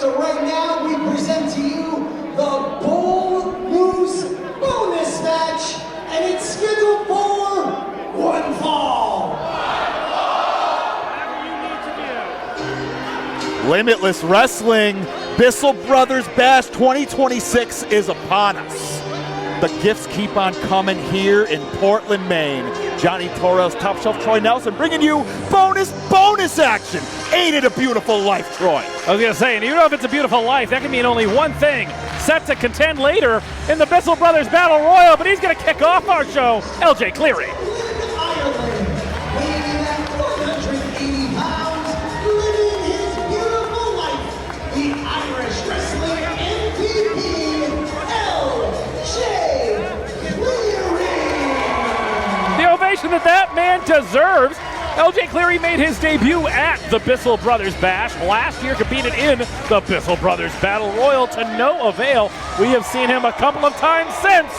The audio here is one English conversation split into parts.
So right now we present to you the Bull Moose bonus match, and it's scheduled for one fall. Limitless Wrestling, Bissell Brothers Bash 2026 is upon us. The gifts keep on coming here in Portland, Maine. Johnny Torres, Top Shelf Troy Nelson bringing you bonus action. Ain't it a beautiful life, Troy? I was going to say, and even though if it's a beautiful life, that can mean only one thing. Set to contend later in the Bissell Brothers Battle Royal, but he's going to kick off our show, LJ Cleary. Ireland, weighing at 180 pounds, living his beautiful life, the Irish wrestling MVP, LJ Cleary. The ovation that man deserves. LJ Cleary made his debut at the Bissell Brothers Bash. Last year competed in the Bissell Brothers Battle Royal to no avail. We have seen him a couple of times since.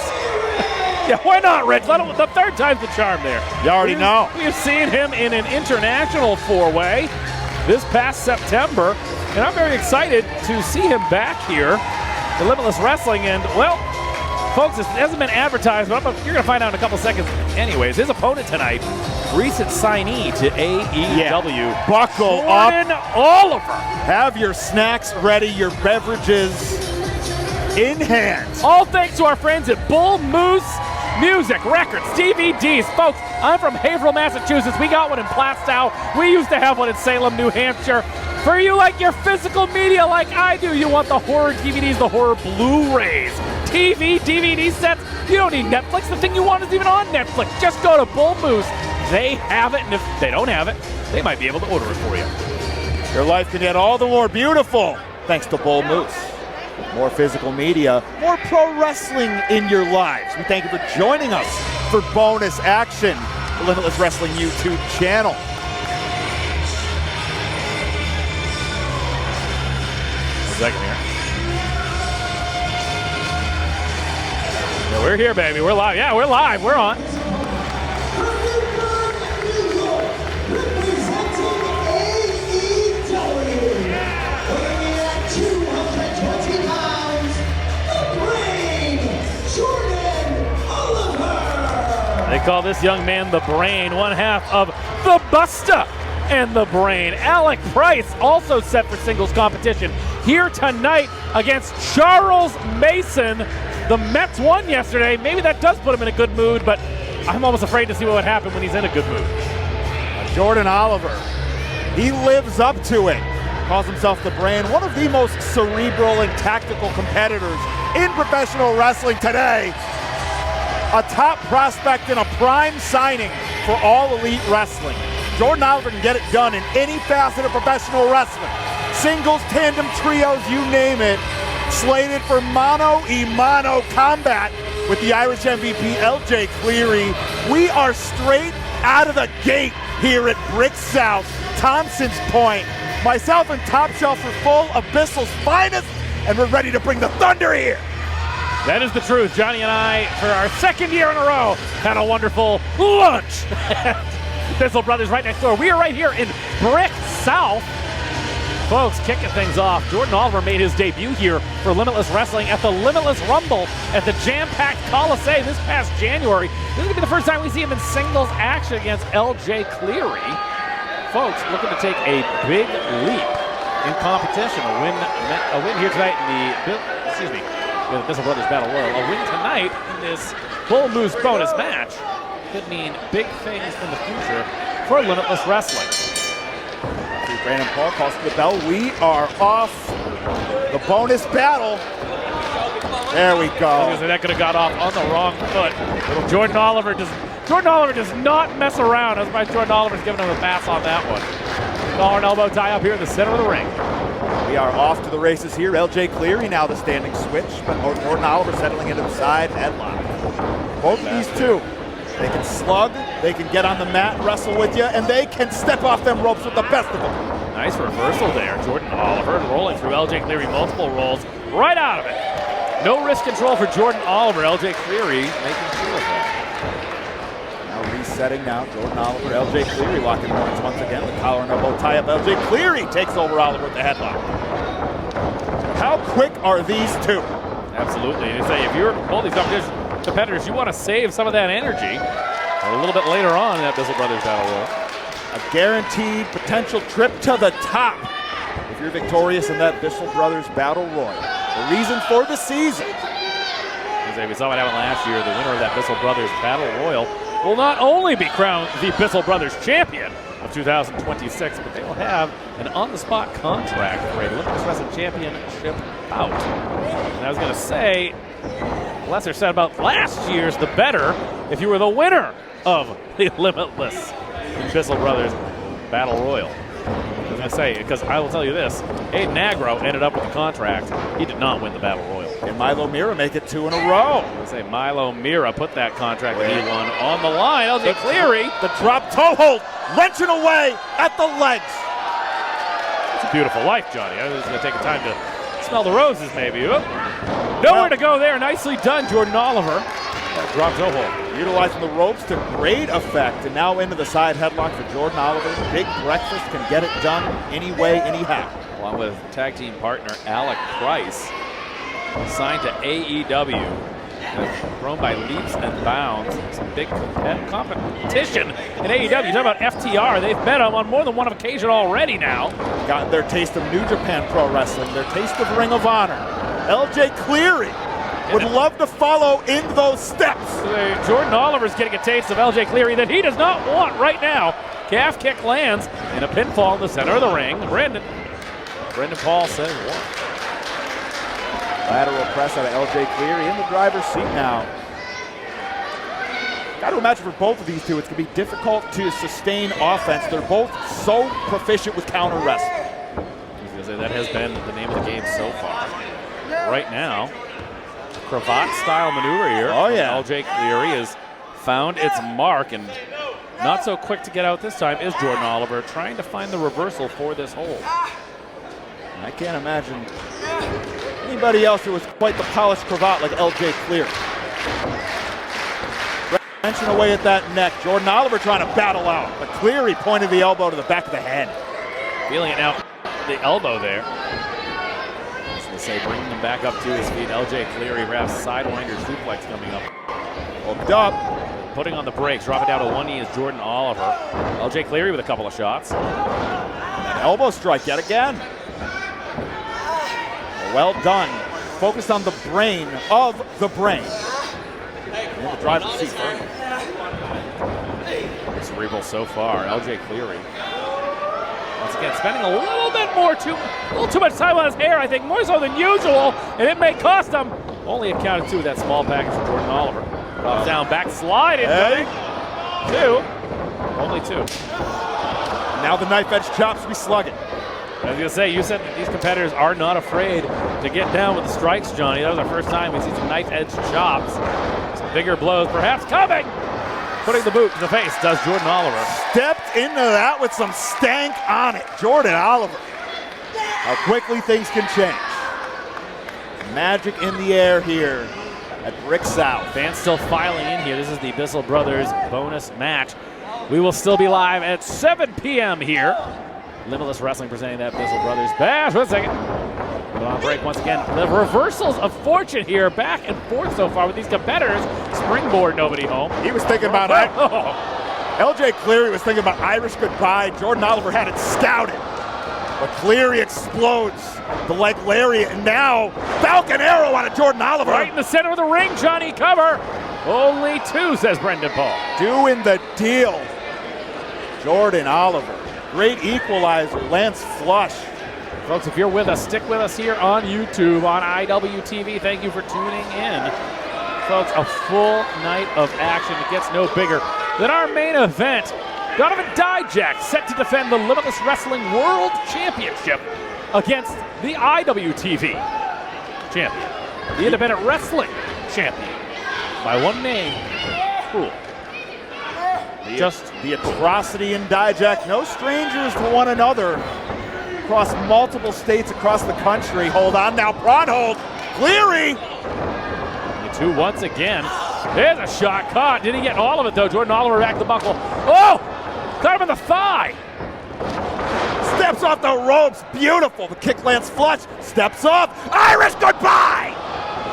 Yeah, why not, Rich? The third time's the charm there. You already know. We have seen him in an international four-way this past September, and I'm very excited to see him back here at Limitless Wrestling. And, well, folks, it hasn't been advertised, but you're going to find out in a couple seconds. Anyways, his opponent tonight, recent signee to AEW. Yeah. Buckle Jordan up. Oliver. Have your snacks ready, your beverages in hand. All thanks to our friends at Bull Moose Music, Records, DVDs. Folks, I'm from Haverhill, Massachusetts. We got one in Plastow. We used to have one in Salem, New Hampshire. For you like your physical media like I do, you want the horror DVDs, the horror Blu-rays, TV, DVD sets. You don't need Netflix. The thing you want is even on Netflix. Just go to Bull Moose. They have it, and if they don't have it, they might be able to order it for you. Your life can get all the more beautiful thanks to Bull Moose. More physical media, more pro wrestling in your lives. We thank you for joining us for bonus action, the Limitless Wrestling YouTube channel. One second here. Yeah, we're here, baby. We're live. Yeah, we're live. We're on. They call this young man the Brain, one half of the Busta and the Brain. Alec Price also set for singles competition here tonight against Charles Mason. The Mets won yesterday. Maybe that does put him in a good mood, but I'm almost afraid to see what would happen when he's in a good mood. Jordan Oliver, he lives up to it. Calls himself the Brain, one of the most cerebral and tactical competitors in professional wrestling today. A top prospect and a prime signing for All Elite Wrestling. Jordan Oliver can get it done in any facet of professional wrestling. Singles, tandem, trios, you name it. Slated for mano-a-mano combat with the Irish MVP, LJ Cleary. We are straight out of the gate here at Brick South, Thompson's Point. Myself and Top Shelf are full of Bissell's finest, and we're ready to bring the thunder here. That is the truth. Johnny and I, for our second year in a row, had a wonderful lunch at Bissell Brothers right next door. We are right here in Brick South. Folks, kicking things off, Jordan Oliver made his debut here for Limitless Wrestling at the Limitless Rumble at the jam-packed Coliseum this past January. This is going to be the first time we see him in singles action against LJ Cleary. Folks, looking to take a big leap in competition. A win here tonight in the Bissell Brothers Battle Royal. A win tonight in this Bull Moose bonus match could mean big things in the future for Limitless Wrestling. Brandon Paul calls for the bell. We are off the bonus battle. There we go. That could have got off on the wrong foot. Jordan Oliver does not mess around. That's why Jordan Oliver's giving him a pass on that one. Collar and elbow tie up here in the center of the ring. We are off to the races here. LJ Cleary now the standing switch, but Jordan Oliver settling into the side headlock. Both of these two, they can slug, they can get on the mat, wrestle with you, and they can step off them ropes with the best of them. Nice reversal there. Jordan Oliver rolling through LJ Cleary, multiple rolls right out of it. No wrist control for Jordan Oliver. LJ Cleary making sure of that. Now resetting now. Jordan Oliver, LJ Cleary locking horns once again. The collar and elbow tie up. LJ Cleary takes over Oliver with the headlock. quick are these two? Absolutely. And you say if you're both these competitors, you want to save some of that energy a little bit later on in that Bissell Brothers battle royal. A guaranteed potential trip to the top if you're victorious in that Bissell Brothers battle royal. The reason for the season. As we saw what happened last year, the winner of that Bissell Brothers battle royal will not only be crowned the Bissell Brothers champion of 2026, but they will have an on-the-spot contract for a Limitless Wrestling Championship bout. And I was going to say, the lesser said about last year's, the better if you were the winner of the Limitless Bissell Brothers Battle Royal. I was going to say, because I will tell you this, Aiden Aggro ended up with the contract. He did not win the Battle Royal. And Milo Mirra make it 2 in a row. I say Milo Mirra put that contract that he won on the line. LJ Cleary. The drop toe hold, wrenching away at the legs. It's a beautiful life, Johnny. I was going to take a time to smell the roses, maybe. Oop. Nowhere to go there. Nicely done, Jordan Oliver. That drop toe hold. Utilizing the ropes to great effect. And now into the side headlock for Jordan Oliver. Big breakfast can get it done any way, anyhow. Along with tag team partner Alec Price. Signed to AEW. Grown by leaps and bounds. Some big competition in AEW. You talk about FTR. They've met them on more than one occasion already now. Gotten their taste of New Japan Pro Wrestling, their taste of Ring of Honor. LJ Cleary would love to follow in those steps. Jordan Oliver's getting a taste of LJ Cleary that he does not want right now. Calf kick lands in a pinfall in the center of the ring. Brendan Paul says what? Lateral press out of LJ Cleary in the driver's seat now. Got to imagine for both of these two, it's going to be difficult to sustain offense. They're both so proficient with counter wrestling. I was going to say that has been the name of the game so far. Right now, cravat-style maneuver here. Oh, yeah. LJ Cleary has found its mark, and not so quick to get out this time is Jordan Oliver, trying to find the reversal for this hold. I can't imagine anybody else who was quite the polished cravat like LJ Cleary. Wrenching away at that neck. Jordan Oliver trying to battle out, but Cleary pointed the elbow to the back of the head. Feeling it now, the elbow there. Say bringing them back up to his feet. LJ Cleary wraps sidewinder suplex coming up. Hooked up. Putting on the brakes. Dropping down to one knee is Jordan Oliver. LJ Cleary with a couple of shots. An elbow strike yet again. Well done. Focused on the brain of the brain. And the driver's seat. Cerebral so far. LJ Cleary. Once again, spending a little too much time on his hair, I think, more so than usual, and it may cost him. Only accounted 2 with that small package for Jordan Oliver. Drops down, back slide, incoming. 2. Only 2. Now the knife edge chops, we slug it. I was going to say, you said that these competitors are not afraid to get down with the strikes, Johnny. That was our first time we see some knife edge chops. Some bigger blows perhaps coming. Putting the boot to the face does Jordan Oliver. Stepped into that with some stank on it. Jordan Oliver. How quickly things can change. Magic in the air here at Brick South. Fans still filing in here. This is the Bissell Brothers bonus match. We will still be live at 7 p.m. here. Limitless Wrestling presenting that Bissell Brothers bash. 1 second. But on break once again. The reversals of fortune here, back and forth so far with these competitors. Springboard, nobody home. He was thinking about LJ Cleary was thinking about Irish goodbye. Jordan Oliver had it scouted. But Cleary explodes the leg lariat, and now Falcon Arrow on a Jordan Oliver. Right in the center of the ring, Johnny, cover. Only 2, says Brendan Paul. Doing the deal. Jordan Oliver. Great equalizer, lands flush. Folks, if you're with us, stick with us here on YouTube, on IWTV. Thank you for tuning in. Folks, a full night of action. It gets no bigger than our main event. Donovan Dijak set to defend the Limitless Wrestling World Championship against the IWTV champion, the Independent Wrestling champion, by one name, Krule. Just the atrocity in Dijak, no strangers to one another across multiple states across the country. Hold on now, prawn hold, Cleary. The 2 once again. There's a shot caught. Didn't get all of it though. Jordan Oliver back the buckle. Oh! Caught him in the thigh. Steps off the ropes, beautiful. The kick lands flush, steps off. Irish goodbye!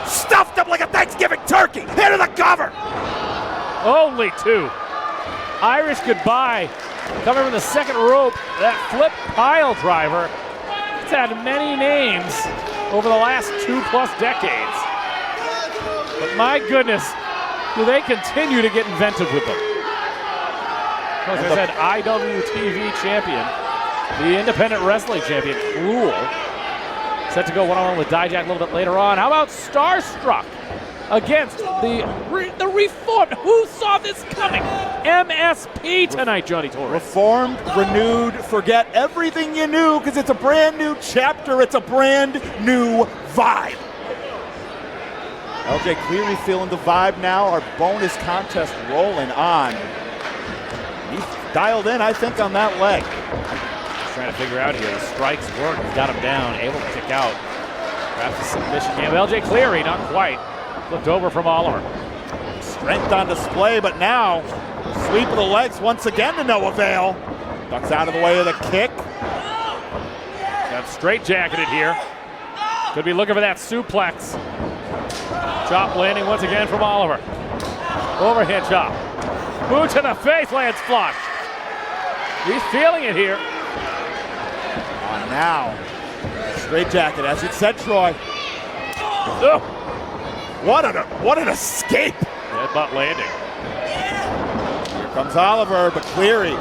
Stuffed him like a Thanksgiving turkey. Into the cover. Only 2. Irish goodbye. Coming from the second rope, that flip pile driver. It's had many names over the last 2+ decades. But my goodness, do they continue to get inventive with them. As I said, IWTV champion, the independent wrestling champion, Krule, set to go one-on-one with Dijak a little bit later on. How about Starstruck against the reformed? Who saw this coming? MSP tonight, Johnny Torres. Reformed, renewed, forget everything you knew because it's a brand new chapter. It's a brand new vibe. LJ Cleary feeling the vibe now. Our bonus contest rolling on. He's dialed in, I think, on that leg. He's trying to figure out here. The strikes work. He's got him down, able to kick out. Perhaps a submission game. LJ Cleary, not quite. Flipped over from Oliver. Strength on display, but now sweep of the legs once again to no avail. Ducks out of the way of the kick. Got straight jacketed here. Could be looking for that suplex. Chop landing once again from Oliver. Overhead chop. Boot to the face, lands flush. He's feeling it here. On now. Straight jacket, as it said, Troy. Oh. What an escape. Headbutt landing. Here comes Oliver, but Cleary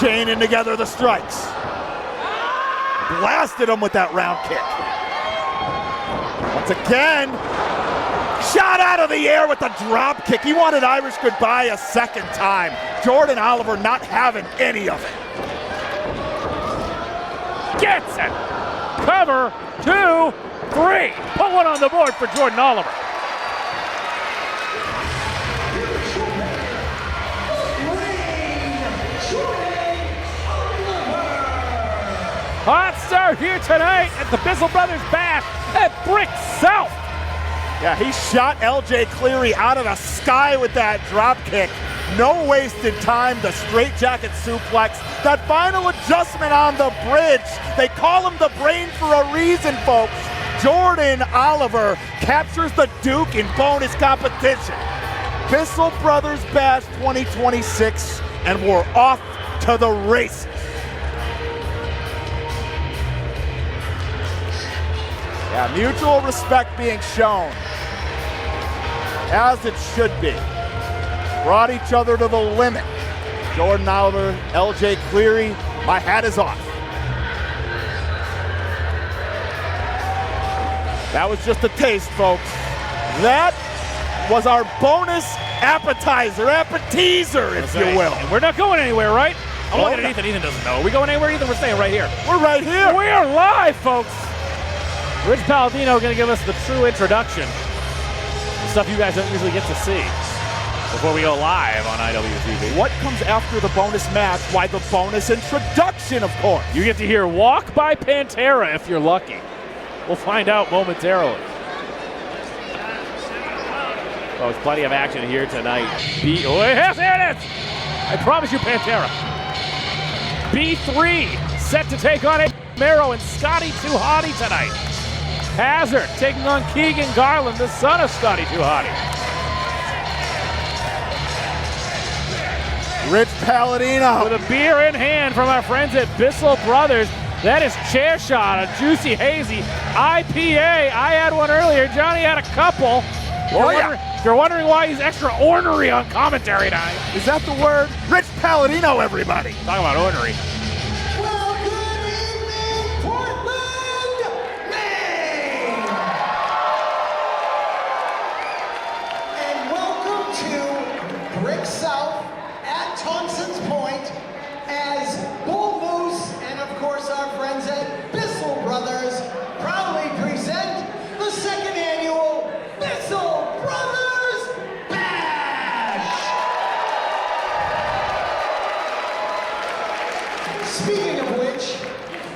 chaining together the strikes. Blasted him with that round kick. Once again, shot out of the air with the drop kick. He wanted Irish goodbye a second time. Jordan Oliver not having any of it. Gets it. Cover, 2, 3. Put one on the board for Jordan Oliver. Hot start here tonight at the Bissell Brothers Bash at Brick South. Yeah, he shot LJ Cleary out of the sky with that drop kick. No wasted time, the straight jacket suplex. That final adjustment on the bridge. They call him the brain for a reason, folks. Jordan Oliver captures the Duke in bonus competition. Bissell Brothers Bash 2026, and we're off to the races. Yeah, mutual respect being shown, as it should be. Brought each other to the limit. Jordan Oliver, LJ Cleary, my hat is off. That was just a taste, folks. That was our bonus appetizer, if you will. And we're not going anywhere, right? I'm looking at Ethan. Ethan doesn't know. Are we going anywhere, Ethan? We're staying right here. We're right here. We are live, folks. Rich Palladino going to give us the true introduction. The stuff you guys don't usually get to see before we go live on IWTV. What comes after the bonus match? Why, the bonus introduction, of course. You get to hear Walk by Pantera if you're lucky. We'll find out momentarily. Oh, there's plenty of action here tonight. Yes, there it is! I promise you, Pantera. B3 set to take on Romero and Scotty Too Hotty tonight. Hazard taking on Keagan Garland, the son of Scotty Too Hotty. Rich Palladino. With a beer in hand from our friends at Bissell Brothers. That is Chair Shot, a juicy, hazy IPA. I had one earlier. Johnny had a couple. You're wondering why he's extra ornery on commentary tonight. Is that the word? Rich Palladino, everybody. Talk about ornery. Well, good evening, Portland, Maine! And welcome to Brick South at Thompson's Point as Bull Moose and, of course, our friends at Bissell Brothers proudly present the second annual Bissell Brothers Bash! Speaking of which,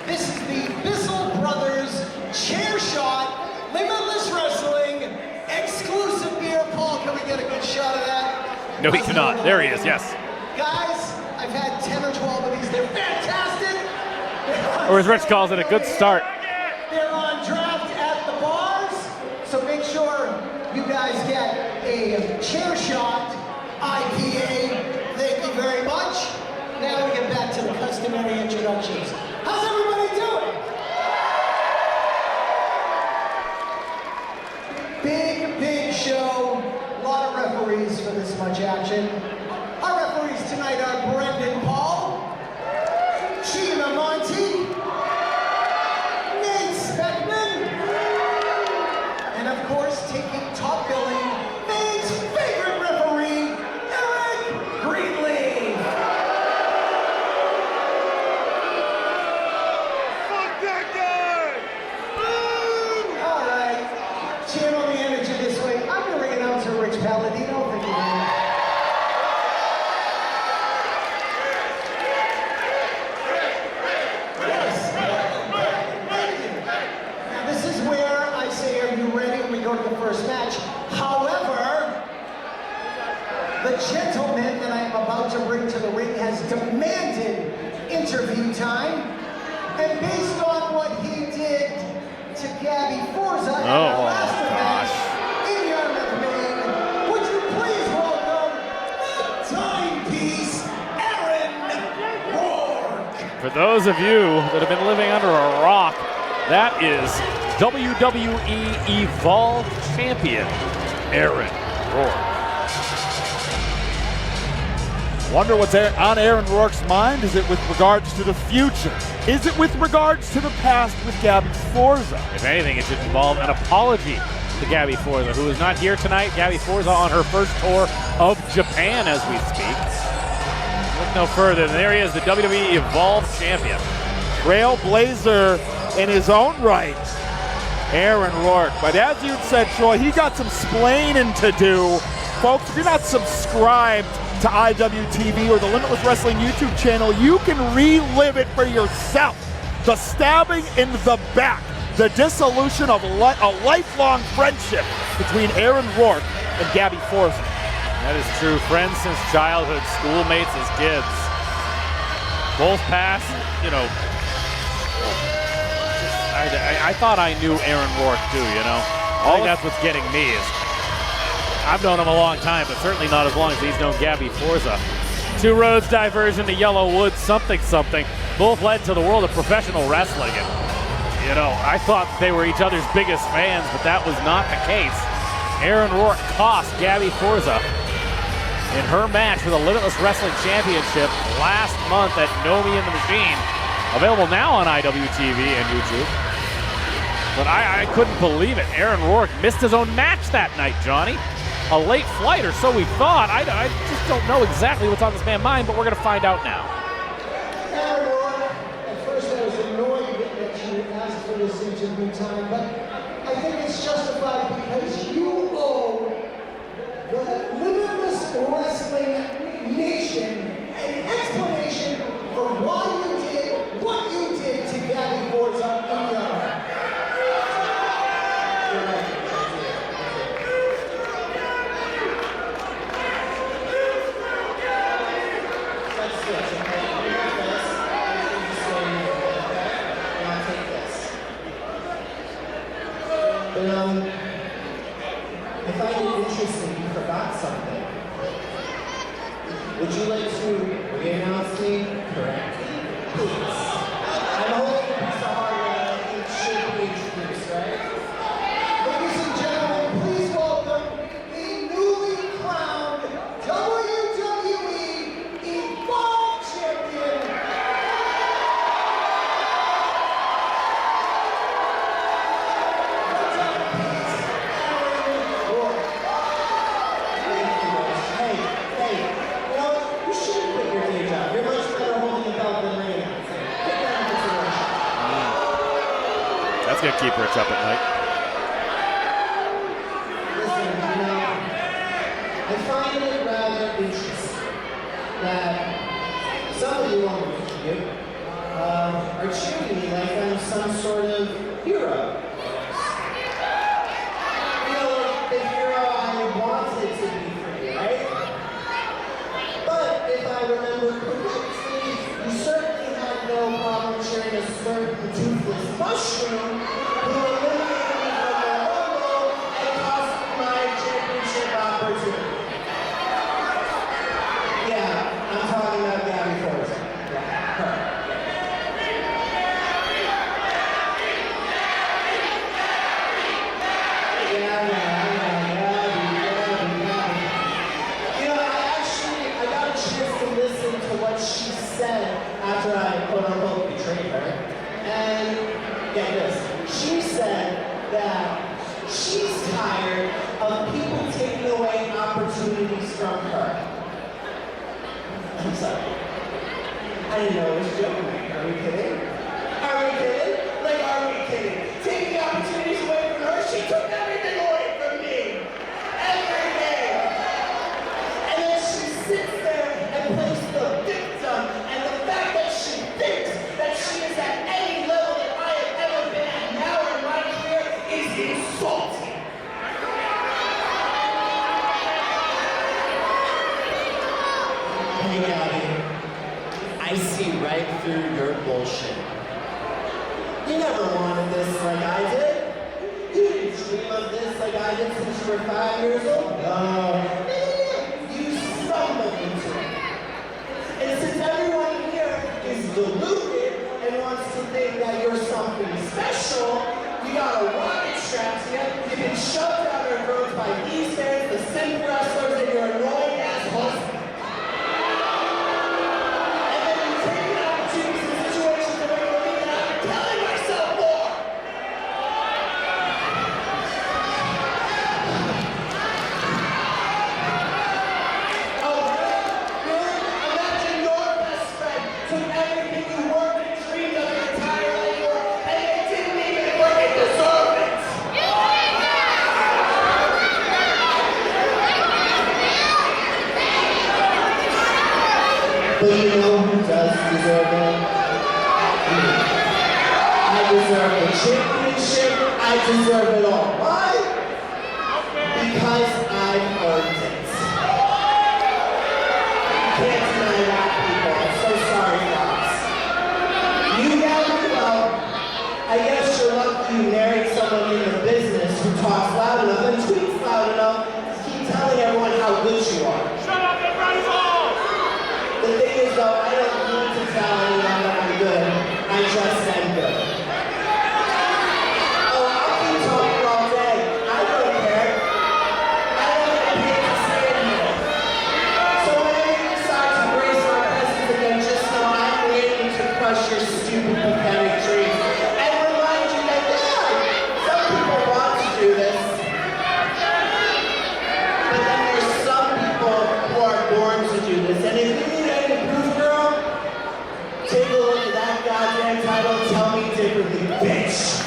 this is the Bissell Brothers Chair Shot Limitless Wrestling exclusive beer. Paul, can we get a good shot of that? No, he cannot. There he is, yes. Guys, I've had 10 or 12 of these. They're fantastic. Or as Rich calls it, a good start. They're on draft at the bars, so make sure you guys get a chair shot IPA. Thank you very much. Now we get back to the customary introductions. How's everybody doing? Big show. A lot of referees for this much action. Our referees tonight are Brendan Paul, Gina Monty, Nate Speckman, and of course, taking top billing, Nate's favorite referee, Alec Price. Fuck that guy! All right, channel the energy this way. I'm gonna ring announcer Rich Palladino. Thank you, man. Yes, thank you. Now this is where I say, are you ready? We go to the first match. However, the gentleman that I am about to bring to the ring has demanded interview time, and based on what he did to Gabby Forza at our last event in Yarmouth, Maine, would you please welcome the timepiece, Aaron Rourke. For those of you that have been living under a rock, that is WWE Evolve Champion, Aaron Rourke. Wonder what's on Aaron Rourke's mind? Is it with regards to the future? Is it with regards to the past with Gabby Forza? If anything, it should involve an apology to Gabby Forza, who is not here tonight. Gabby Forza on her first tour of Japan as we speak. Look no further than there he is, the WWE Evolve Champion. Trailblazer in his own right, Aaron Rourke. But as you said, Troy, he got some splaining to do. Folks, if you're not subscribed to IWTV or the Limitless Wrestling YouTube channel, you can relive it for yourself. The stabbing in the back, the dissolution of a lifelong friendship between Aaron Rourke and Gabby Forza. That is true. Friends since childhood, schoolmates as kids. Both passed, you know. I thought I knew Aaron Rourke too, you know. I think that's what's getting me is I've known him a long time, but certainly not as long as he's known Gabby Forza. Two roads diversion to Yellow Woods, something. Both led to the world of professional wrestling. And, you know, I thought they were each other's biggest fans, but that was not the case. Aaron Rourke cost Gabby Forza in her match for the Limitless Wrestling Championship last month at Nomi and the Machine. Available now on IWTV and YouTube. But I couldn't believe it. Aaron Rourke missed his own match that night, Johnny. A late flight, or so we thought. I just don't know exactly what's on this man's mind, but we're going to find out now. Aaron Rourke, at first I was annoyed that you asked for this interview time, but I think it's justified because you owe the Limitless Wrestling Nation an explanation for why you did what you did to Gabby Forza in Yarmouth. I find it interesting you forgot something. Would you like to re-announce me correctly? Please. I'm holding a piece of hardware that it should be introduced, right? Ladies and gentlemen, please welcome the newly crowned WWE Evolve Champion, Hey, you know, you shouldn't quit your day job. You're much better holding a belt than re-announcing. Take that into consideration. That's going to keep Rich up at night. Listen, you know, I find it rather interesting that some of you on YouTube are treating me like I'm some sort of hero. You know, like the hero I wanted to be for you, right? But if I remember correctly, you certainly had no problem sharing a Mr. the Toothless Mushroom, who eliminated me from the Rumble and cost my championship opportunity. Yeah, I'm talking about Gabby Forrest. Yeah, her. I got a chance to listen to what she said after I quote-unquote betrayed her. And get this, she said that she's tired of people taking away opportunities from her. I'm sorry. I didn't know it was a joke. Are we kidding? Are we kidding? Like, are we kidding? Taking opportunities away from her, she took everything away from me. Every day. And then she sits there and plays the victim. And the fact that she thinks that she is at any level that I have ever been at now in my career is insulting. Hey, Gabby. I see right through your bullshit. You never wanted this like I did. You didn't dream of this like I did since you were 5 years old. No. You stumbled into it. And since everyone here is deluded and wants to think that you're something special, you got a rocket strapped to you. You've been shoved down their throats by these fans, the simp wrestlers, and your annoying ass husband. But you know who does deserve it? Me. I deserve the championship. I deserve it all. Why? Because I've earned it. You can't deny that, people. I'm so sorry, guys. You got me well. I guess you're lucky you married someone in the business who talks loud enough and tweets loud enough to keep telling everyone how good you are. The thing is, though, I don't need to tell anyone that I'm good. I just am good. Oh, I'll keep talking all day. I don't care. I don't get paid to say anything. So whenever you decide to grace my presence again, just know I'm waiting to crush your stupid, pathetic dreams. And remind you that, yeah, some people want to do this. But then there's some people who are born to do this. And if you take a look at that goddamn title and tell me differently, bitch.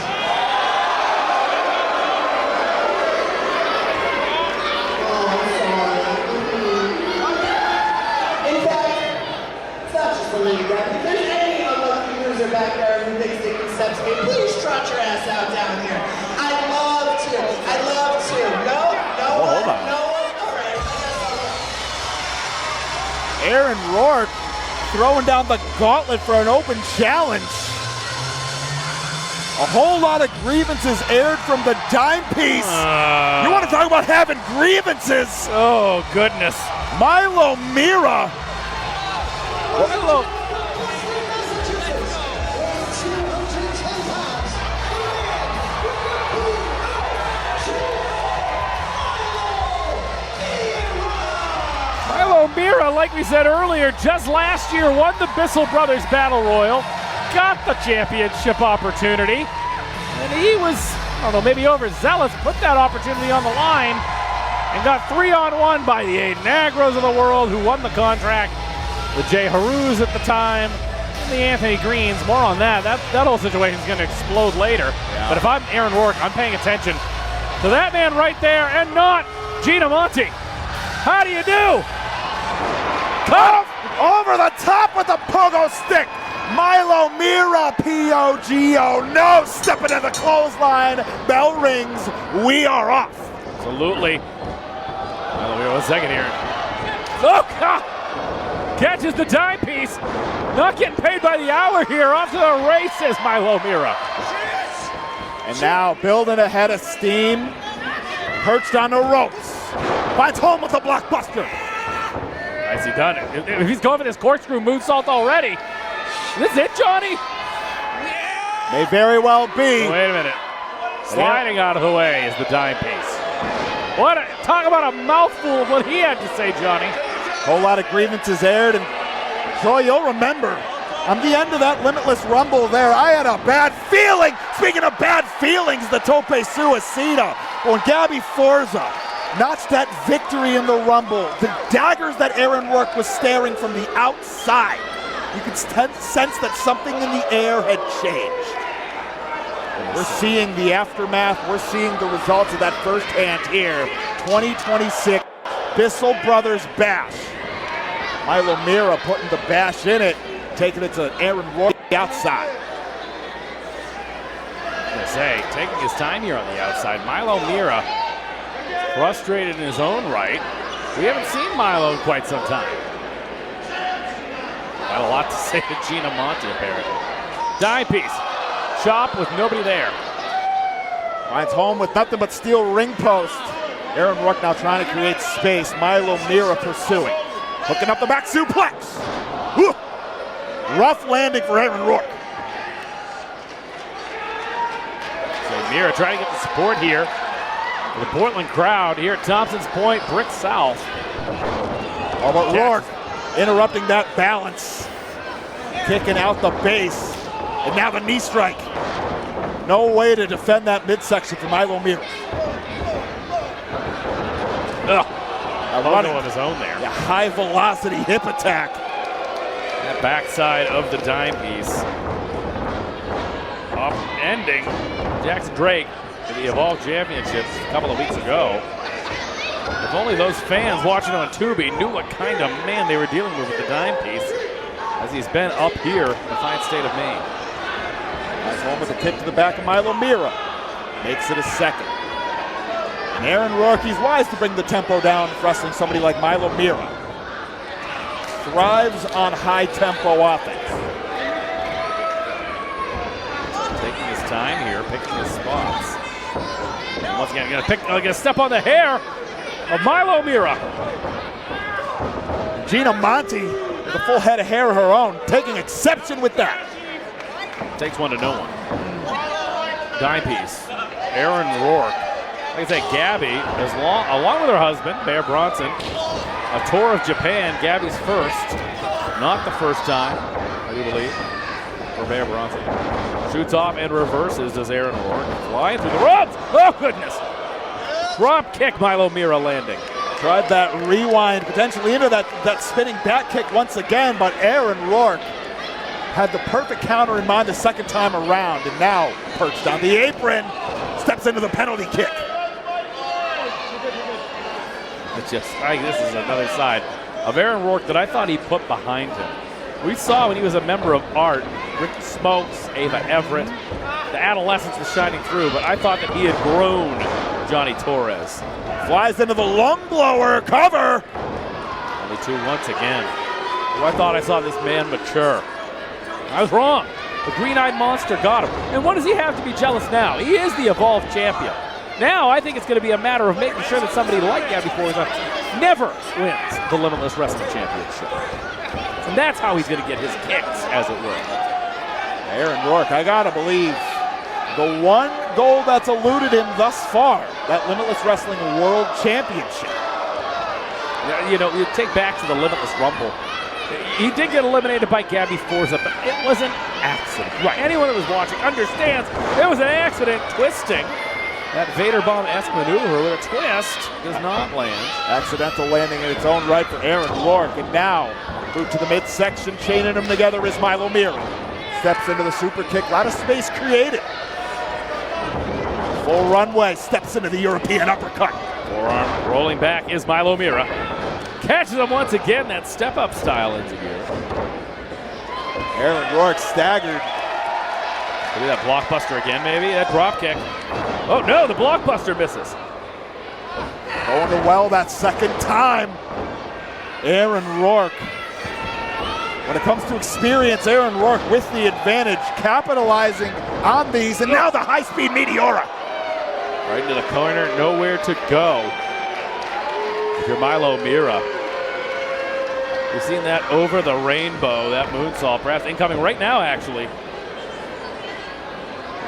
Oh, I'm sorry. In fact, it's not just the lady guy. If there's any unlucky loser back there who thinks they can step to me, please trot your ass out down here. I'd love to. I'd love to. No? No one? Hold on. No one? All right. Aaron Rourke throwing down the gauntlet for an open challenge. A whole lot of grievances aired from the dime piece. You want to talk about having grievances? Oh, goodness. Milo Mirra. Milo. Mirra, like we said earlier, just last year won the Bissell Brothers Battle Royal, got the championship opportunity, and he was, I don't know, maybe overzealous, put that opportunity on the line, and got 3-on-1 by the Aiden Aggros of the world, who won the contract, the Jay Harus at the time, and the Anthony Greenes. More on that. That whole situation is going to explode later. Yeah. But if I'm Aaron Rourke, I'm paying attention to that man right there, and not Gina Monty. How do you do? Cut over the top with the pogo stick. Milo Mirra, P-O-G-O, no, stepping in the clothesline. Bell rings, we are off. Absolutely. Well, wait a second here. Oh, God. Catches the dime piece. Not getting paid by the hour here. Off to the races, Milo Mirra. And now building a head of steam. Perched on the ropes. Finds home with a blockbuster. Nicely done. If he's going for this corkscrew moonsault already. This is it, Johnny? May very well be. Wait a minute. Sliding out of the way is the dime piece. Talk about a mouthful of what he had to say, Johnny. Whole lot of grievances aired, and Troy, you'll remember, on the end of that Limitless Rumble there, I had a bad feeling. Speaking of bad feelings, the tope suicida. When Gabby Forza notched that victory in the Rumble, the daggers that Aaron Rourke was staring from the outside, you could sense that something in the air had changed. We're seeing the aftermath. We're seeing the results of that first hand here. 2026 Bissell Brothers Bash. Milo Mirra putting the bash in it, taking it to Aaron Rourke outside. Taking his time here on the outside. Milo Mirra, frustrated in his own right. We haven't seen Milo in quite some time. Got a lot to say to Gina Monte, apparently. Dime piece. Chop with nobody there. Finds home with nothing but steel ring post. Aaron Rourke now trying to create space. Milo Mirra pursuing. Hooking up the back suplex. Whew. Rough landing for Aaron Rourke. So Mirra trying to get the support here. The Portland crowd here at Thompson's Point, Brick South. Oh, but Rourke interrupting that balance. Kicking out the base. And now the knee strike. No way to defend that midsection for Milo Mirra. Running on his own there. Yeah, high velocity hip attack. That backside of the dime piece. Upending Jackson Drake to the Evolve Championships a couple of weeks ago. If only those fans watching on Tubi knew what kind of man they were dealing with the dime piece, as he's been up here in the fine state of Maine. Nice home with a kick to the back of Milo Mirra. Makes it a second. And Aaron Rourke, he's wise to bring the tempo down for wrestling somebody like Milo Mirra. Thrives on high tempo offense. Taking his time here, picking his spots. And once again, gonna step on the hair of Milo Mirra. Gina Monte with a full head of hair of her own, taking exception with that. Takes one to no one. Dime piece. Aaron Rourke. Like I said, Gabby, along with her husband, Bear Bronson, a tour of Japan. Gabby's first. Not the first time, I do believe, for Bear Bronson. Shoots off and reverses does Aaron Rourke. Flying through the ropes. Oh, goodness. Drop kick, Milo Mirra landing. Tried that rewind potentially into that spinning back kick once again, but Aaron Rourke had the perfect counter in mind the second time around, and now perched on the apron, steps into the penalty kick. It's just, this is another side of Aaron Rourke that I thought he put behind him. We saw when he was a member of ART, Ricky Smokes, Ava Everett, the adolescence was shining through, but I thought that he had grown Johnny Torres. Flies into the lung blower, cover. Only two once again. I thought I saw this man mature. I was wrong. The green-eyed monster got him. And what does he have to be jealous now? He is the Evolve champion. Now I think it's going to be a matter of making sure that somebody like Gabby Forza never wins the Limitless Wrestling Championship. And that's how he's going to get his kicks, as it were. Aaron Rourke, I got to believe, the one goal that's eluded him thus far, that Limitless Wrestling World Championship. You know, you take back to the Limitless Rumble. He did get eliminated by Gabby Forza, but it was an accident. Right. Anyone that was watching understands it was an accident. Twisting. That Vader Bomb-esque maneuver with a twist does not land. Accidental landing in its own right for Aaron Rourke. And now, boot to the midsection, chaining them together is Milo Mirra. Steps into the super kick, a lot of space created. Full runway, steps into the European uppercut. Forearm rolling back is Milo Mirra. Catches him once again, that step-up style into gear. Aaron Rourke staggered. Maybe that blockbuster again, maybe? That drop kick. Oh no, the blockbuster misses. Going to well that second time. Aaron Rourke When it comes to experience, Aaron Rourke with the advantage, capitalizing on these, and now the high-speed Meteora. Right into the corner, nowhere to go. If you're Milo Mirra. We've seen that over the rainbow, that moonsault, perhaps incoming right now, actually.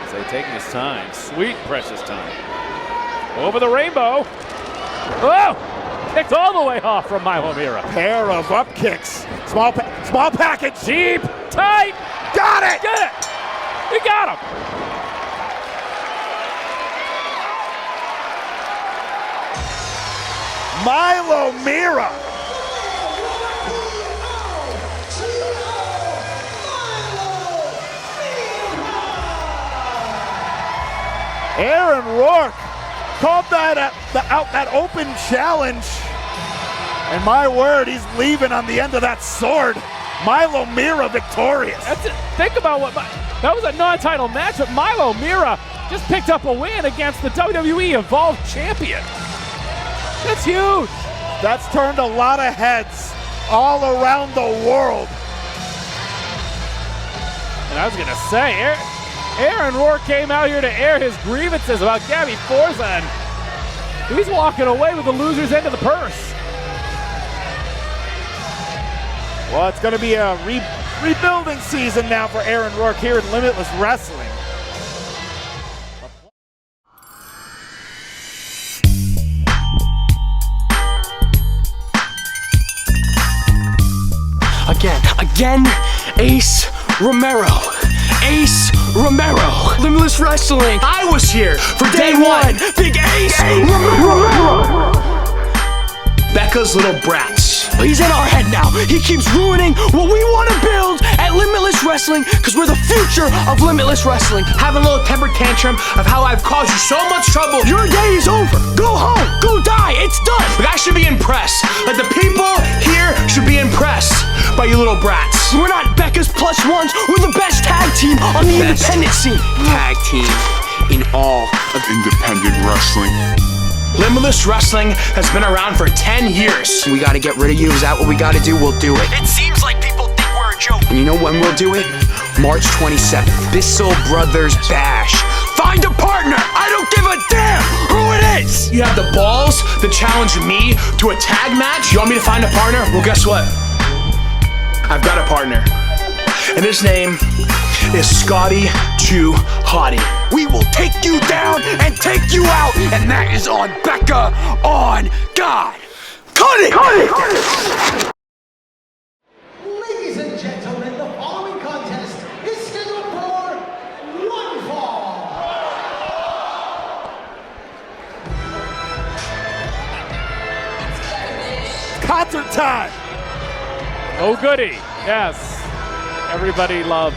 So taking his time, sweet, precious time. Over the rainbow. Oh! Kicked all the way off from Milo Mirra. Pair of up kicks. Small package. Deep, tight. Got it! Get it! You got him! Milo Mirra. Aaron Rourke called that out that open challenge. And my word, he's leaving on the end of that sword. Milo Mirra victorious. That's it. Think about that was a non-title match, but Milo Mirra just picked up a win against the WWE Evolved champion. That's huge. That's turned a lot of heads all around the world. And I was gonna say, Aaron Rourke came out here to air his grievances about Gabby Forza, and he's walking away with the loser's end of the purse. Well, it's going to be a rebuilding season now for Aaron Rourke here in Limitless Wrestling. Again, Ace Romero. Limitless Wrestling. I was here for day one. Big Ace Romero. Becca's little brats. He's in our head now. He keeps ruining what we want to build at Limitless Wrestling because we're the future of Limitless Wrestling. Having a little temper tantrum of how I've caused you so much trouble. Your day is over. Go home. Go die. It's done. But I should be impressed. Like the people here should be impressed by you little brats. We're not Becca's plus ones. We're the best tag team on the independent scene. Tag team in all of independent wrestling. Limitless Wrestling has been around for 10 years. We gotta get rid of you. Is that what we gotta do? We'll do it. It seems like people think we're a joke. And you know when we'll do it? March 27th. Bissell Brothers Bash. Find a partner. I don't give a damn who it is. You have the balls to challenge me to a tag match? You want me to find a partner? Well, guess what? I've got a partner. And his name is Scotty Too Hotty. We will take you down and take you out, and that is on Becca, on God. Cut it! Ladies and gentlemen, the following contest is scheduled for one fall. Concert time. Oh goody, yes. Everybody loves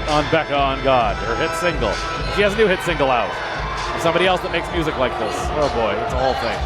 On Becca, On God, her hit single. She has a new hit single out. There's somebody else that makes music like this. Oh boy, it's a whole thing.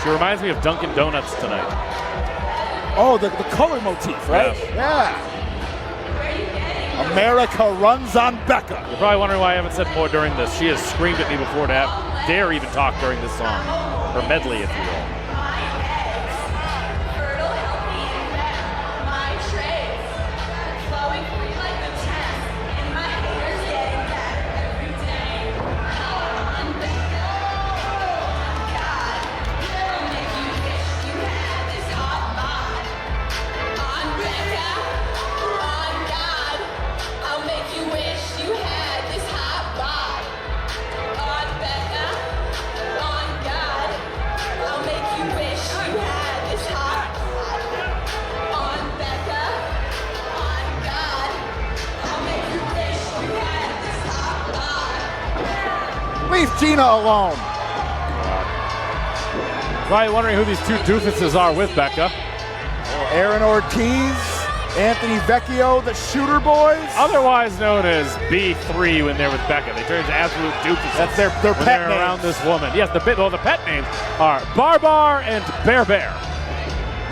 She reminds me of Dunkin' Donuts tonight. Oh, the color motif, right? Yeah. America runs on Becca. You're probably wondering why I haven't said more during this. She has screamed at me before to dare even talk during this song. Her medley, if you will. Leave Gina alone. Probably wondering who these two doofuses are with Becca. Aaron Ortiz, Anthony Vecchio, the Shooter Boys. Otherwise known as B3 when they're with Becca. They turn into absolute doofuses. That's their when pet they're names. around this woman. Yes, the pet names are Barbar and Bear Bear.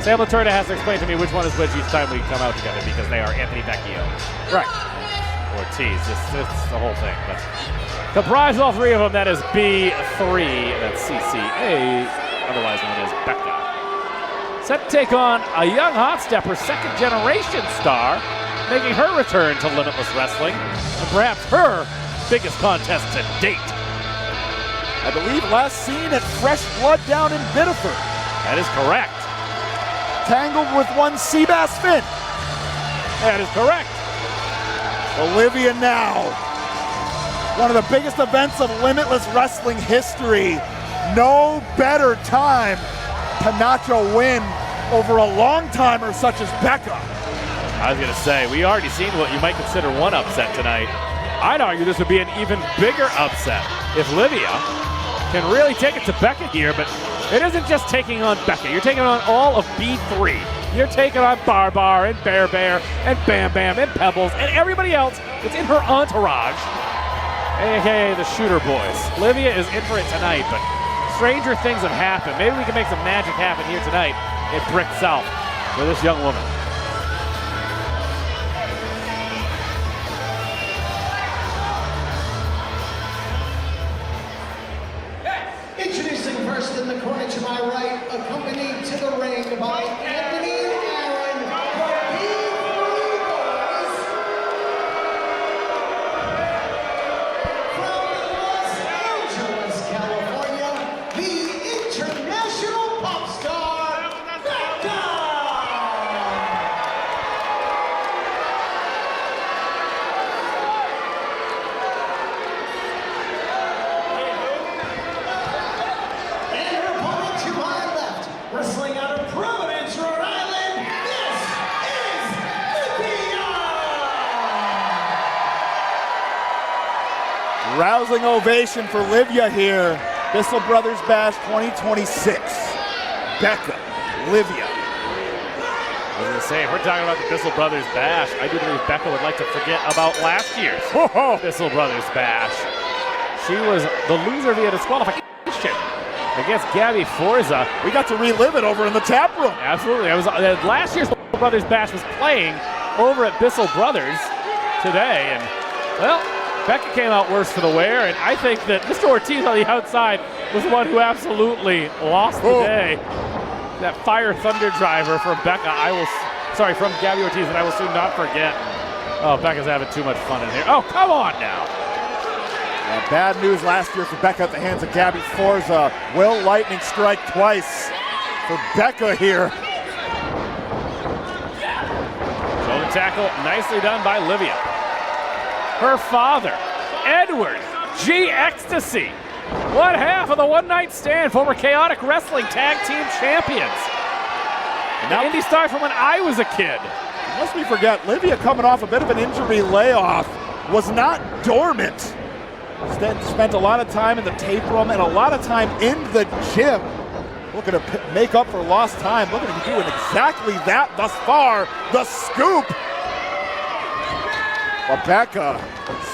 Sam Laturda has to explain to me which one is which each time we come out together because they are Anthony Vecchio. Right. Ortiz. It's the whole thing. But comprise all three of them. That is B3. That's CCA, otherwise known as Becca. Set to take on a young hot stepper, second generation star, making her return to Limitless Wrestling, and perhaps her biggest contest to date. I believe last seen at Fresh Blood down in Biddeford. That is correct. Tangled with one Seabass Finn. That is correct. Liviyah now. One of the biggest events of Limitless Wrestling history. No better time to notch a win over a long-timer such as Becca. I was going to say, we already seen what you might consider one upset tonight. I'd argue this would be an even bigger upset if Liviyah can really take it to Becca here, but it isn't just taking on Becca. You're taking on all of B3. You're taking on Barbar and Bear Bear and Bam Bam and Pebbles and everybody else that's in her entourage, aka the Shooter Boys. Liviyah is in for it tonight, but stranger things have happened. Maybe we can make some magic happen here tonight in Brick South for this young woman. Introducing first in the corner to my right, accompanied to the ring by Anthony Aaron, the B3 Boys. From Los Angeles, California, the international pop star, Becca! And her opponent to my left, wrestling out of Providence, Rhode Island, this is Liviyah! Rousing ovation for Liviyah here. Bissell Brothers Bash 2026. Becca, Liviyah. I was going to say, if we're talking about the Bissell Brothers Bash, I do believe Becca would like to forget about last year's Bissell Brothers Bash. She was the loser via disqualification against Gabby Forza. We got to relive it over in the tap room. Absolutely. I was last year's Bissell Brothers Bash was playing over at Bissell Brothers today, and well, Becca came out worse for the wear, and I think that Mr. Ortiz on the outside was the one who absolutely lost the day. That fire thunder driver from Becca, from Gabby Ortiz, and I will soon not forget. Oh, Becca's having too much fun in here. Oh, come on now. Yeah, bad news last year for Becca at the hands of Gabby Forza. Will lightning strike twice for Becca here. Shoulder tackle, nicely done by Liviyah. Her father, Edward G. Ecstasy. One half of the One Night Stand, former Chaotic Wrestling Tag Team Champions. Now indie star from when I was a kid. Lest we forget, Liviyah coming off a bit of an injury layoff, was not dormant. Instead, spent a lot of time in the tape room and a lot of time in the gym. Looking to make up for lost time. Looking to be doing exactly that thus far. The scoop. But Becca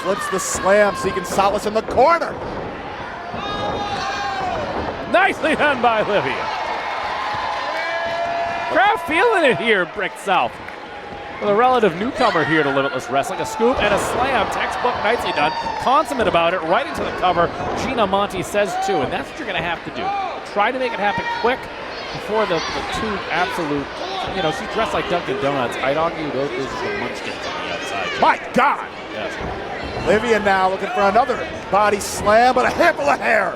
slips the slam, seeking solace in the corner. Nicely done by Liviyah. Crowd feeling it here, Brick South. With a relative newcomer here to Limitless Wrestling, a scoop and a slam, textbook, nicely done. Consummate about it, right into the cover. Gina Monty says too, and that's what you're going to have to do. Try to make it happen quick before the two absolute, she's dressed like Dunkin' Donuts. I'd argue those are the munchkins on the outside. My God! Yes. Liviyah now looking for another body slam, but a handful of hair.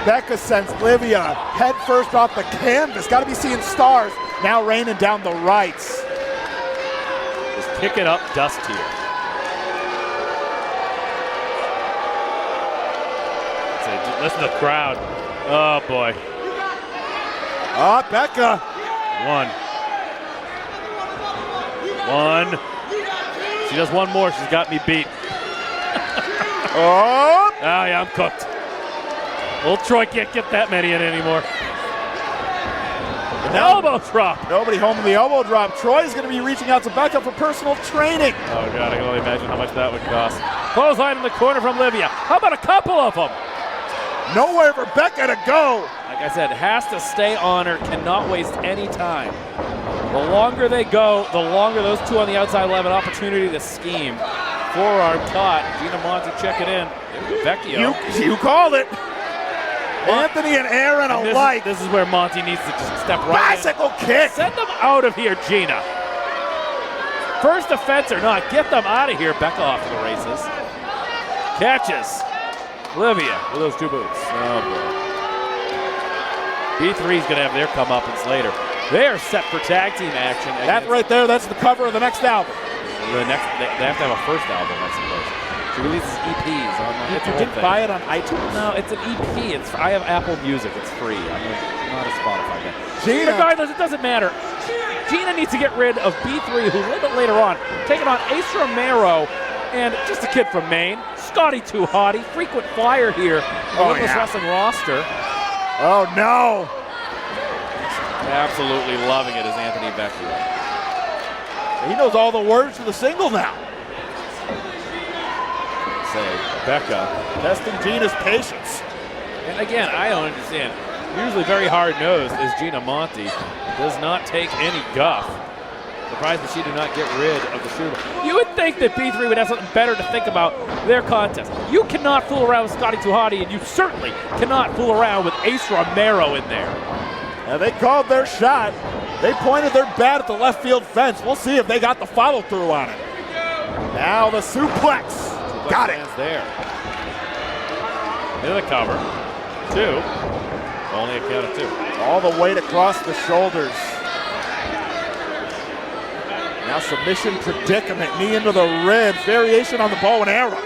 Becca sends Liviyah head first off the canvas. Got to be seeing stars. Now raining down the rights. Just kicking up dust here. Listen to the crowd. Oh boy. Becca. One. She does one more. She's got me beat. Oh, yeah, I'm cooked. Old Troy can't get that many in anymore. An elbow drop. Nobody home in the elbow drop. Troy's going to be reaching out to Becca for personal training. Oh, God, I can only imagine how much that would cost. Clothesline in the corner from Liviyah. How about a couple of them? Nowhere for Becca to go. Like I said, has to stay on her, cannot waste any time. The longer they go, the longer those two on the outside will have an opportunity to scheme. Forearm caught. Gina Monty check it in. Vecchio. You called it. Anthony and Aaron alike. This is where Monty needs to just step right Bicycle kick. Send them out of here, Gina. First offense or not, get them out of here. Becca off to the races. Catches. Liviyah with those two boots. Oh, boy. B3's going to have their comeuppance later. They are set for tag team action. That right there, that's the cover of the next album. They have to have a first album, I suppose. She releases EPs on You didn't buy it on iTunes? No, it's an EP. I have Apple Music. It's free. I'm not a Spotify guy. Gina. Regardless, it doesn't matter. Gina needs to get rid of B3, who a little bit later on, taking on Ace Romero and just a kid from Maine, Scotty Too Hotty, frequent flyer here in the Limitless Wrestling roster. Oh, no. Absolutely loving it is Anthony Vecchio. He knows all the words to the single now. Say, Becca. Testing Gina's patience. And again, I don't understand. Usually very hard-nosed is Gina Monty. Does not take any guff. Surprised that she did not get rid of the shooter. You would think that B3 would have something better to think about their contest. You cannot fool around with Scotty Too Hotty, and you certainly cannot fool around with Ace Romero in there. Now they called their shot. They pointed their bat at the left field fence. We'll see if they got the follow-through on it. Now the suplex. Got it. There. Into the cover. Two. Only a count of two. All the weight across the shoulders. Now submission predicament. Knee into the ribs. Variation on the bow and arrow.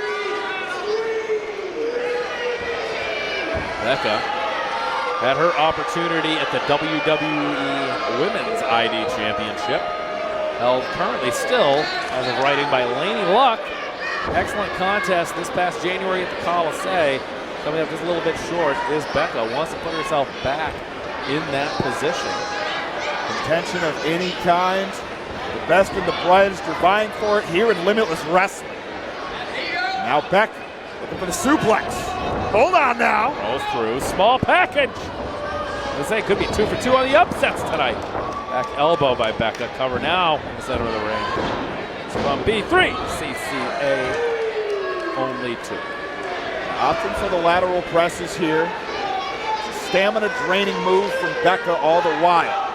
Becca had her opportunity at the WWE Women's ID Championship. Held currently still, as of writing, by Laney Luck. Excellent contest this past January at the Coliseum. Coming up just a little bit short is Becca. Wants to put herself back in that position. Contention of any kind. The best and the brightest are vying for it here in Limitless Wrestling. Now Becca looking for the suplex. Hold on now. Rolls through. Small package. Let's say it could be 2 for 2 on the upsets tonight. Back elbow by Becca. Cover now in the center of the ring. It's from B3. CCA only 2. Opting for the lateral presses here. Stamina draining move from Becca all the while.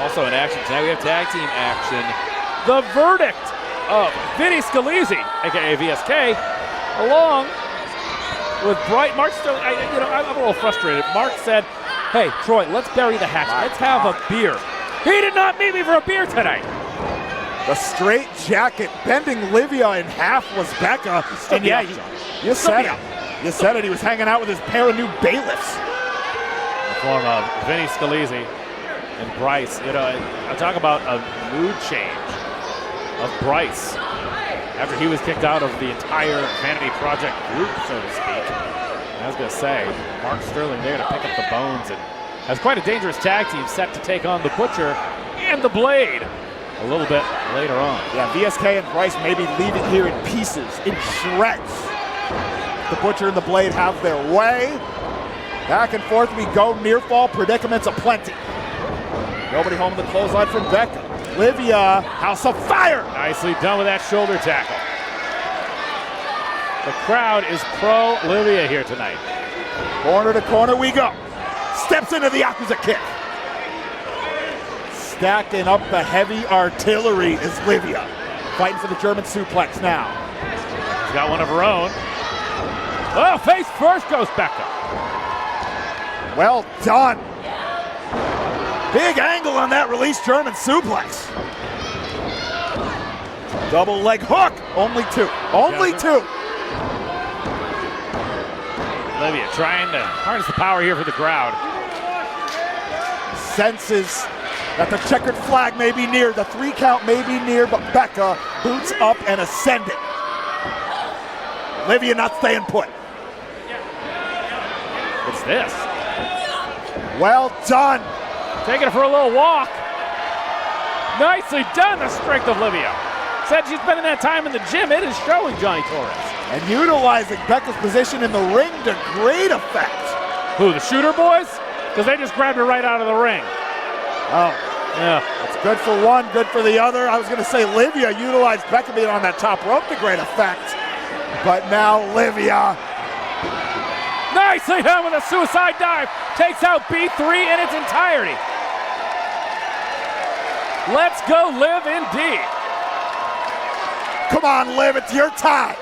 Also in action tonight, we have tag team action. The verdict of Vinny Scalice, aka VSK, along with Mark Sterling. I'm a little frustrated. Mark said, "Hey, Troy, let's bury the hatchet. Let's have a beer." He did not meet me for a beer tonight. The straight jacket bending Liviyah in half was Becca. And yeah, you said it. You said it. He was hanging out with his pair of new bailiffs. In the form of Vinny Scalice and Bryce. I talk about a mood change of Bryce after he was kicked out of the entire Vanity Project group, so to speak. And I was going to say, Mark Sterling there to pick up the bones and has quite a dangerous tag team set to take on the Butcher and the Blade a little bit later on. Yeah, VSK and Bryce maybe leave it here in pieces, in shreds. The Butcher and the Blade have their way. Back and forth we go, near fall predicaments aplenty. Nobody home in the clothesline from Becca. Liviyah, House of Fire! Nicely done with that shoulder tackle. The crowd is pro Liviyah here tonight. Corner to corner we go. Steps into the opposite kick. Stacking up the heavy artillery is Liviyah. Fighting for the German suplex now. She's got one of her own. Oh, face first goes Becca. Well done. Big angle on that release German suplex. Double leg hook. Only 2. Only 2. Liviyah trying to harness the power here for the crowd. Senses that the checkered flag may be near. The 3 count may be near, but Becca boots up and ascending. Liviyah not staying put. What's this? Well done. Taking it for a little walk. Nicely done, the strength of Liviyah. Said she's spending that time in the gym. It is showing, Johnny Torres. And utilizing Becca's position in the ring to great effect. Who, the shooter boys? Because they just grabbed her right out of the ring. Oh, Yeah. it's good for one, good for the other. I was going to say Liviyah utilized Becca being on that top rope to great effect. But now Liviyah. Nicely done with a suicide dive. Takes out B3 in its entirety. Let's go, Liv, indeed. Come on, Liv, it's your time.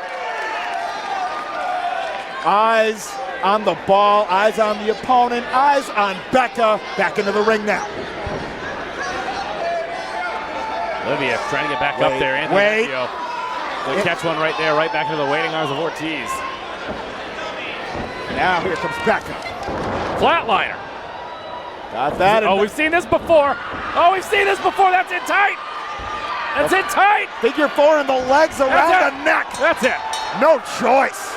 Eyes on the ball, eyes on the opponent, eyes on Becca. Back into the ring now. Liviyah trying to get back up there. Anthony wait. Vecchio. They catch one right there, right back into the waiting arms of Ortiz. Now here comes Becca. Flatliner. Got that. Oh, we've seen this before. Oh, we've seen this before. That's it tight. That's it tight. Figure four in the legs around the neck. That's it. No choice.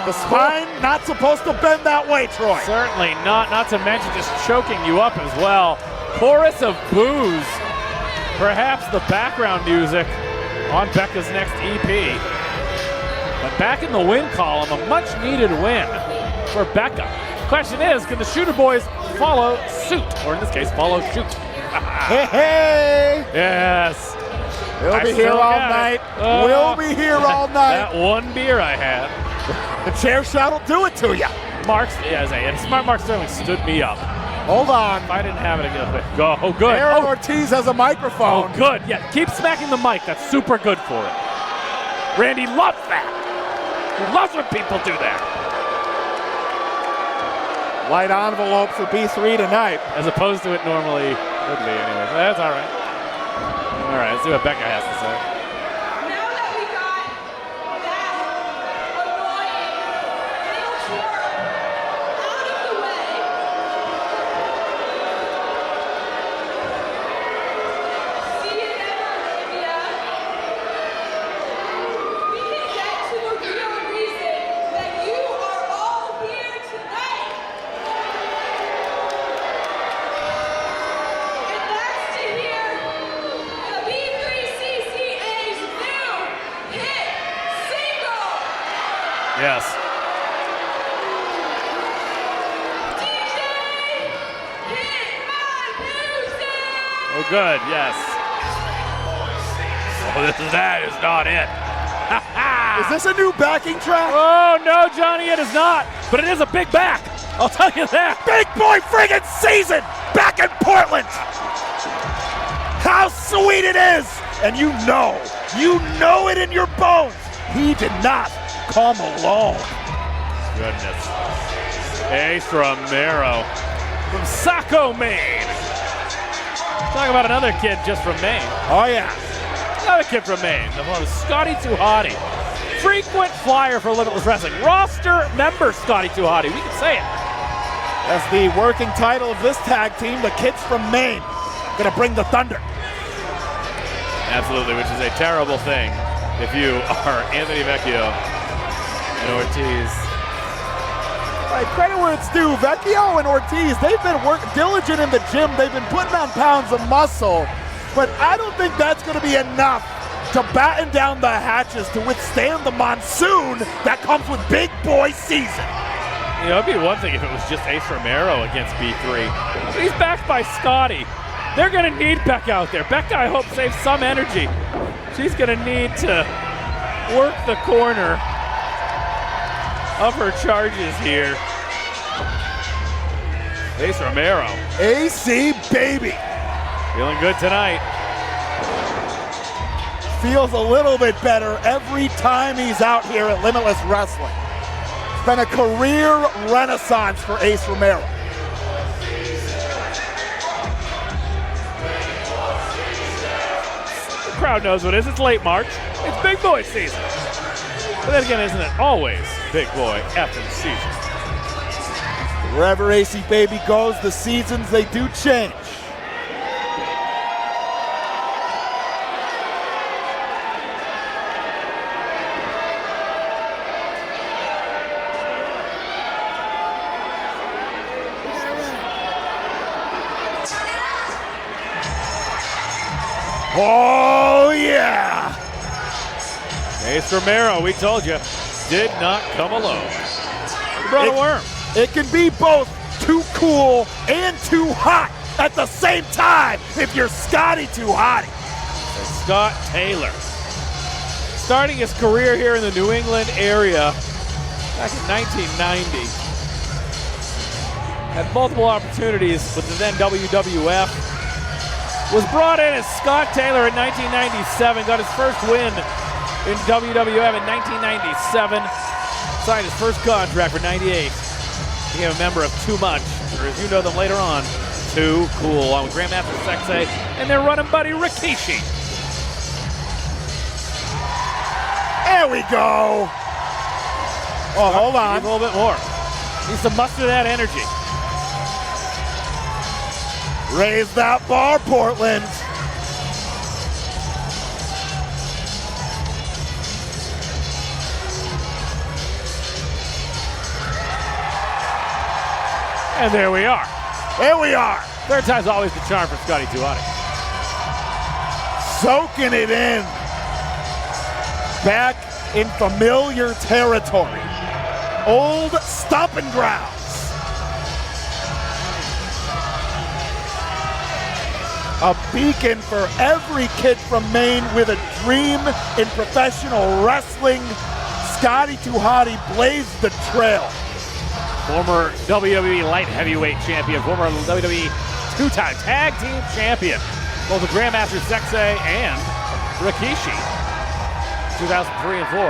The spine not supposed to bend that way, Troy. Certainly not. Not to mention just choking you up as well. Chorus of boos. Perhaps the background music on Becca's next EP. But back in the win column, a much needed win for Becca. Question is, can the shooter boys follow suit? Or in this case, follow shoot. Hey, hey. Yes. We'll be here all night. We'll be here all night. That one beer I had. The chair shot will do it to you. Smart Mark Sterling stood me up. Hold on. If I didn't have it, I'd go. Oh, good. Aaron Ortiz has a microphone. Oh, good. Yeah, keep smacking the mic. That's super good for it. Randy loves that. He loves when people do that. Light envelope for B3 tonight. As opposed to it normally would be anyway. That's all right. All right, let's see what Becca has to say. Now that we got that annoying little twerp out of the way, see you there, Liviyah. We can get to the real reason that you are all here tonight. And that's to hear the B3CCA's new hit single, Yes. DJ Hit My Music! Oh, good. Yes. Oh, that is not it. Is this a new backing track? Oh, no, Johnny, it is not. But it is a big back. I'll tell you that. Big boy friggin' season back in Portland. How sweet it is. And you know it in your bones. He did not come alone. Goodness. Ace Romero from Saco, Maine. Talk about another kid just from Maine. Oh, yeah. Another kid from Maine. The one Scotty Too Hotty. Frequent flyer for Limitless Wrestling. Roster member Scotty Too Hotty. We can say it. That's the working title of this tag team, the kids from Maine. Gonna bring the thunder. Absolutely, which is a terrible thing if you are Anthony Vecchio and Ortiz. Right, credit where it's due. Vecchio and Ortiz, they've been diligent in the gym. They've been putting on pounds of muscle. But I don't think that's going to be enough to batten down the hatches to withstand the monsoon that comes with big boy season. You know, it'd be one thing if it was just Ace Romero against B3. But he's backed by Scotty. They're going to need Becca out there. Becca, I hope, saves some energy. She's going to need to work the corner of her charges here. Ace Romero. AC baby. Feeling good tonight. Feels a little bit better every time he's out here at Limitless Wrestling. It's been a career renaissance for Ace Romero. The crowd knows what it is. It's late March. It's big boy season. But then again, isn't it always big boy after the season? Wherever AC Baby goes, the seasons, they do change. Oh, yeah! Ace Romero, we told you, did not come alone. He brought a worm. It can be both too cool and too hot at the same time if you're Scotty Too Hotty. Scott Taylor, starting his career here in the New England area back in 1990. Had multiple opportunities with the then WWF. Was brought in as Scott Taylor in 1997, got his first win in WWF in 1997, signed his first contract for 98. Became a member of Too Much, or as you know them later on, Too Cool, along with Grandmaster Sexay and their running buddy Rikishi. There we go. Oh, hold on. A little bit more. Needs to muster that energy. Raise that bar, Portland. And there we are. There we are. Third time's always the charm for Scotty Too Hotty. Soaking it in. Back in familiar territory. Old stomping grounds. A beacon for every kid from Maine with a dream in professional wrestling. Scotty Too Hotty blazed the trail. Former WWE light heavyweight champion, former WWE two-time tag team champion, both with Grandmaster Sexay and Rikishi, 2003 and 4.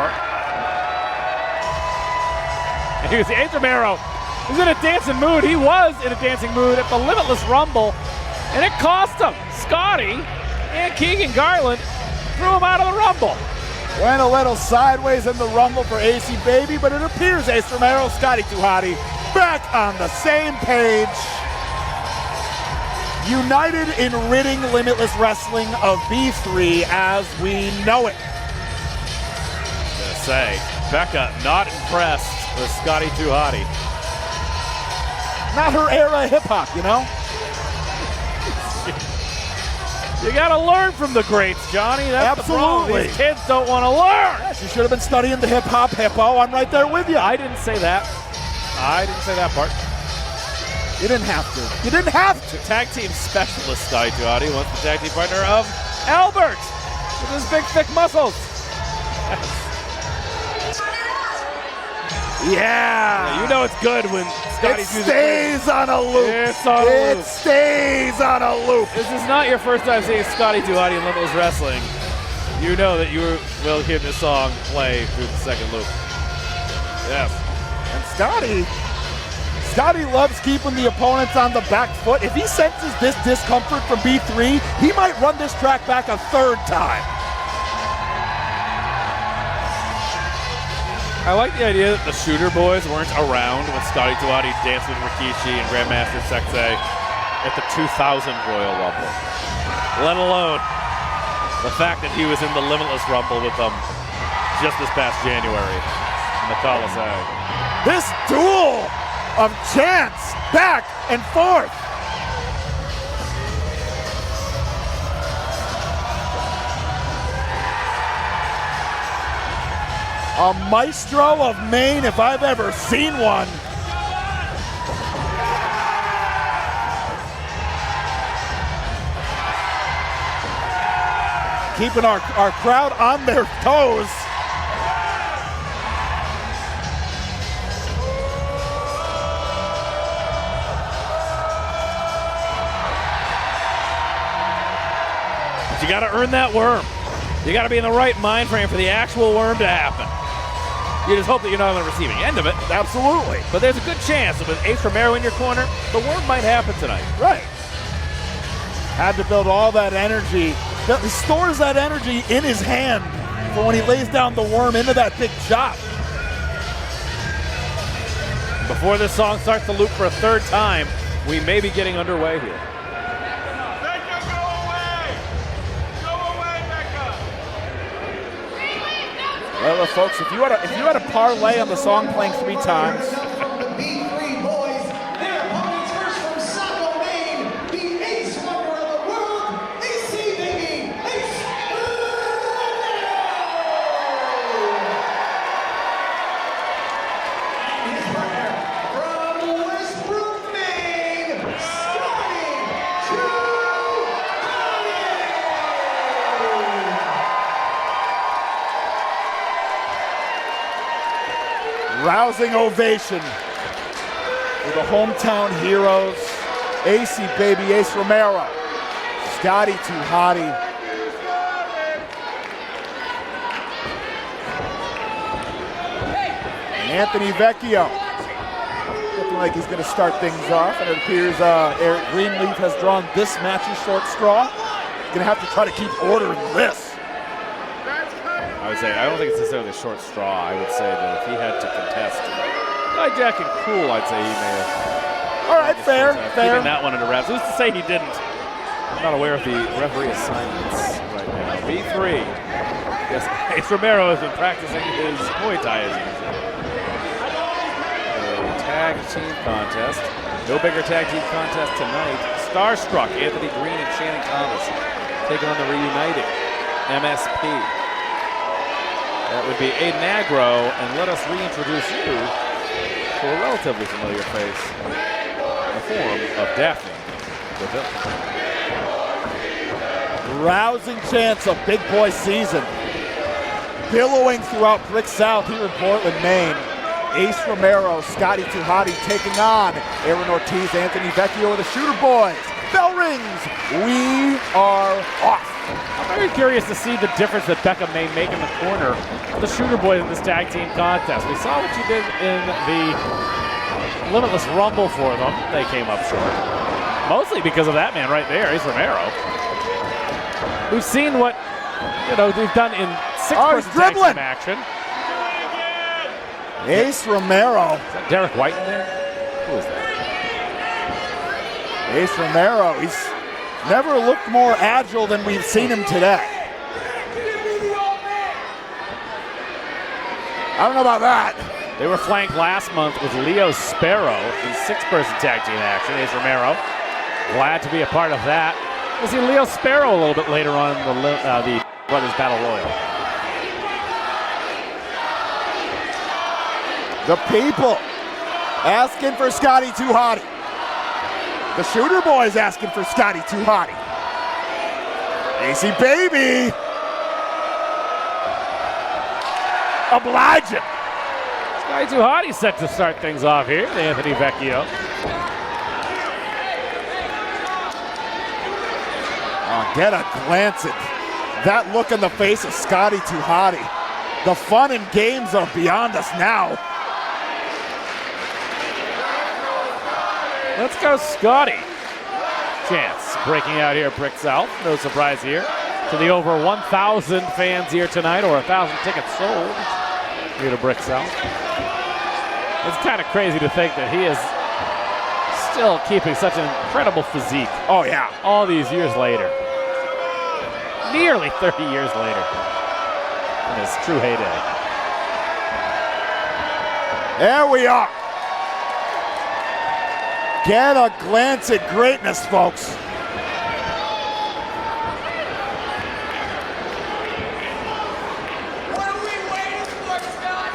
And here's the Ace Romero, who's in a dancing mood. He was in a dancing mood at the Limitless Rumble, and it cost him. Scotty and Keagan Garland threw him out of the Rumble. Went a little sideways in the Rumble for AC Baby, but it appears Ace Romero, Scotty Too Hotty, back on the same page. United in ridding Limitless Wrestling of B3 as we know it. Gonna say, Becca not impressed with Scotty Too Hotty. Not her era of hip-hop, you know? You gotta learn from the greats, Johnny. That's Absolutely. the problem. These kids don't want to learn. Yes, you should have been studying the hip-hop hippo. I'm right there with you. I didn't say that. I didn't say that part. You didn't have to. You didn't have to. Tag team specialist Scotty Too Hotty wants the tag team partner of Albert with his big thick muscles. Yeah. You know it's good when Scotty It stays on a loop. It's on a It loop. stays on a loop. This is not your first time seeing Scotty Too Hotty in Limitless Wrestling. You know that you will hear this song play through the second loop. Yes. And Scotty loves keeping the opponents on the back foot. If he senses this discomfort from B3, he might run this track back a third time. I like the idea that the Shooter Boys weren't around when Scotty Too Hotty danced with Rikishi and Grandmaster Sexay at the 2000 Royal Rumble. Let alone the fact that he was in the Limitless Rumble with them just this past January in the Coliseum. This duel of chants back and forth. A maestro of Maine, if I've ever seen one. Keeping our crowd on their toes. But you got to earn that worm. You got to be in the right mind frame for the actual worm to happen. You just hope that you're not on the receiving end of it. Absolutely. But there's a good chance that with Ace Romero in your corner, the worm might happen tonight. Right. Had to build all that energy. He stores that energy in his hand for when he lays down the worm into that big chop. before this song starts to loop for a third time, we may be getting underway here. Vecchio, go away! Go away, Becca! Well, folks, if you had a parlay on the song playing 3 times, From the B3 boys, their opponents first from Saco, Maine, the ace wonder of the world, AC baby, Ace his partner from Westbrook, Maine, Scotty Too Hotty. rousing ovation for the hometown heroes. AC baby, Ace Romero, Scotty Too Hotty. Anthony Vecchio, looking like he's going to start things off, and it appears Greenleaf has drawn this match's short straw. He's going to have to try to keep order in this. I would say, I don't think it's necessarily a short straw. I would say that if he had to contest Dijak and Krule, I'd say he may have. All right, fair. Keeping that one under wraps. Who's to say he didn't? I'm not aware of the referee assignments right now. B3. Yes, Ace Romero has been practicing his Muay Thai, as you can see. A tag team contest. No bigger tag team contest tonight. Starstruck, Anthony Greene and Shannon Thomas taking on the reunited MSP. That would be Aiden Aggro, and let us reintroduce you to a relatively familiar face in the form of Daphne. DeVille. Rousing chance of big boy season. Billowing throughout Brick South here in Portland, Maine. Ace Romero, Scotty Too Hotty taking on Aaron Ortiz, Anthony Vecchio of the Shooter Boys. Bell rings. We are off. I'm very curious to see the difference that Becca may make in the corner of the Shooter Boys in this tag team contest. We saw what you did in the Limitless Rumble for them. They came up short. Mostly because of that man right there, Ace Romero. We've seen what they've done in 6-person tag team action. Ace Romero. Is that Derek White in there? Who is that? Ace Romero, he's never looked more agile than we've seen him today. I don't know about that. They were flanked last month with Leo Sparrow in 6-person tag team action. Ace Romero, glad to be a part of that. We'll see Leo Sparrow a little bit later on in the Brothers Battle Royal. The people asking for Scotty Too Hotty. The Shooter Boys asking for Scotty Too Hotty. AC baby. Oblige him. Scotty Too Hotty set to start things off here. Anthony Vecchio. Oh, get a glance at that look in the face of Scotty Too Hotty. The fun and games are beyond us now. Let's go, Scotty. Chance breaking out here at Brick South. No surprise here to the over 1,000 fans here tonight, or 1,000 tickets sold here to Brick South. It's kind of crazy to think that he is still keeping such an incredible physique. Oh, yeah. All these years later. Nearly 30 years later in his true heyday. There we are. Get a glance at greatness, folks. What are we waiting for, Scott?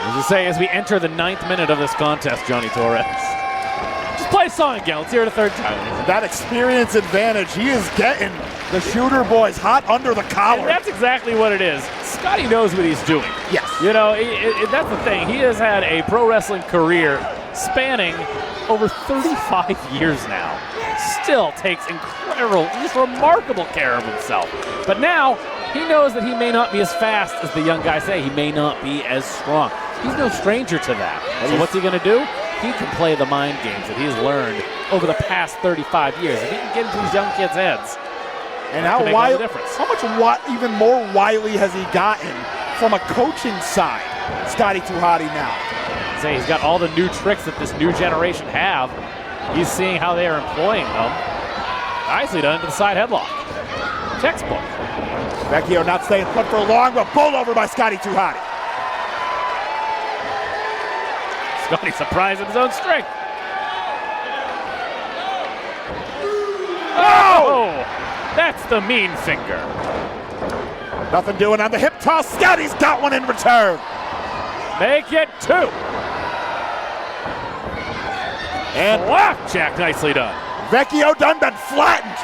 As you say, as we enter the 9th minute of this contest, Johnny Torres. Just play a song again. Let's hear it a third time. That experience advantage, he is getting the Shooter Boys hot under the collar. And that's exactly what it is. Scotty knows what he's doing. Yes. That's the thing. He has had a pro wrestling career spanning over 35 years now. Still takes incredible, just remarkable care of himself. But now, he knows that he may not be as fast as the young guys say. He may not be as strong. He's no stranger to that. So what's he going to do? He can play the mind games that he's learned over the past 35 years. If he can get into these young kids' heads, and how much even more wily has he gotten from a coaching side, Scotty Too Hotty now? Say he's got all the new tricks that this new generation have. He's seeing how they are employing them. Nicely done to the side headlock. Textbook. Vecchio not staying put for long, but bowled over by Scotty Too Hotty. Scotty surprised in his own strength. Oh! That's the mean finger. Nothing doing on the hip toss. Scotty's got one in return. Make it 2. And Flapjack, nicely done. Vecchio done been flattened.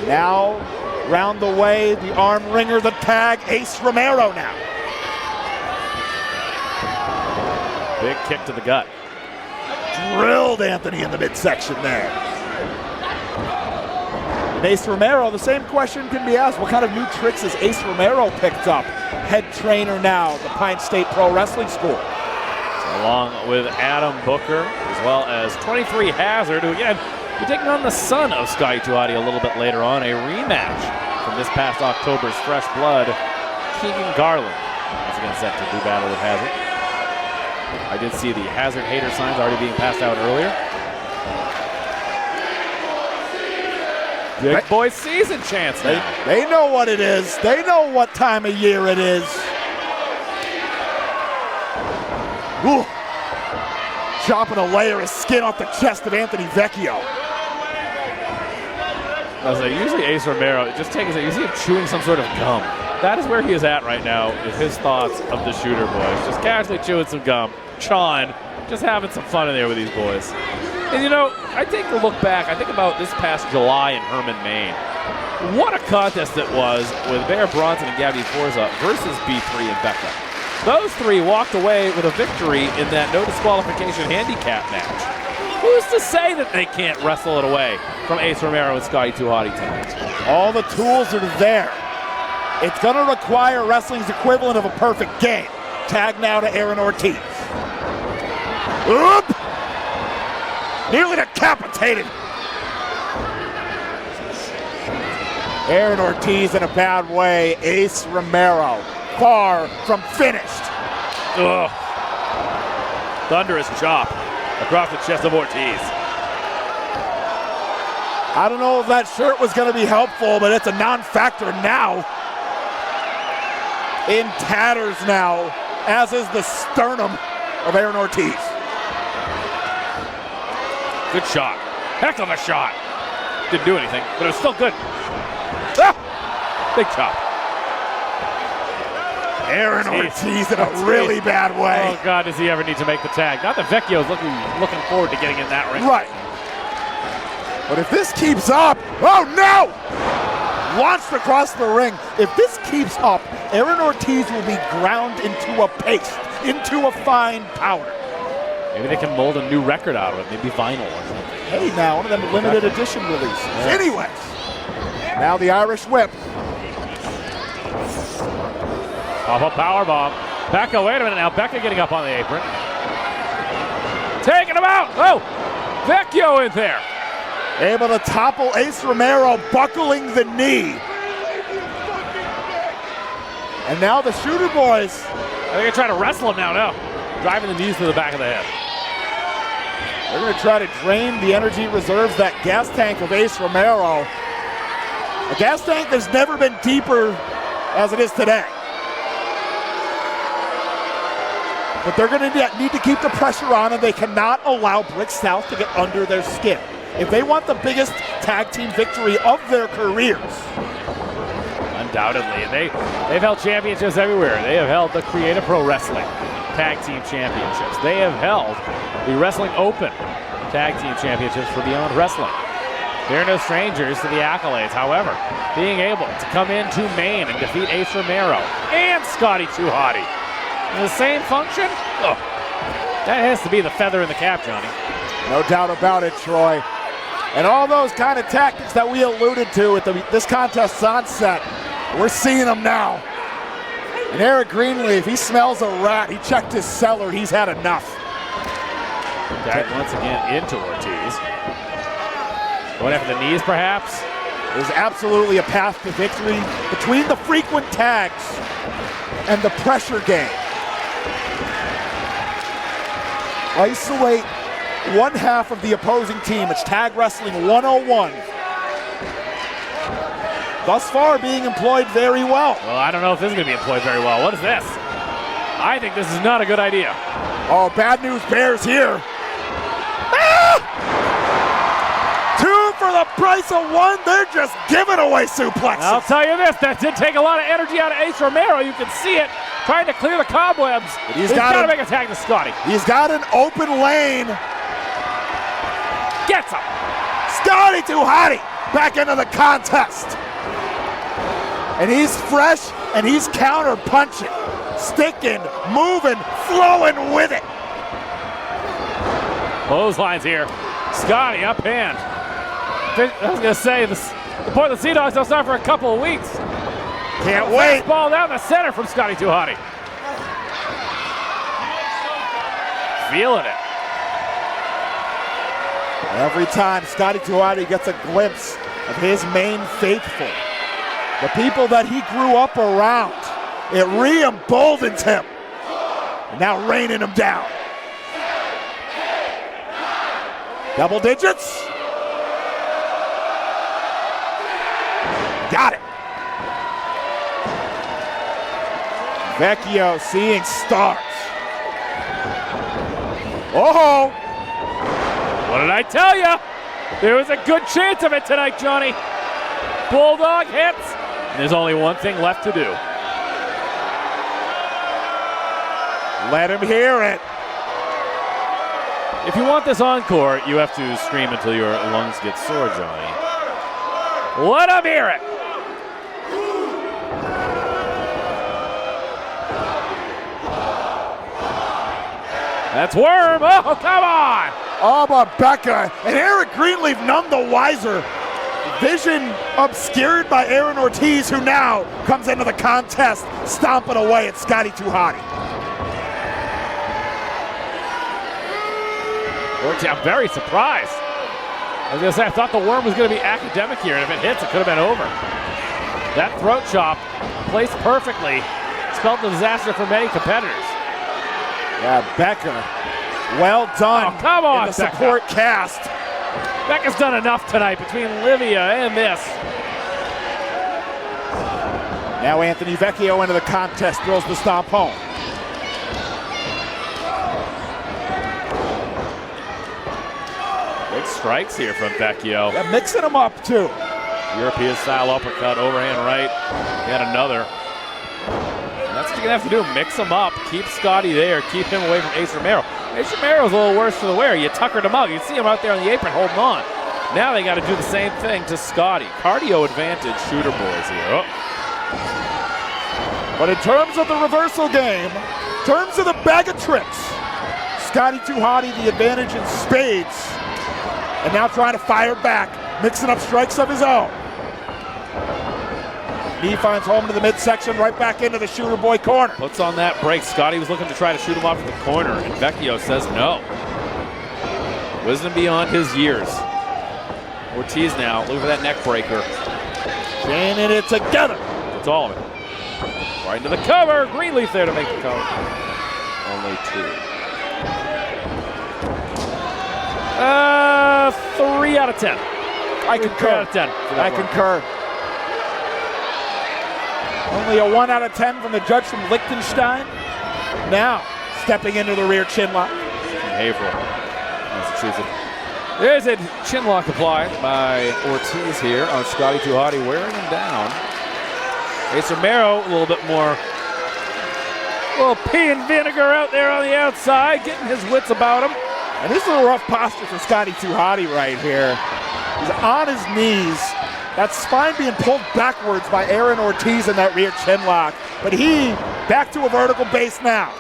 Now, round the way, the arm wringer, the tag, Ace Romero now. Big kick to the gut. Drilled Anthony in the midsection there. And Ace Romero, the same question can be asked. What kind of new tricks has Ace Romero picked up? Head trainer now, the Pine State Pro Wrestling School. Along with Adam Booker, as well as 23 Hazard, who again, we're taking on the son of Scotty Too Hotty a little bit later on, a rematch from this past October's Fresh Blood. Keagan Garland is again set to do battle with Hazard. I did see the Hazard hater signs already being passed out earlier. Big boy season chance now. They know what it is. They know what time of year it is. Ooh. Chopping a layer of skin off the chest of Anthony Vecchio. I was like, usually Ace Romero, just take it, you see him chewing some sort of gum. That is where he is at right now, is his thoughts of the Shooter Boys. Just casually chewing some gum, chawing, just having some fun in there with these boys. And you know, I take a look back, I think about this past July in Herman, Maine. What a contest it was with Bear Bronson and Gabby Forza versus B3 and Becca. Those three walked away with a victory in that no disqualification handicap match. Who's to say that they can't wrestle it away from Ace Romero and Scotty Too Hotty tonight? All the tools are there. It's going to require wrestling's equivalent of a perfect game. Tag now to Aaron Ortiz. Oop! Nearly decapitated. Aaron Ortiz in a bad way. Ace Romero far from finished. Ugh. Thunderous chop across the chest of Ortiz. I don't know if that shirt was going to be helpful, but it's a non-factor now. In tatters now, as is the sternum of Aaron Ortiz. Good shot. Heck of a shot. Didn't do anything, but it was still good. Ah! Big chop. Aaron Ortiz in a really bad way. Oh, God, does he ever need to make the tag? Not that Vecchio's looking forward to getting in that ring. Right. But if this keeps up, oh no! Launched across the ring. If this keeps up, Aaron Ortiz will be ground into a paste, into a fine powder. Maybe they can mold a new record out of it, maybe vinyl or something. Hey, now, one of them limited edition releases. Yeah. Anyways, now the Irish whip. Pop-up powerbomb. Becca, wait a minute now. Becca getting up on the apron. Taking him out. Oh, Vecchio in there. Able to topple Ace Romero, buckling the knee. And now the Shooter Boys. I think they're trying to wrestle him now, no. Driving the knees to the back of the head. They're going to try to drain the energy reserves, that gas tank of Ace Romero. A gas tank that's never been deeper as it is today. But they're going to need to keep the pressure on, and they cannot allow Brick South to get under their skin. If they want the biggest tag team victory of their careers. Undoubtedly, and they've held championships everywhere. They have held the Creative Pro Wrestling Tag Team Championships. They have held the Wrestling Open Tag Team Championships for Beyond Wrestling. They're no strangers to the accolades. However, being able to come into Maine and defeat Ace Romero and Scotty Too Hotty in the same function, oh, that has to be the feather in the cap, Johnny. No doubt about it, Troy. And all those kind of tactics that we alluded to at this contest's onset, we're seeing them now. And Eric Greenlee, if he smells a rat, he checked his cellar, he's had enough. Tag once again into Ortiz. Going after the knees, perhaps? There's absolutely a path to victory between the frequent tags and the pressure game. Isolate one half of the opposing team. It's tag wrestling 101. Thus far being employed very well. Well, I don't know if this is going to be employed very well. What is this? I think this is not a good idea. Oh, bad news bears here. Ah! 2 for the price of 1. They're just giving away suplexes. I'll tell you this, that did take a lot of energy out of Ace Romero. You can see it, trying to clear the cobwebs. He's got to make a tag to Scotty. He's got an open lane. Gets him. Scotty Too Hotty back into the contest. And he's fresh and he's counter punching, sticking, moving, flowing with it. Clotheslines here. Scotty up hand. I was going to say, the Portland Sea Dogs don't start for a couple of weeks. Can't wait. Ball down the center from Scotty Too Hotty. Feeling it. Every time Scotty Too Hotty gets a glimpse of his main faithful, the people that he grew up around, it re-emboldens him. And now raining him down. Double digits. Got it. Vecchio seeing stars. Oh! What did I tell you? There was a good chance of it tonight, Johnny. Bulldog hits. And there's only one thing left to do. Let him hear it. If you want this encore, you have to scream until your lungs get sore, Johnny. Let him hear it. That's Worm. Oh, come on. Oh, but Becca and Eric Greenleaf none the wiser. Vision obscured by Aaron Ortiz, who now comes into the contest, stomping away at Scotty Too Hotty. Ortiz, I'm very surprised. I was going to say, I thought the Worm was going to be academic here, and if it hits, it could have been over. That throat chop, placed perfectly, spelled the disaster for many competitors. Yeah, Becca, well done. Oh, come on, in the support cast. Becca's done enough tonight between Liviyah and this. Now Anthony Vecchio into the contest, drills the stomp home. Big strikes here from Vecchio. Yeah, mixing them up too. European style uppercut, overhand right. Yet another. And that's what you're gonna have to do, mix them up, keep Scotty there, keep him away from Ace Romero. Ace Romero's a little worse for the wear. You tuckered him out. You see him out there on the apron holding on. Now they got to do the same thing to Scotty. Cardio advantage, shooter boys here. Oh. But in terms of the reversal game, in terms of the bag of tricks, Scotty Too Hotty the advantage in spades. And now trying to fire back, mixing up strikes of his own. Knee finds home to the midsection, right back into the shooter boy corner. Puts on that break. Scotty was looking to try to shoot him off to the corner, and Vecchio says no. Wisdom beyond his years. Ortiz now, looking for that neck breaker. Chaining it together. It's all of it. Right into the cover. Greenleaf there to make the cover. Only 2. 3 out of 10. I concur. 3 out of 10. I concur. Only a 1 out of 10 from the judge from Liechtenstein. Now, stepping into the rear chin lock. Haverhill, Massachusetts. There's a chin lock applied by Ortiz here on Scotty Too Hotty, wearing him down. Ace Romero, a little bit more, a little pea and vinegar out there on the outside, getting his wits about him. And this is a rough posture for Scotty Too Hotty right here. He's on his knees. That spine being pulled backwards by Aaron Ortiz in that rear chin lock. But he back to a vertical base now.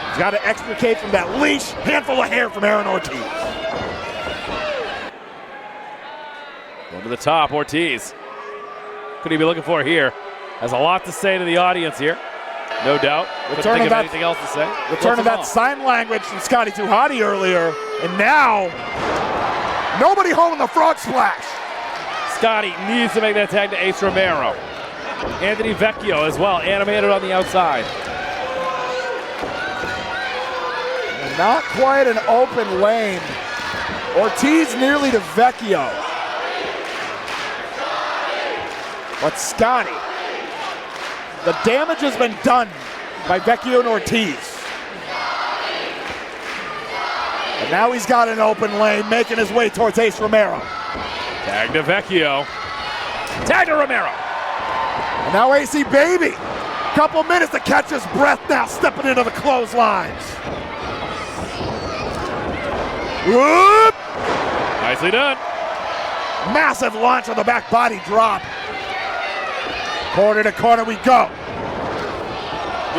He's got to extricate from that leash. Handful of hair from Aaron Ortiz. Going to the top, Ortiz. Could he be looking for here? Has a lot to say to the audience here. No doubt. Couldn't think of anything else to say. Return of that sign language from Scotty Too Hotty earlier. And now, nobody home in the frog splash. Scotty needs to make that tag to Ace Romero. Anthony Vecchio as well, animated on the outside. And not quite an open lane. Ortiz nearly to Vecchio. But Scotty, the damage has been done by Vecchio and Ortiz. And now he's got an open lane, making his way towards Ace Romero. Tag to Vecchio. Tag to Romero. And now AC Baby, couple minutes to catch his breath now, stepping into the clotheslines. Whoop! Nicely done. Massive launch on the back body drop. Corner to corner we go.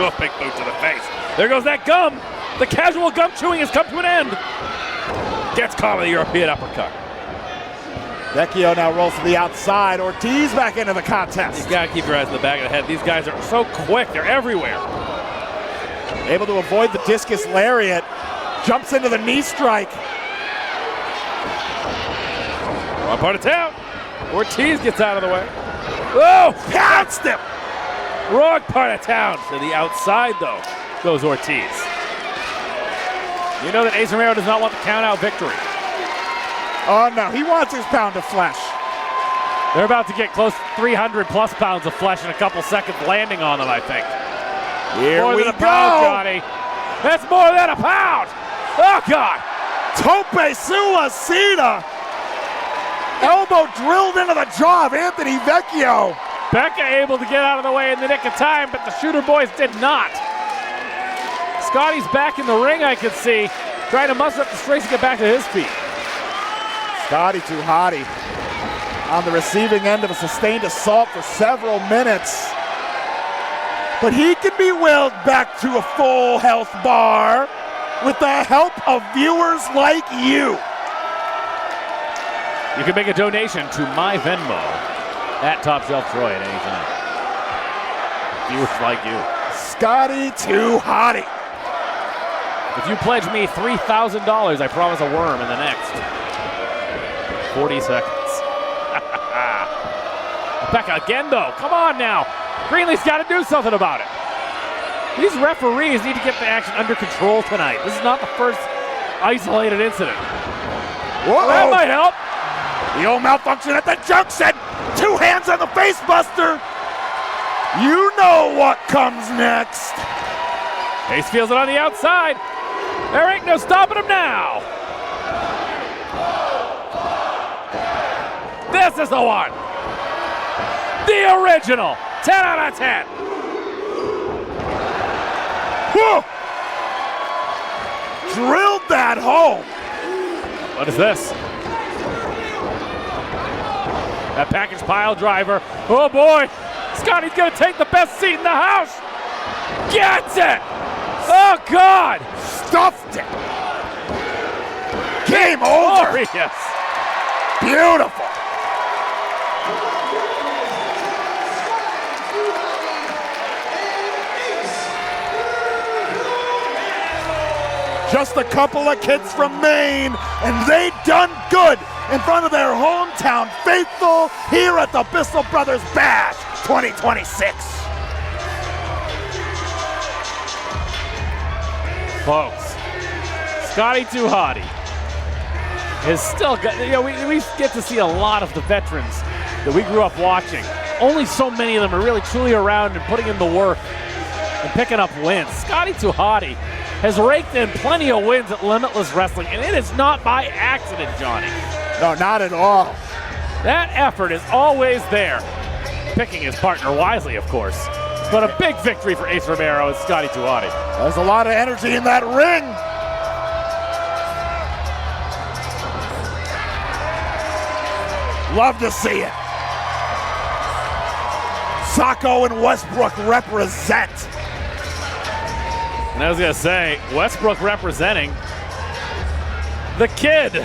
Oh, big boot to the face. There goes that gum. The casual gum chewing has come to an end. Gets caught with a European uppercut. Vecchio now rolls to the outside. Ortiz back into the contest. You gotta keep your eyes in the back of the head. These guys are so quick, they're everywhere. Able to avoid the discus lariat. Jumps into the knee strike. One part of town. Ortiz gets out of the way. Oh, Pounced him. wrong part of town. To the outside though goes Ortiz. You know that Ace Romero does not want the count out victory. Oh no, he wants his pound of flesh. They're about to get close to 300 plus pounds of flesh in a couple seconds landing on them, I think. Here More we than a go. pound, Johnny. That's more than a pound. Oh, God. Tope Suicida. Elbow drilled into the jaw of Anthony Vecchio. Becca able to get out of the way in the nick of time, but the Shooter Boys did not. Scotty's back in the ring, I can see, trying to muster up the strength to get back to his feet. Scotty Too Hotty on the receiving end of a sustained assault for several minutes. But he can be willed back to a full health bar with the help of viewers like you. You can make a donation to my Venmo at Top Shelf Troy at any time. Viewers like you. Scotty Too Hotty. If you pledge me $3,000, I promise a worm in the next 40 seconds. Becca again, though. Come on now. Greenlee's got to do something about it. These referees need to get the action under control tonight. This is not the first isolated incident. Whoa. That might help. The old malfunction at the junction. 2 hands on the face buster. You know what comes next. Ace feels it on the outside. There ain't no stopping him now. This is the one. The original. 10 out of 10. Whoa. Drilled that home. What is this? That package pile driver. Oh boy. Scotty's gonna take the best seat in the house. Gets it. Oh God. Stuffed it. Game over. Glorious. Beautiful. Just a couple of kids from Maine, and they done good in front of their hometown faithful here at the Bissell Brothers Bash 2026. Folks, Scotty Too Hotty is still got, we get to see a lot of the veterans that we grew up watching. Only so many of them are really truly around and putting in the work and picking up wins. Scotty Too Hotty has raked in plenty of wins at Limitless Wrestling, and it is not by accident, Johnny. No, not at all. That effort is always there. Picking his partner wisely, of course. But a big victory for Ace Romero and Scotty Too Hotty. There's a lot of energy in that ring. Love to see it. Sacco and Westbrook represent. And I was going to say, Westbrook representing the kid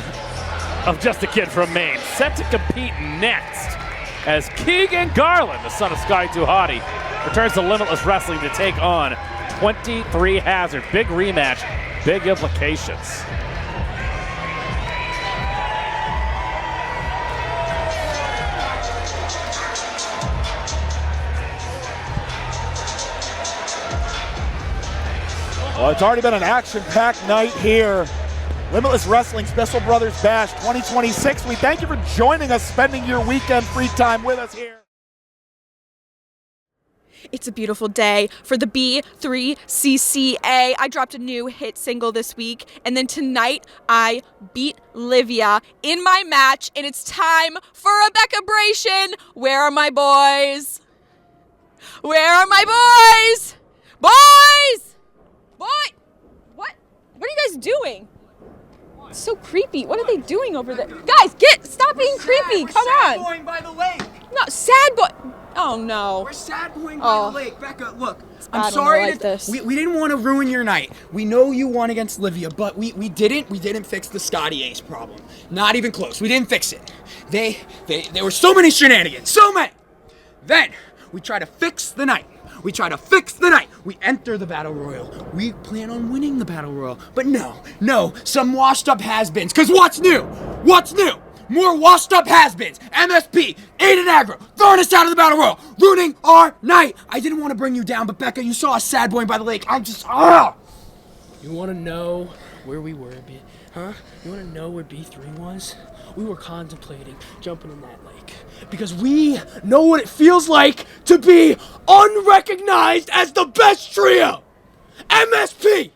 of Just a Kid from Maine, set to compete next as Keagan Garland, the son of Scotty Too Hotty, returns to Limitless Wrestling to take on 23 Hazard. Big rematch, big implications. Well, it's already been an action-packed night here. Limitless Wrestling's Bissell Brothers Bash 2026. We thank you for joining us, spending your weekend free time with us here. It's a beautiful day for the B3CCA. I dropped a new hit single this week, and then tonight I beat Liviyah in my match, and it's time for a Bakabration. Where are my boys? Where are my boys? Boys! What? What are you guys doing? It's so creepy. What are they doing over there? Guys, stop being creepy. Come on. We're sad boying by the lake. No, sad boy. Oh no. We're sad boying by the lake. Becca, look. I'm bad sorry when they're like this. We didn't want to ruin your night. We know you won against Liviyah, but we didn't fix the Scotty Ace problem. Not even close. We didn't fix it. There were so many shenanigans. So many. Then we try to fix the night. We enter the Battle Royal. We plan on winning the Battle Royal. But no, some washed up has-beens. Because what's new? More washed up has-beens. MSP, Aiden Aggro, throwing us out of the Battle Royal, ruining our night. I didn't want to bring you down, but Becca, you saw us sad boying by the lake. I'm just, You want to know where we were, huh? You want to know where B3 was? We were contemplating jumping in that lake because we know what it feels like to be unrecognized as the best trio. MSP,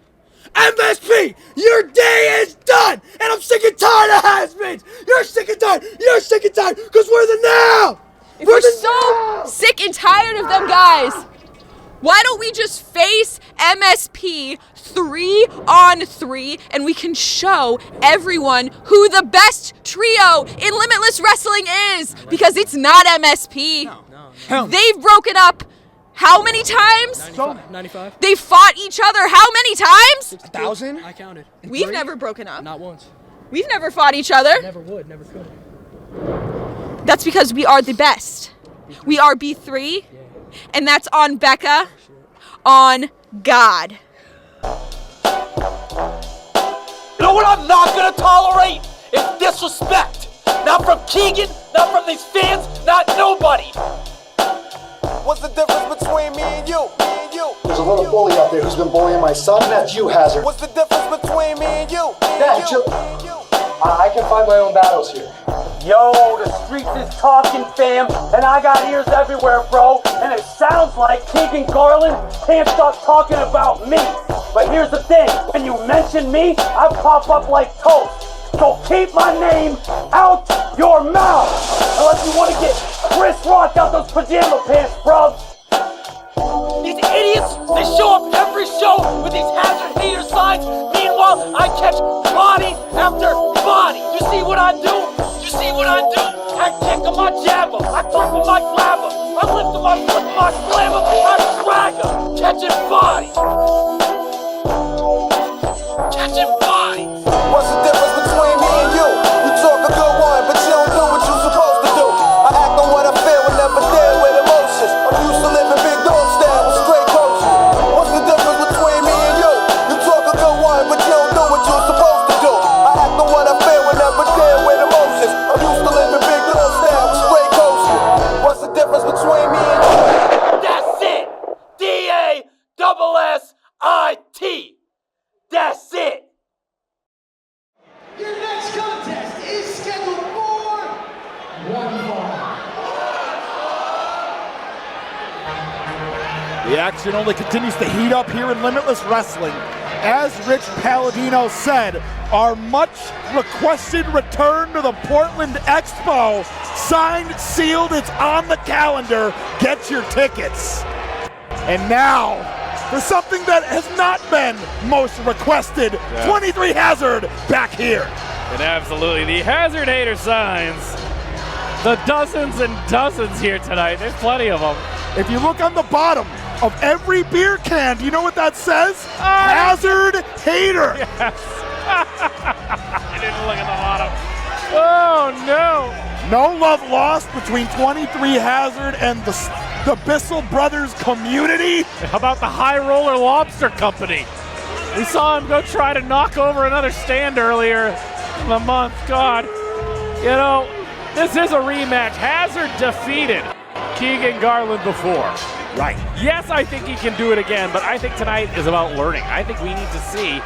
your day is done, and I'm sick and tired of has-beens. You're sick and tired, because we're the now. We're so sick and tired of them, guys. Why don't we just face MSP 3-on-3 and we can show everyone who the best trio in Limitless Wrestling is? Because it's not MSP. No. They've broken up how many times? 95. They fought each other how many times? 1,000? I counted. We've never broken up. Not once. We've never fought each other. Never would, never could. That's because we are the best. We are B3, and that's on Becca, on God. You know what I'm not gonna tolerate? Is disrespect. Not from Keagan, not from these fans, not nobody. What's the difference between me and you? There's a little bully out there who's been bullying my son. That's you, Hazard. What's the difference between me and you? I can fight my own battles here. Yo, the streets is talking, fam, and I got ears everywhere, bro. And it sounds like Keagan Garland can't stop talking about me. But here's the thing, when you mention me, I pop up like toast. So keep my name out your mouth, unless you want to get Chris Rock out those pajama pants, bro. These idiots, they show up every show with these hazard hater signs. Meanwhile, I catch body after body. You see what I do? I kick 'em, I jab 'em, I talk 'em, I grab 'em, I lift 'em, I flip 'em, I slam 'em, I drag 'em, catching bodies. What's the difference between me and you? You talk a good one, but you don't do what you're supposed to do. I act on what I feel and never deal with emotions. I'm used to living big dog style with straight coaches. What's the difference between me and you? You talk a good one, but you don't do what you're supposed to do. I act on what I feel and never deal with emotions. I'm used to living big dog style with straight coaches. What's the difference between me and you? That's it! DASSIT! That's it! Your next contest is scheduled for one fall. The action only continues to heat up here in Limitless Wrestling. As Rich Palladino said, our much requested return to the Portland Expo, signed, sealed, it's on the calendar. Get your tickets. And now, for something that has not been most requested, 23 Hazard back here. And absolutely, the hazard hater signs. The dozens and dozens here tonight. There's plenty of them. If you look on the bottom of every beer can, do you know what that says? Hazard hater. Yes. I didn't look at the bottom. Oh, no. No love lost between 23 Hazard and the Bissell Brothers community. How about the High Roller Lobster Company? We saw him go try to knock over another stand earlier in the month. God, you know, this is a rematch. Hazard defeated Keagan Garland before. Right. Yes, I think he can do it again, but I think tonight is about learning. I think we need to see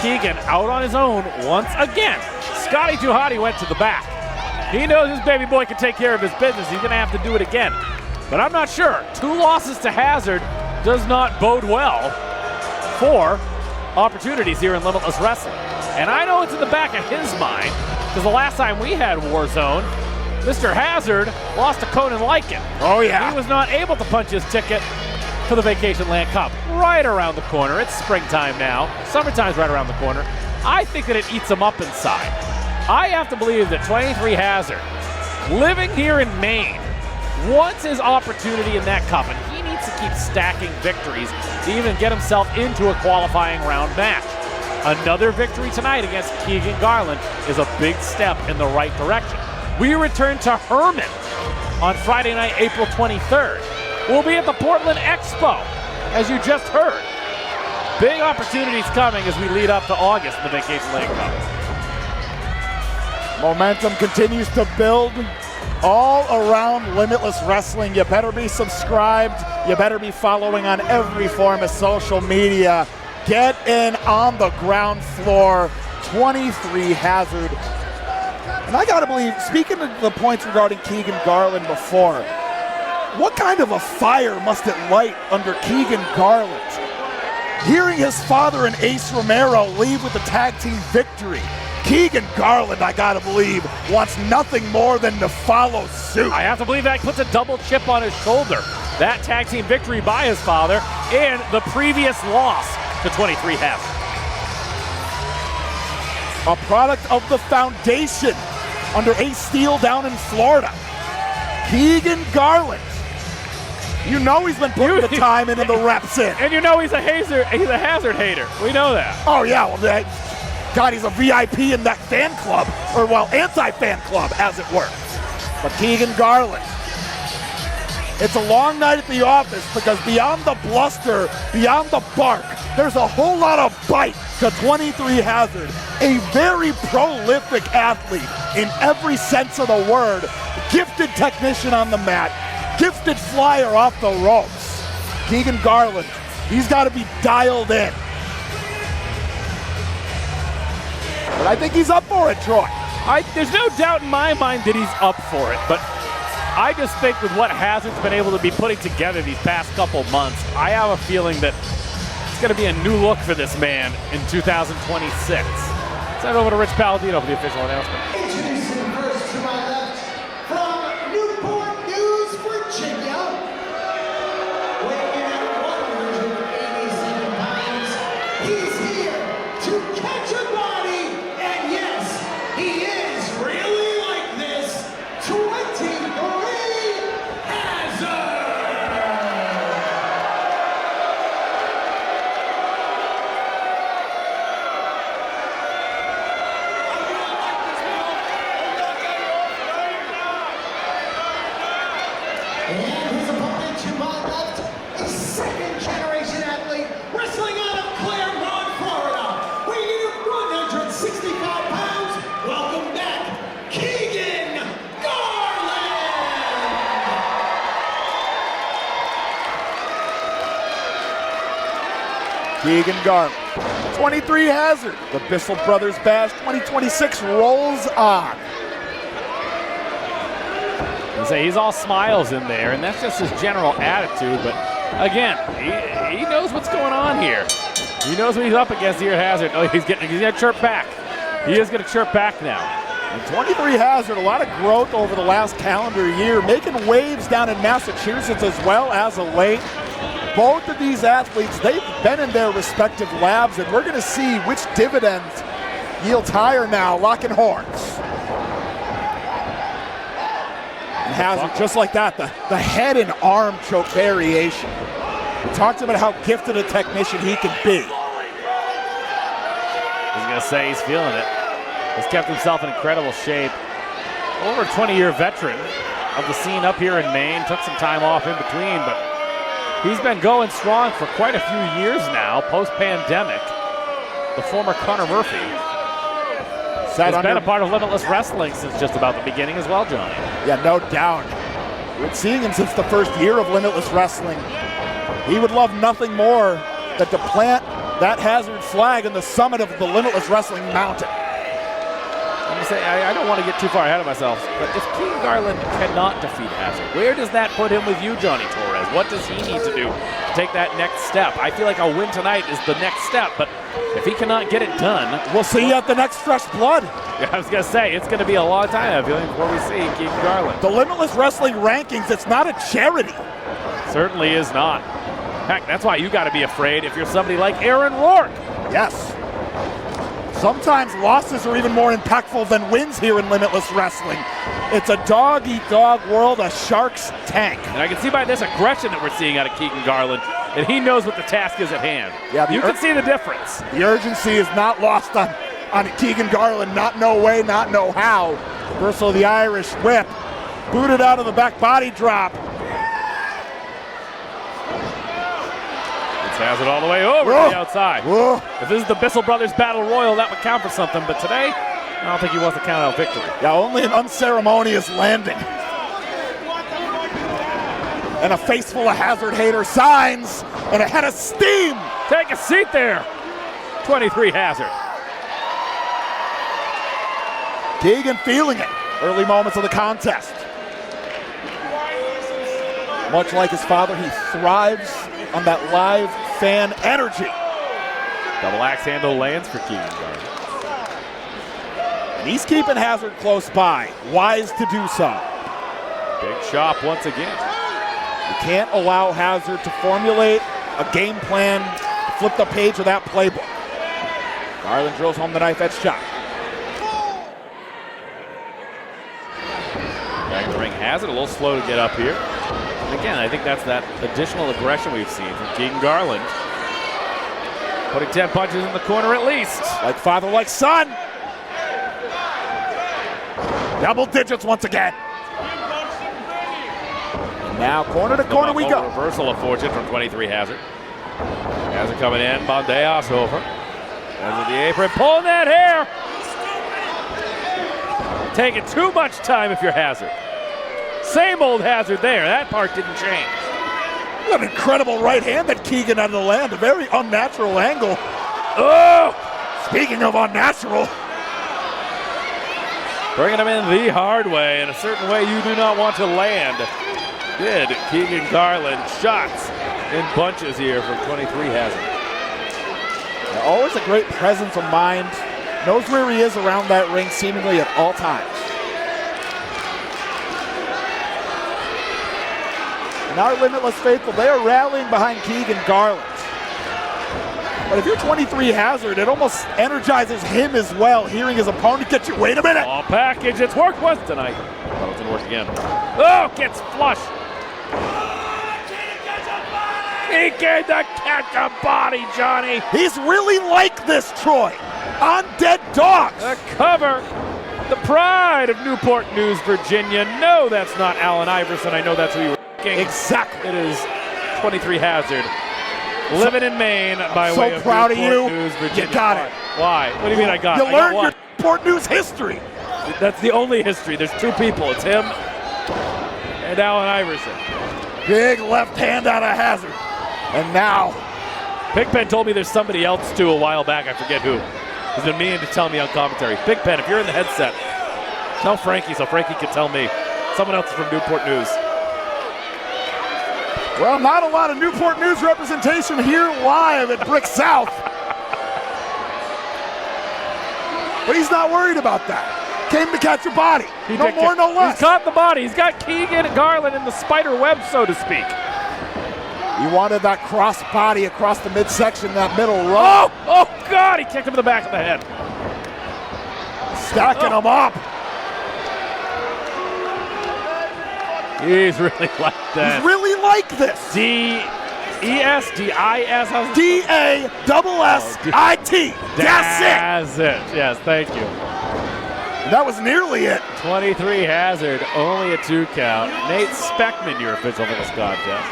Keagan out on his own once again. Scotty Too Hotty went to the back. He knows his baby boy can take care of his business. He's going to have to do it again. But I'm not sure. 2 losses to Hazard does not bode well for opportunities here in Limitless Wrestling. And I know it's in the back of his mind, because the last time we had Warzone, Mr. Hazard lost to Conan Lycan. Oh, yeah. He was not able to punch his ticket for the Vacation Land Cup. Right around the corner. It's springtime now. Summertime's right around the corner. I think that it eats him up inside. I have to believe that 23 Hazard, living here in Maine, wants his opportunity in that cup, and he needs to keep stacking victories to even get himself into a qualifying round match. Another victory tonight against Keagan Garland is a big step in the right direction. We return to Herman on Friday night, April 23rd. We'll be at the Portland Expo, as you just heard. Big opportunities coming as we lead up to August in the Vacation Land Cup. Momentum continues to build all around Limitless Wrestling. You better be subscribed. You better be following on every form of social media. Get in on the ground floor. 23 Hazard. And I gotta believe, speaking of the points regarding Keagan Garland before, what kind of a fire must it light under Keagan Garland? Hearing his father and Ace Romero leave with the tag team victory. Keagan Garland, I gotta believe, wants nothing more than to follow suit. I have to believe that puts a double chip on his shoulder. That tag team victory by his father and the previous loss to 23 Hazard. A product of the foundation under Ace Steel down in Florida. Keagan Garland. You know he's been putting the time in and the reps in. And you know he's a Hazard hater. We know that. Oh yeah, well God, he's a VIP in that fan club, or well, anti-fan club, as it were. But Keagan Garland, it's a long night at the office because beyond the bluster, beyond the bark, there's a whole lot of bite to 23 Hazard, a very prolific athlete in every sense of the word, gifted technician on the mat, gifted flyer off the ropes. Keagan Garland, he's got to be dialed in. But I think he's up for it, Troy. There's no doubt in my mind that he's up for it, but I just think with what Hazard's been able to be putting together these past couple months, I have a feeling that it's going to be a new look for this man in 2026. Send it over to Rich Palladino for the official announcement. Introducing first to my left, from Newport News, Virginia, weighing in at 187 pounds, he's here to catch a body, and yes, he is really like this, 23 Hazard! And his opponent to my left, a second-generation athlete wrestling out of Claremont, Florida, weighing in at 165 pounds. Welcome back, Keagan Garland! Keagan Garland. 23 Hazard. The Bissell Brothers Bash 2026 rolls on. He's all smiles in there, and that's just his general attitude. But again, he knows what's going on here. He knows what he's up against here at Hazard. Oh, he's gonna chirp back. He is gonna chirp back now. And 23 Hazard, a lot of growth over the last calendar year, making waves down in Massachusetts as well as of late. Both of these athletes, they've been in their respective labs, and we're gonna see which dividends yields higher now, locking horns. Hazard, just like that, the head and arm choke variation. We talked about how gifted a technician he can be. He's gonna say he's feeling it. He's kept himself in incredible shape. Over a 20-year veteran of the scene up here in Maine. Took some time off in between, but he's been going strong for quite a few years now, post-pandemic. The former Connor Murphy has been a part of Limitless Wrestling since just about the beginning as well, Johnny. Yeah, no doubt. We're seeing him since the first year of Limitless Wrestling. He would love nothing more than to plant that Hazard flag in the summit of the Limitless Wrestling Mountain. Let me say, I don't want to get too far ahead of myself, but if Keagan Garland cannot defeat Hazard, where does that put him with you, Johnny Torres? What does he need to do to take that next step? I feel like a win tonight is the next step, but if he cannot get it done, we'll see you at the next Fresh Blood. Yeah, I was going to say, it's going to be a long time, I feel like, before we see Keagan Garland. The Limitless Wrestling Rankings, it's not a charity. Certainly is not. Heck, that's why you got to be afraid if you're somebody like Aaron Rourke. Yes. Sometimes losses are even more impactful than wins here in Limitless Wrestling. It's a dog-eat-dog world, a shark's tank. And I can see by this aggression that we're seeing out of Keagan Garland, and he knows what the task is at hand. Yeah, you can see the difference. The urgency is not lost on Keagan Garland. Not no way, not no how. Reversal of the Irish whip. Booted out of the back body drop. Has it all the way over to the outside. Whoa. If this is the Bissell Brothers Battle Royal, that would count for something, but today, I don't think he wants to count out victory. Yeah, only an unceremonious landing. And a face full of Hazard hater signs, and a head of steam. Take a seat there. 23 Hazard. Keagan feeling it. Early moments of the contest. Much like his father, he thrives on that live fan energy. Double axe handle lands for Keagan Garland. And he's keeping Hazard close by. Wise to do so. Big chop once again. You can't allow Hazard to formulate a game plan, flip the page of that playbook. Garland drills home the knife edge chop. Back to ring Hazard, a little slow to get up here. And again, I think that's that additional aggression we've seen from Keagan Garland. Putting 10 punches in the corner at least. Like father, like son. Double digits once again. And now corner to corner we go. Reversal of fortune from 23 Hazard. Hazard coming in, Bandejas over. Hazard the apron, pulling that hair. Taking too much time if you're Hazard. Same old Hazard there. That part didn't change. What an incredible right hand that Keagan out of the land. A very unnatural angle. Oh! Speaking of unnatural. Bringing him in the hard way, in a certain way you do not want to land. Did Keagan Garland. Shots in bunches here from 23 Hazard. Yeah, always a great presence of mind. Knows where he is around that ring seemingly at all times. And our Limitless faithful, they are rallying behind Keagan Garland. But if you're 23 Hazard, it almost energizes him as well, hearing his opponent get you. Wait a minute! All package, it's worked once tonight. Oh, it's gonna work again. Oh, gets flush. He came to catch a body, Johnny. He's really like this, Troy. On Dead Dogs. The cover. The pride of Newport News, Virginia. No, that's not Allen Iverson. I know that's who you were thinking. Exactly. It is 23 Hazard. Living in Maine by way of proud Newport of you. News, Virginia. You got it. Why? What do you mean I got it? You learned your Newport News history. That's the only history. There's two people. It's him and Allen Iverson. Big left hand out of Hazard. And now. Pigpen told me there's somebody else too a while back. I forget who. He's been meaning to tell me on commentary. Pigpen, if you're in the headset, tell Frankie so Frankie can tell me. Someone else from Newport News. Well, not a lot of Newport News representation here live at Brick South. But he's not worried about that. Came to catch a body. No more, no less. He's caught the body. He's got Keagan Garland in the spider web, so to speak. He wanted that cross body across the midsection, that middle row. Oh, God, he kicked him in the back of the head. Stacking him up. He's really like that. He's really like this. D-E-S, D-I-S. D-A-S-S-I-T. That's it. Yes, thank you. That was nearly it. 23 Hazard, only a 2 count. Nate Speckman, your official for this contest.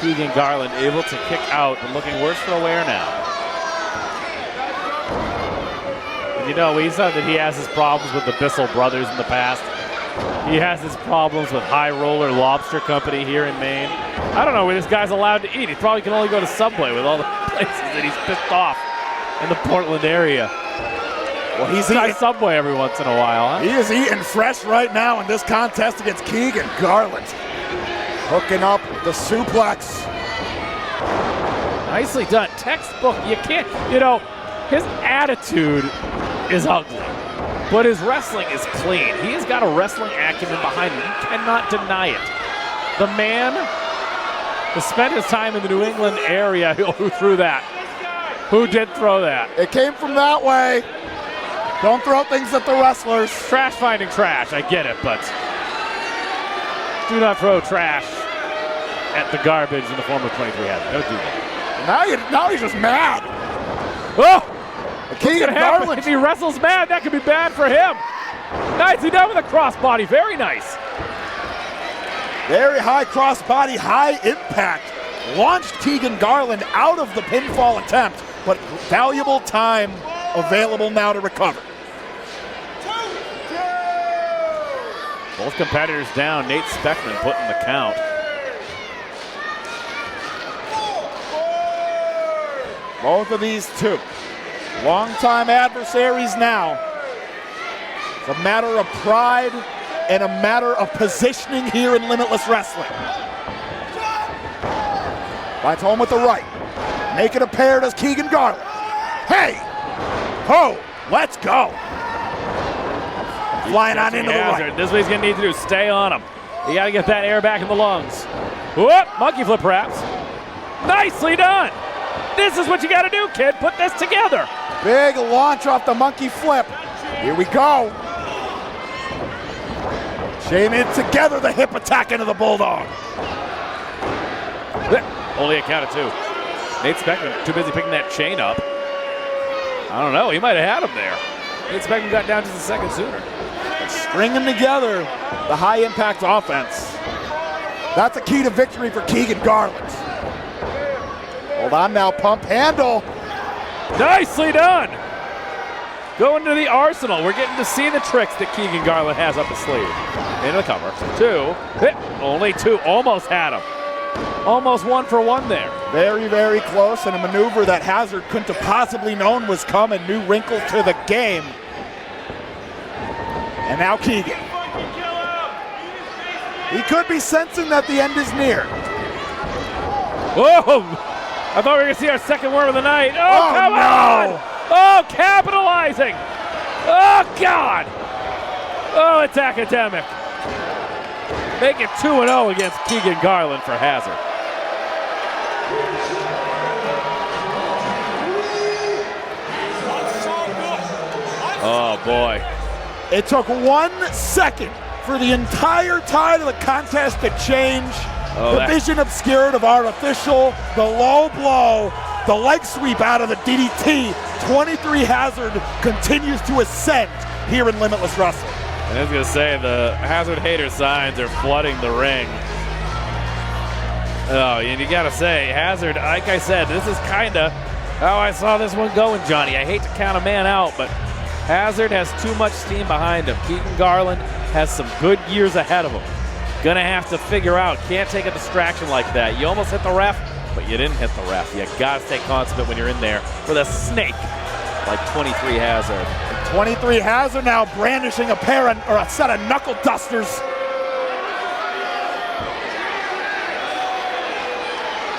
Keagan Garland able to kick out, but looking worse for wear now. And you know, we said that he has his problems with the Bissell brothers in the past. He has his problems with High Roller Lobster Company here in Maine. I don't know where this guy's allowed to eat. He probably can only go to Subway with all the places that he's pissed off in the Portland area. Well, he's eating eating Subway every once in a while, huh? He is eating fresh right now in this contest against Keagan. Garland hooking up the suplex. Nicely done. Textbook. You can't, you know, his attitude is ugly, but his wrestling is clean. He has got a wrestling acumen behind him. You cannot deny it. The man who spent his time in the New England area who threw that. Who did throw that? It came from that way. Don't throw things at the wrestlers. Trash finding trash. I get it, but do not throw trash at the garbage in the form of 23 Hazard. Don't do that. Now he's just mad. Oh! Keagan Garland. If he wrestles mad, that could be bad for him. Nicely done with a crossbody. Very nice. Very high crossbody, high impact. Launched Keagan Garland out of the pinfall attempt, but valuable time available now to recover. Both competitors down. Nate Speckman putting the count. Both of these two, longtime adversaries now. It's a matter of pride and a matter of positioning here in Limitless Wrestling. Finds home with the right. Make it a pair does Keagan Garland. Hey! Ho! Let's go! Flying on into the right. This is what he's going to need to do. Stay on him. You got to get that air back in the lungs. Whoop! Monkey flip perhaps. Nicely done! This is what you got to do, kid. Put this together. Big launch off the monkey flip. Here we go. Chain it together, the hip attack into the Bulldog. Only a count of two. Nate Speckman too busy picking that chain up. I don't know. He might have had him there. Nate Speckman got down just a second sooner. Stringing together the high impact offense. That's a key to victory for Keagan Garland. Hold on now, pump handle. Nicely done. Going to the arsenal. We're getting to see the tricks that Keagan Garland has up his sleeve. Into the cover. Two. Only two. Almost had him. Almost 1 for 1 there. Very, very close, and a maneuver that Hazard couldn't have possibly known was coming. New wrinkle to the game. And now Keagan. He could be sensing that the end is near. Whoa! I thought we were going to see our second worm of the night. Oh, come on! Oh, capitalizing! Oh, God! Oh, it's academic. Make it 2-0 against Keagan Garland for Hazard. Oh, boy. It took 1 second for the entire tide of the contest to change. The vision obscured of our official, the low blow, the leg sweep out of the DDT. 23 Hazard continues to ascend here in Limitless Wrestling. I was going to say, the Hazard hater signs are flooding the ring. Oh, and you got to say, Hazard, like I said, this is kind of how I saw this one going, Johnny. I hate to count a man out, but Hazard has too much steam behind him. Keagan Garland has some good years ahead of him. Gonna have to figure out, can't take a distraction like that. You almost hit the ref, but you didn't hit the ref. You gotta stay consummate when you're in there with a snake like 23 Hazard. And 23 Hazard now brandishing a set of knuckle dusters.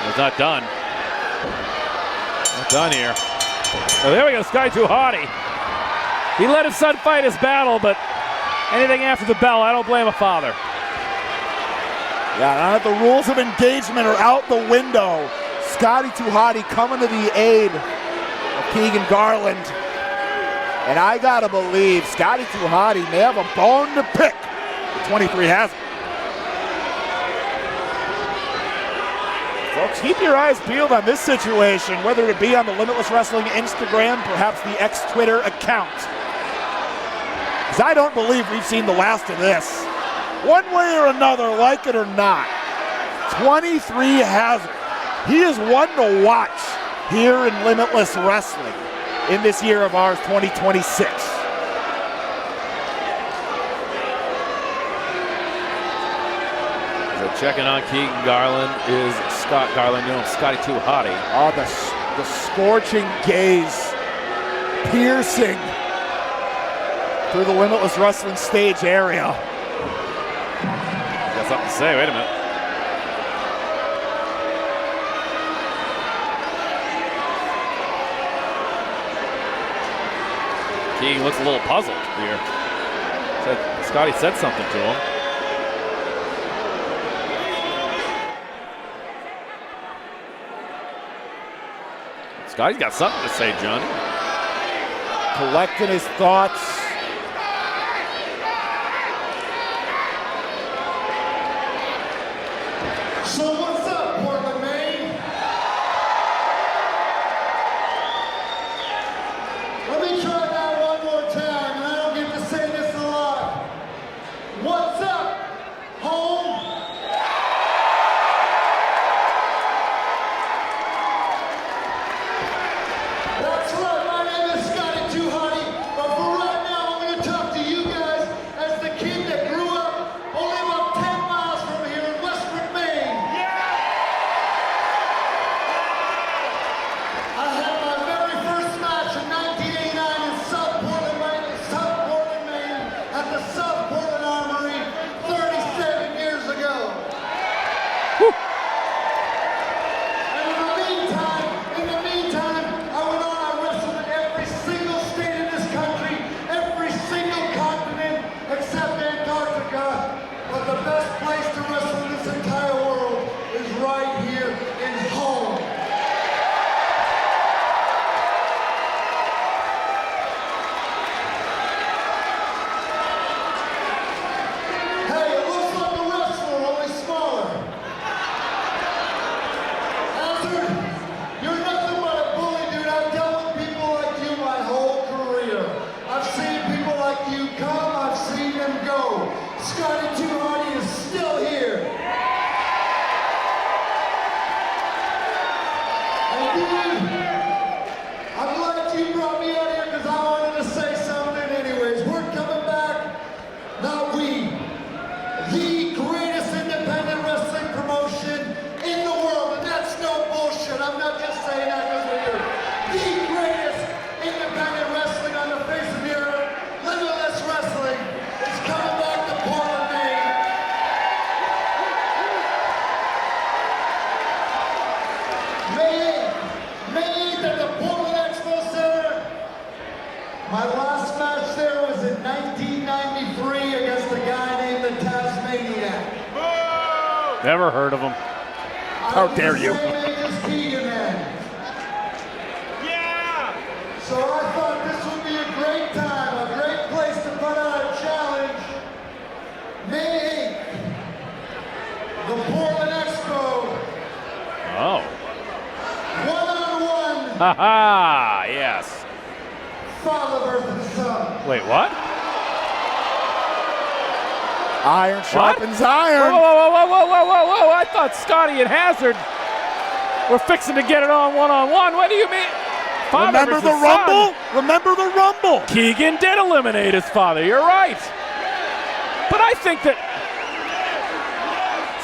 It's not done. Not done here. Oh, there we go, Scotty Too Hotty. He let his son fight his battle, but anything after the bell, I don't blame a father. Yeah, now that the rules of engagement are out the window, Scotty Too Hotty coming to the aid of Keagan Garland. And I gotta believe Scotty Too Hotty may have a bone to pick with 23 Hazard. Folks, keep your eyes peeled on this situation, whether it be on the Limitless Wrestling Instagram, perhaps the X-Twitter account. Because I don't believe we've seen the last of this. One way or another, like it or not, 23 Hazard. He is one to watch here in Limitless Wrestling in this year of ours, 2026. So checking on Keagan Garland is Scott Garland, known as Scotty Too Hotty. Oh, the scorching gaze, piercing through the Limitless Wrestling stage area. Got something to say, wait a minute. Keagan looks a little puzzled here. Scotty said something to him. Scotty's got something to say, Johnny. Collecting his thoughts. So what's up, Portland, Maine? Let me try that one more time, and I don't get to say this a lot. What's up, home? That's right, my name is Scotty Too Hotty, but for right now, I'm going to talk to you guys as the kid that grew up only about 10 miles from here in Westford, Maine. I had my very first match in 1989 in South Portland, Maine, at the South Portland Armory 37 years ago. And in the meantime, I went on, I wrestled in every single state in this country, every single continent except Antarctica. But the best place to wrestle in this entire world is right here in home. Hey, it looks like a wrestler, only smaller. Hazard, you're nothing but a bully, dude. I've dealt with people like you my whole career. I've seen people like you come, I've seen them go. Scotty Too Hotty is still here. And dude, I'm glad you brought me out here because I wanted to say something anyways. We're coming back, not we. The greatest independent wrestling promotion in the world, and that's no bullshit. I'm not just saying that because we're here. The greatest independent wrestling on the face of the earth, Limitless Wrestling, is coming back to Portland, Maine. May 8th at the Portland Expo Center. My last match there was in 1993 against a guy named the Tasmaniac. Never heard of him. How dare you. Same age as Keagan had. Yeah! So I thought this would be a great time, a great place to put out a challenge. May 8th, the Portland Expo, Oh. one-on-one, Ha yes. father versus son. Wait, what? Iron sharpens Whoa, iron. whoa, whoa, whoa, whoa, whoa, whoa, whoa. I thought Scotty and Hazard were fixing to get it on one-on-one. What do you mean? Father Remember the versus son. rumble? Remember the rumble? Keagan did eliminate his father. You're right. But I think that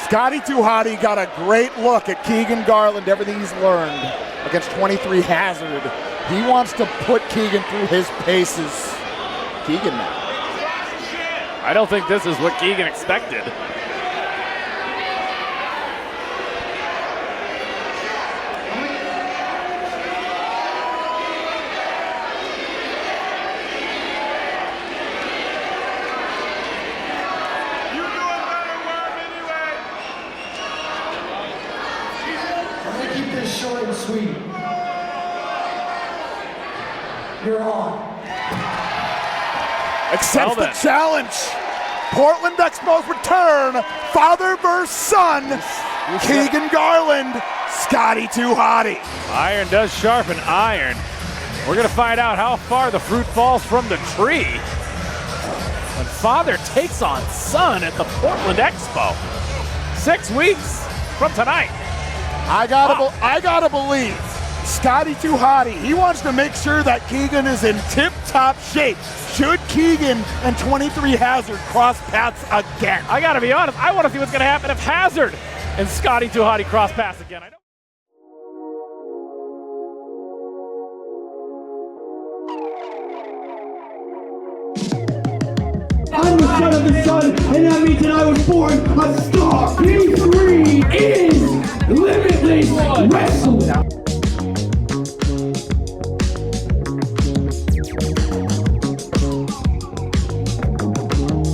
Scotty Too Hotty got a great look at Keagan Garland, everything he's learned against 23 Hazard. He wants to put Keagan through his paces. Keagan now. I don't think this is what Keagan expected. You doing better, Worm, anyway? I'm gonna keep this short and sweet. You're on. Accepts Well the then. challenge. Portland Expo's return. Father versus son. Keagan Garland. Scotty Too Hotty. Iron does sharpen iron. We're going to find out how far the fruit falls from the tree when father takes on son at the Portland Expo. 6 weeks from tonight. I gotta believe Scotty Too Hotty. He wants to make sure that Keagan is in tip-top shape. Should Keagan and 23 Hazard cross paths again. I gotta be honest, I want to see what's gonna happen if Hazard and Scotty Too Hotty cross paths again. I'm the son of the sun, and that means that I was born a star. P3 is Limitless Wrestling.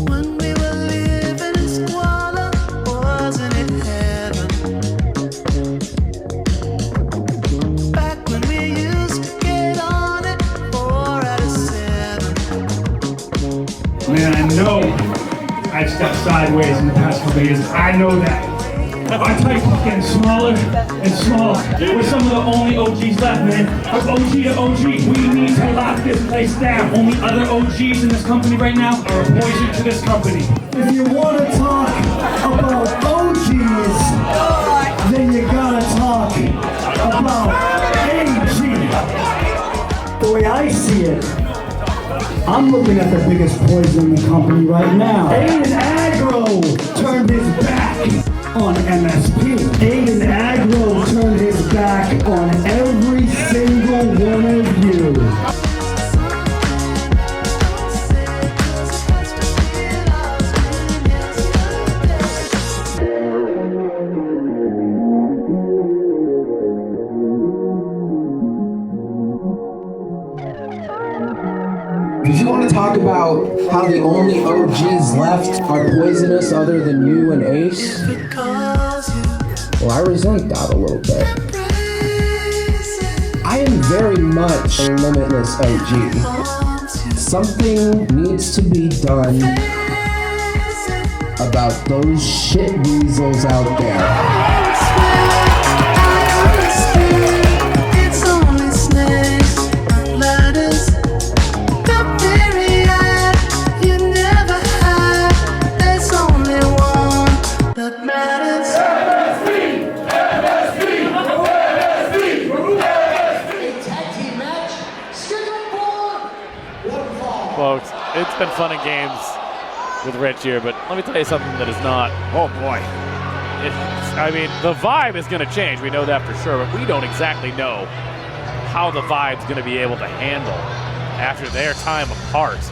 When we were living in squalor, wasn't it heaven? Back when we used to get on it 4 out of 7. Man, I know I've stepped sideways in the past couple of years. I know that. Our type is getting smaller and smaller. We're some of the only OGs left, man. From OG to OG, we need to lock this place down. Only other OGs in this company right now are a poison to this company. If you want to talk about OGs, then you gotta talk about AG. The way I see it, I'm looking at the biggest poison in the company right now. Aiden Aggro turned his back on MSP. Aiden Aggro turned his back on every single one of you. Did you want to talk about how the only OGs left are poisonous other than you and Ace? Well, I resent that a little bit. I am very much a Limitless OG. Something needs to be done about those shit weasels out there. Folks, it's been fun and games with Rich here, but let me tell you something that is not. Oh boy. I mean, the vibe is going to change. We know that for sure, but we don't exactly know how the vibe's going to be able to handle after their time apart.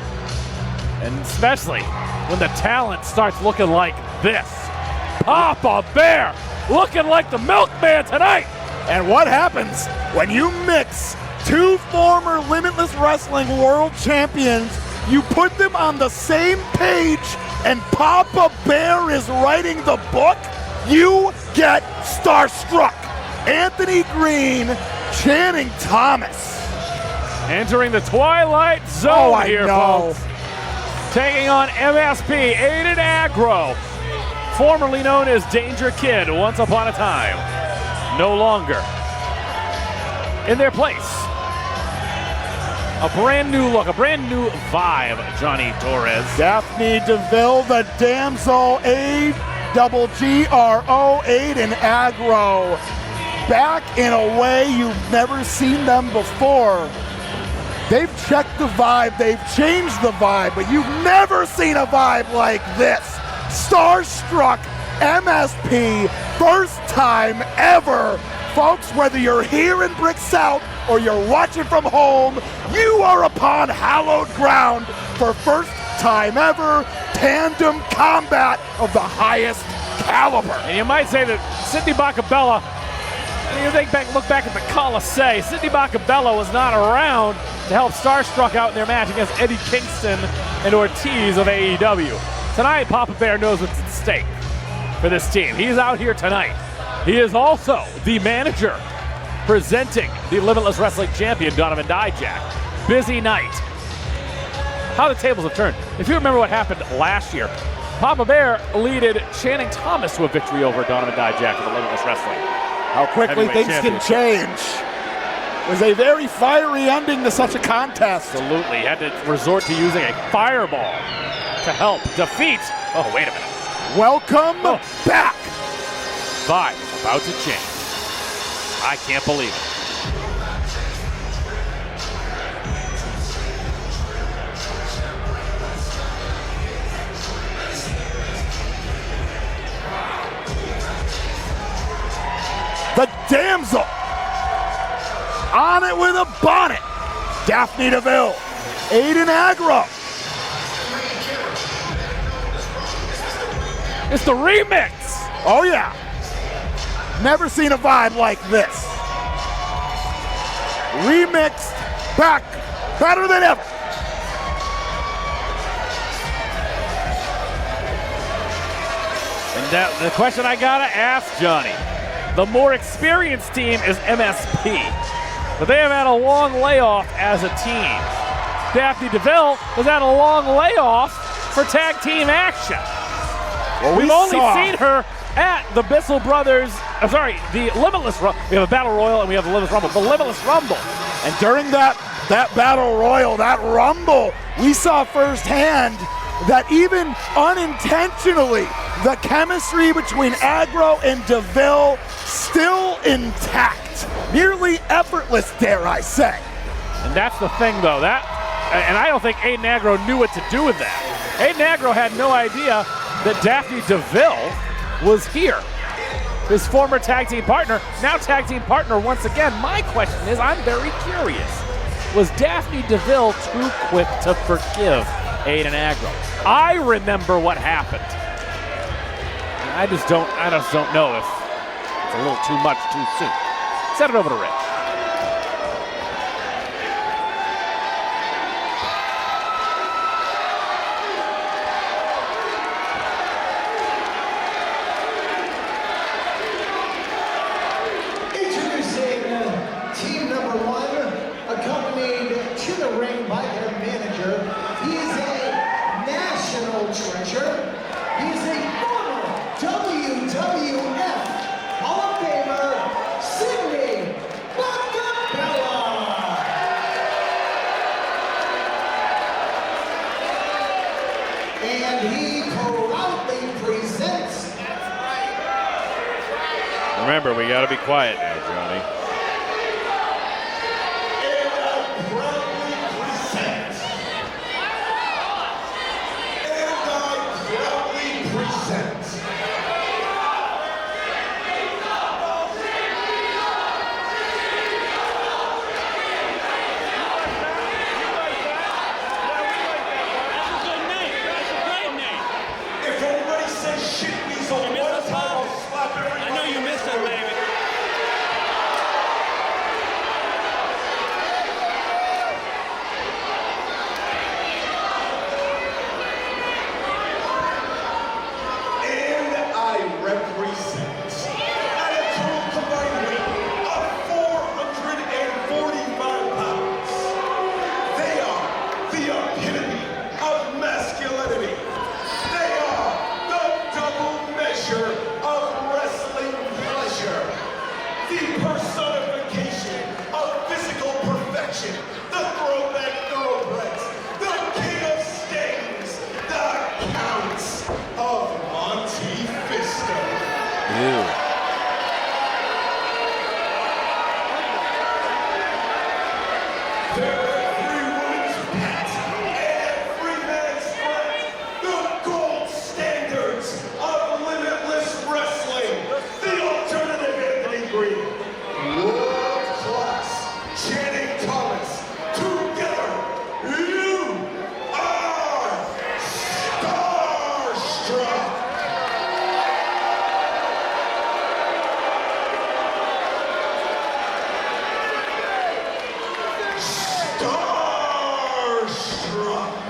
And especially when the talent starts looking like this. Papa Bear looking like the milkman tonight. And what happens when you mix two former Limitless Wrestling World Champions, you put them on the same page, and Papa Bear is writing the book? You get Starstruck. Anthony Greene, Channing Thomas. Entering the Twilight Zone here, know. folks. Taking on MSP, Aiden Aggro, formerly known as Danger Kid once upon a time. No longer. In their place, a brand new look, a brand new vibe, Johnny Torres. Daphne, DeVille, the damsel, A-double-G-R-O, Aiden Aggro. Back in a way you've never seen them before. They've checked the vibe, they've changed the vibe, but you've never seen a vibe like this. Starstruck MSP, first time ever. Folks, whether you're here in Brick South or you're watching from home, you are upon hallowed ground for first time ever tandem combat of the highest caliber. And you might say that Sidney Bakabella, you look back at the Coliseum, Sidney Bakabella was not around to help Starstruck out in their match against Eddie Kingston and Ortiz of AEW. Tonight, Papa Bear knows what's at stake for this team. He's out here tonight. He is also the manager presenting the Limitless Wrestling Champion, Donovan Dijak. Busy night. How the tables have turned. If you remember what happened last year, Papa Bear leaded Channing Thomas to a victory over Donovan Dijak in the Limitless Wrestling. How quickly things can change. It was a very fiery ending to such a contest. Absolutely. Had to resort to using a fireball to help defeat. Oh, wait a minute. Welcome back. Vibe about to change. I can't believe it. damsel. On it with a bonnet. Daphne DeVille. Aiden Aggro. It's the remix. Oh yeah. Never seen a vibe like this. Remixed back better than ever. And the question I gotta ask, Johnny, the more experienced team is MSP, but they have had a long layoff as a team. Daphne DeVille has had a long layoff for tag team action. Well, We've only seen her at the Bissell Brothers, the Limitless Rumble. We have a Battle Royal and we have the Limitless Rumble. The Limitless Rumble. And during that Battle Royal, that Rumble, we saw firsthand that even unintentionally, the chemistry between Aggro and DeVille still intact. Nearly effortless, dare I say. And that's the thing, though. And I don't think Aiden Aggro knew what to do with that. Aiden Aggro had no idea that Daphne DeVille was here. His former tag team partner, now tag team partner once again. My question is, I'm very curious. Was Daphne DeVille too quick to forgive Aiden Aggro? I remember what happened. I just don't know if it's a little too much too soon. Send it over to Rich. Introducing team number one, accompanied to the ring by their manager. He is a national treasure. He is a former WWF Hall of Famer, Sidney Bakabella. And he proudly presents. Remember, we got to be quiet now, Johnny.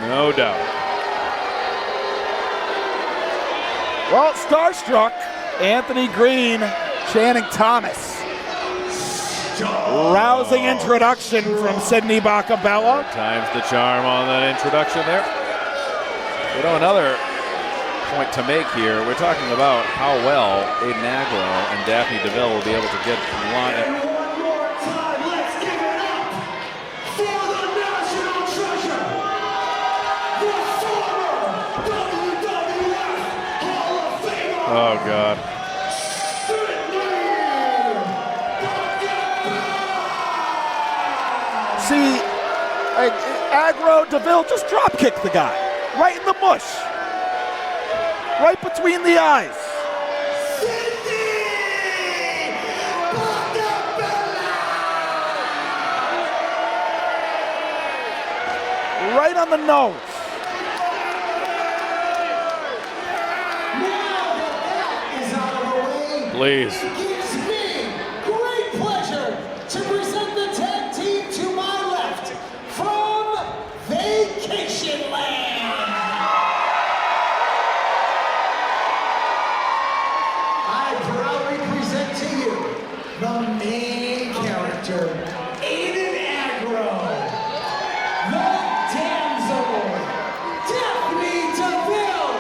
No doubt. Well, Starstruck, Anthony Greene, Channing Thomas. Rousing introduction from Sidney Bakabella. Times the charm on that introduction there. You know, another point to make here, we're talking about how well Aiden Aggro and Daphne DeVille will be able to get in line. Oh, God. See, Aggro, DeVille just drop kicked the guy. Right in the mush. Right between the eyes. Sidney Bakabella! right on the nose. Please. It gives me great pleasure to present the tag team to my left from Vacation Land. I proudly present to you the main character, Aiden Aggro, the damsel, Daphne DeVille.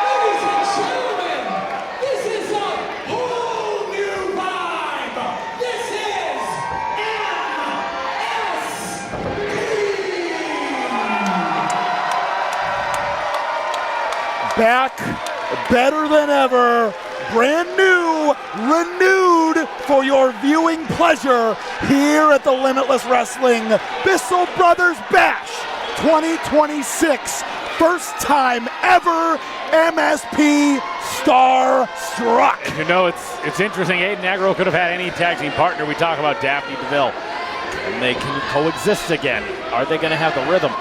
Ladies and gentlemen, this is a whole new vibe. This is MSP. Back, better than ever, brand new, renewed for your viewing pleasure here at the Limitless Wrestling Bissell Brothers Bash 2026. First time ever MSP Starstruck. You know, it's interesting. Aiden Aggro could have had any tag team partner. We talk about Daphne DeVille, and they can coexist again. Are they going to have the rhythm?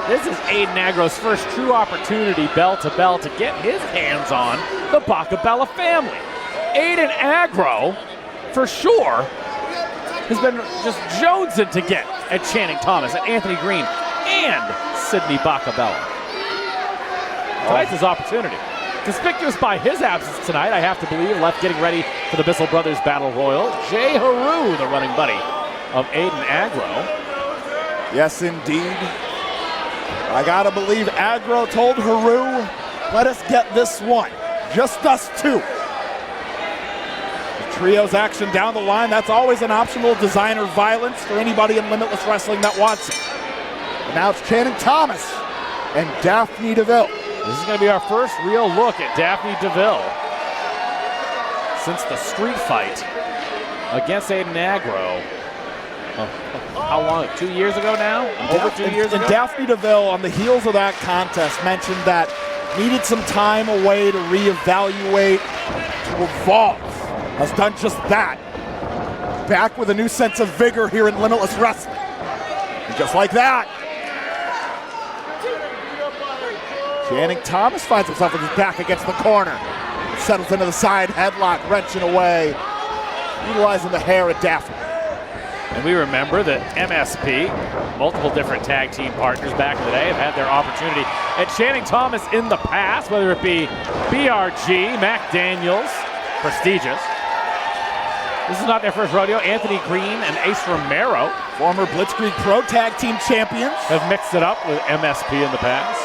This is Aiden Aggro's first true opportunity, bell to bell, to get his hands on the Bakabella family. Aiden Aggro, for sure, has been just jonesing to get at Channing Thomas, at Anthony Greene, and Sidney Bakabella. Tonight's his opportunity. Conspicuous by his absence tonight, I have to believe, left getting ready for the Bissell Brothers Battle Royal, Jay Haru, the running buddy of Aiden Aggro. Yes, indeed. I gotta believe Aggro told Haru, let us get this one. Just us two. The trios action down the line, that's always an optional designer violence for anybody in Limitless Wrestling that wants it. And now it's Channing Thomas and Daphne DeVille. This is going to be our first real look at Daphne DeVille since the street fight against Aiden Aggro. How long? 2 years ago now? Over 2 years ago? And Daphne DeVille, on the heels of that contest, mentioned that needed some time away to reevaluate, to evolve. Has done just that. Back with a new sense of vigor here in Limitless Wrestling. And just like that, Channing Thomas finds himself with his back against the corner. Settles into the side headlock, wrenching away, utilizing the hair of Daphne. And we remember that MSP, multiple different tag team partners back in the day, have had their opportunity at Channing Thomas in the past, whether it be BRG, Mac Daniels, prestigious. This is not their first rodeo. Anthony Greene and Ace Romero, former Blitzkrieg Pro Tag Team champions, have mixed it up with MSP in the past.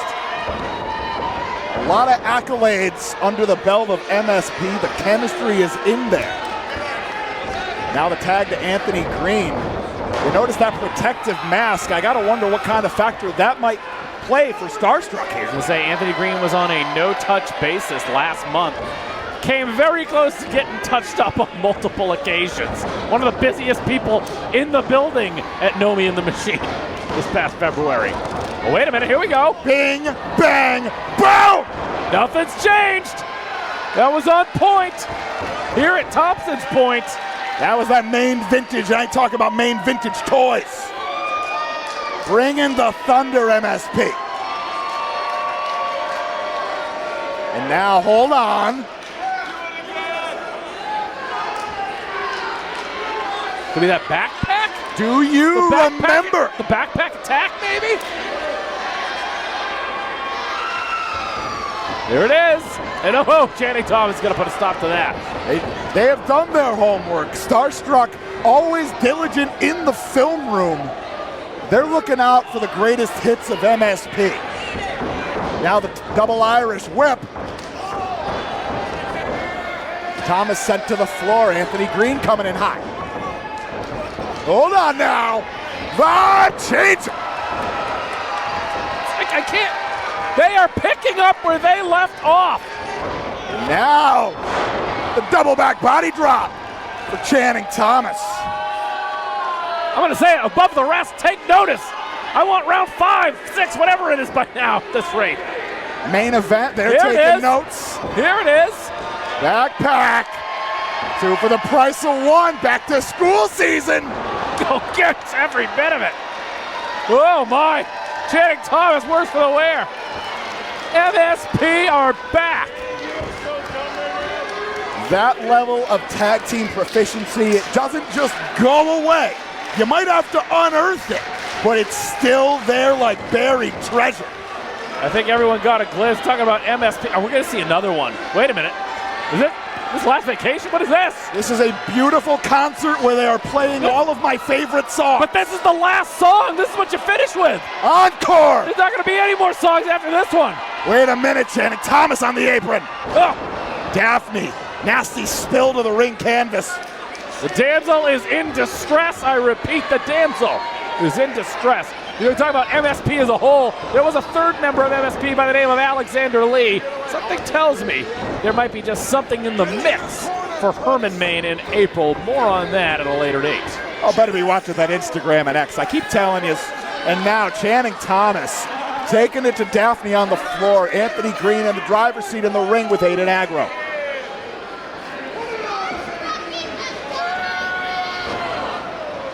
A lot of accolades under the belt of MSP. The chemistry is in there. Now the tag to Anthony Greene. You notice that protective mask. I gotta wonder what kind of factor that might play for Starstruck here. I was gonna say Anthony Greene was on a no-touch basis last month. Came very close to getting touched up on multiple occasions. One of the busiest people in the building at Nomi and the Machine this past February. Oh, wait a minute, here we go. Bing, bang, boom! Nothing's changed. That was on point. Here at Thompson's point. That was that Maine vintage. I talk about Maine vintage toys. Bring in the thunder, MSP. And now, hold on. Could be that backpack? Do you remember? The backpack attack, maybe? There it is. And oh, Channing Thomas is going to put a stop to that. They have done their homework. Starstruck, always diligent in the film room. They're looking out for the greatest hits of MSP. Now the double Irish whip. Thomas sent to the floor. Anthony Greene coming in hot. Hold on now. Change. I can't. They are picking up where they left off. And now, the double back body drop for Channing Thomas. I'm going to say it above the rest. Take notice. I want round 5, 6, whatever it is by now at this rate. Main event. They're taking notes. Here it is. Backpack. 2 for the price of 1. Back to school season. Go get every bit of it. Oh my. Channing Thomas, worse for the wear. MSP are back. That level of tag team proficiency, it doesn't just go away. You might have to unearth it, but it's still there like buried treasure. I think everyone got a glimpse talking about MSP. Are we going to see another one? Wait a minute. Is it this last vacation? What is this? This is a beautiful concert where they are playing all of my favorite songs. But this is the last song. This is what you finish with. Encore! There's not going to be any more songs after this one. Wait a minute, Channing Thomas on the apron. Oh. Daphne, nasty spill to the ring canvas. The damsel is in distress. I repeat, the damsel is in distress. You're talking about MSP as a whole. There was a third member of MSP by the name of Alexander Lee. Something tells me there might be just something in the mix for Herman Main in April. More on that at a later date. Oh, better be watching that Instagram and X. I keep telling you. And now Channing Thomas taking it to Daphne on the floor. Anthony Greene in the driver's seat in the ring with Aiden Aggro.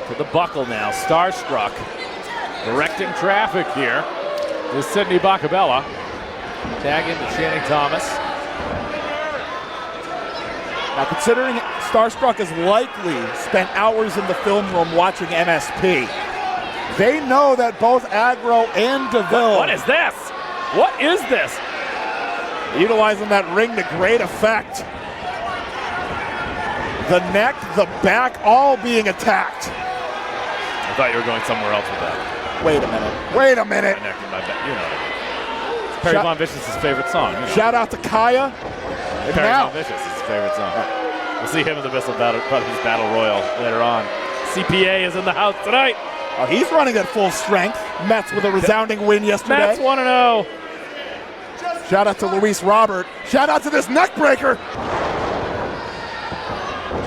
To the buckle now, Starstruck. Directing traffic here is Sidney Bakabella. Tagging to Channing Thomas. Now, considering Starstruck has likely spent hours in the film room watching MSP, they know that both Aggro and DeVille. What is this? What is this? Utilizing that ring to great effect. The neck, the back, all being attacked. I thought you were going somewhere else with that. Wait a minute. Wait a minute. My neck and my back. You know. It's Perry Von Vicious's favorite song. You know. Shout out to Kaya. Perry Von Vicious's favorite song. We'll see him in the Bissell Battle Royal later on. CPA is in the house tonight. Oh, he's running at full strength. Mets with a resounding win yesterday. Mets 1-0. Shout out to Luis Robert. Shout out to this neck breaker.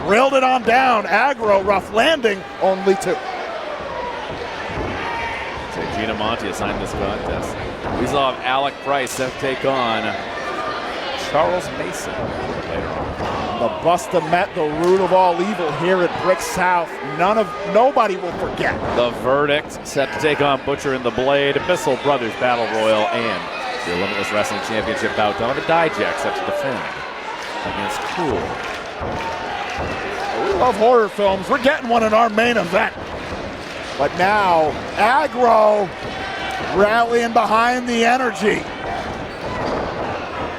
Drilled it on down. Aggro, rough landing, only 2. Gina Monti assigned this contest. We still have Alec Price set to take on Charles Mason later on. The Busta Met, the root of all evil here at Brick South. Nobody will forget. The Verdict set to take on Butcher and the Blade, Bissell Brothers Battle Royal, and the Limitless Wrestling Championship bout. Donovan Dijak set to defend against Krule. We love horror films. We're getting one in our main event. But now, Aggro rallying behind the energy.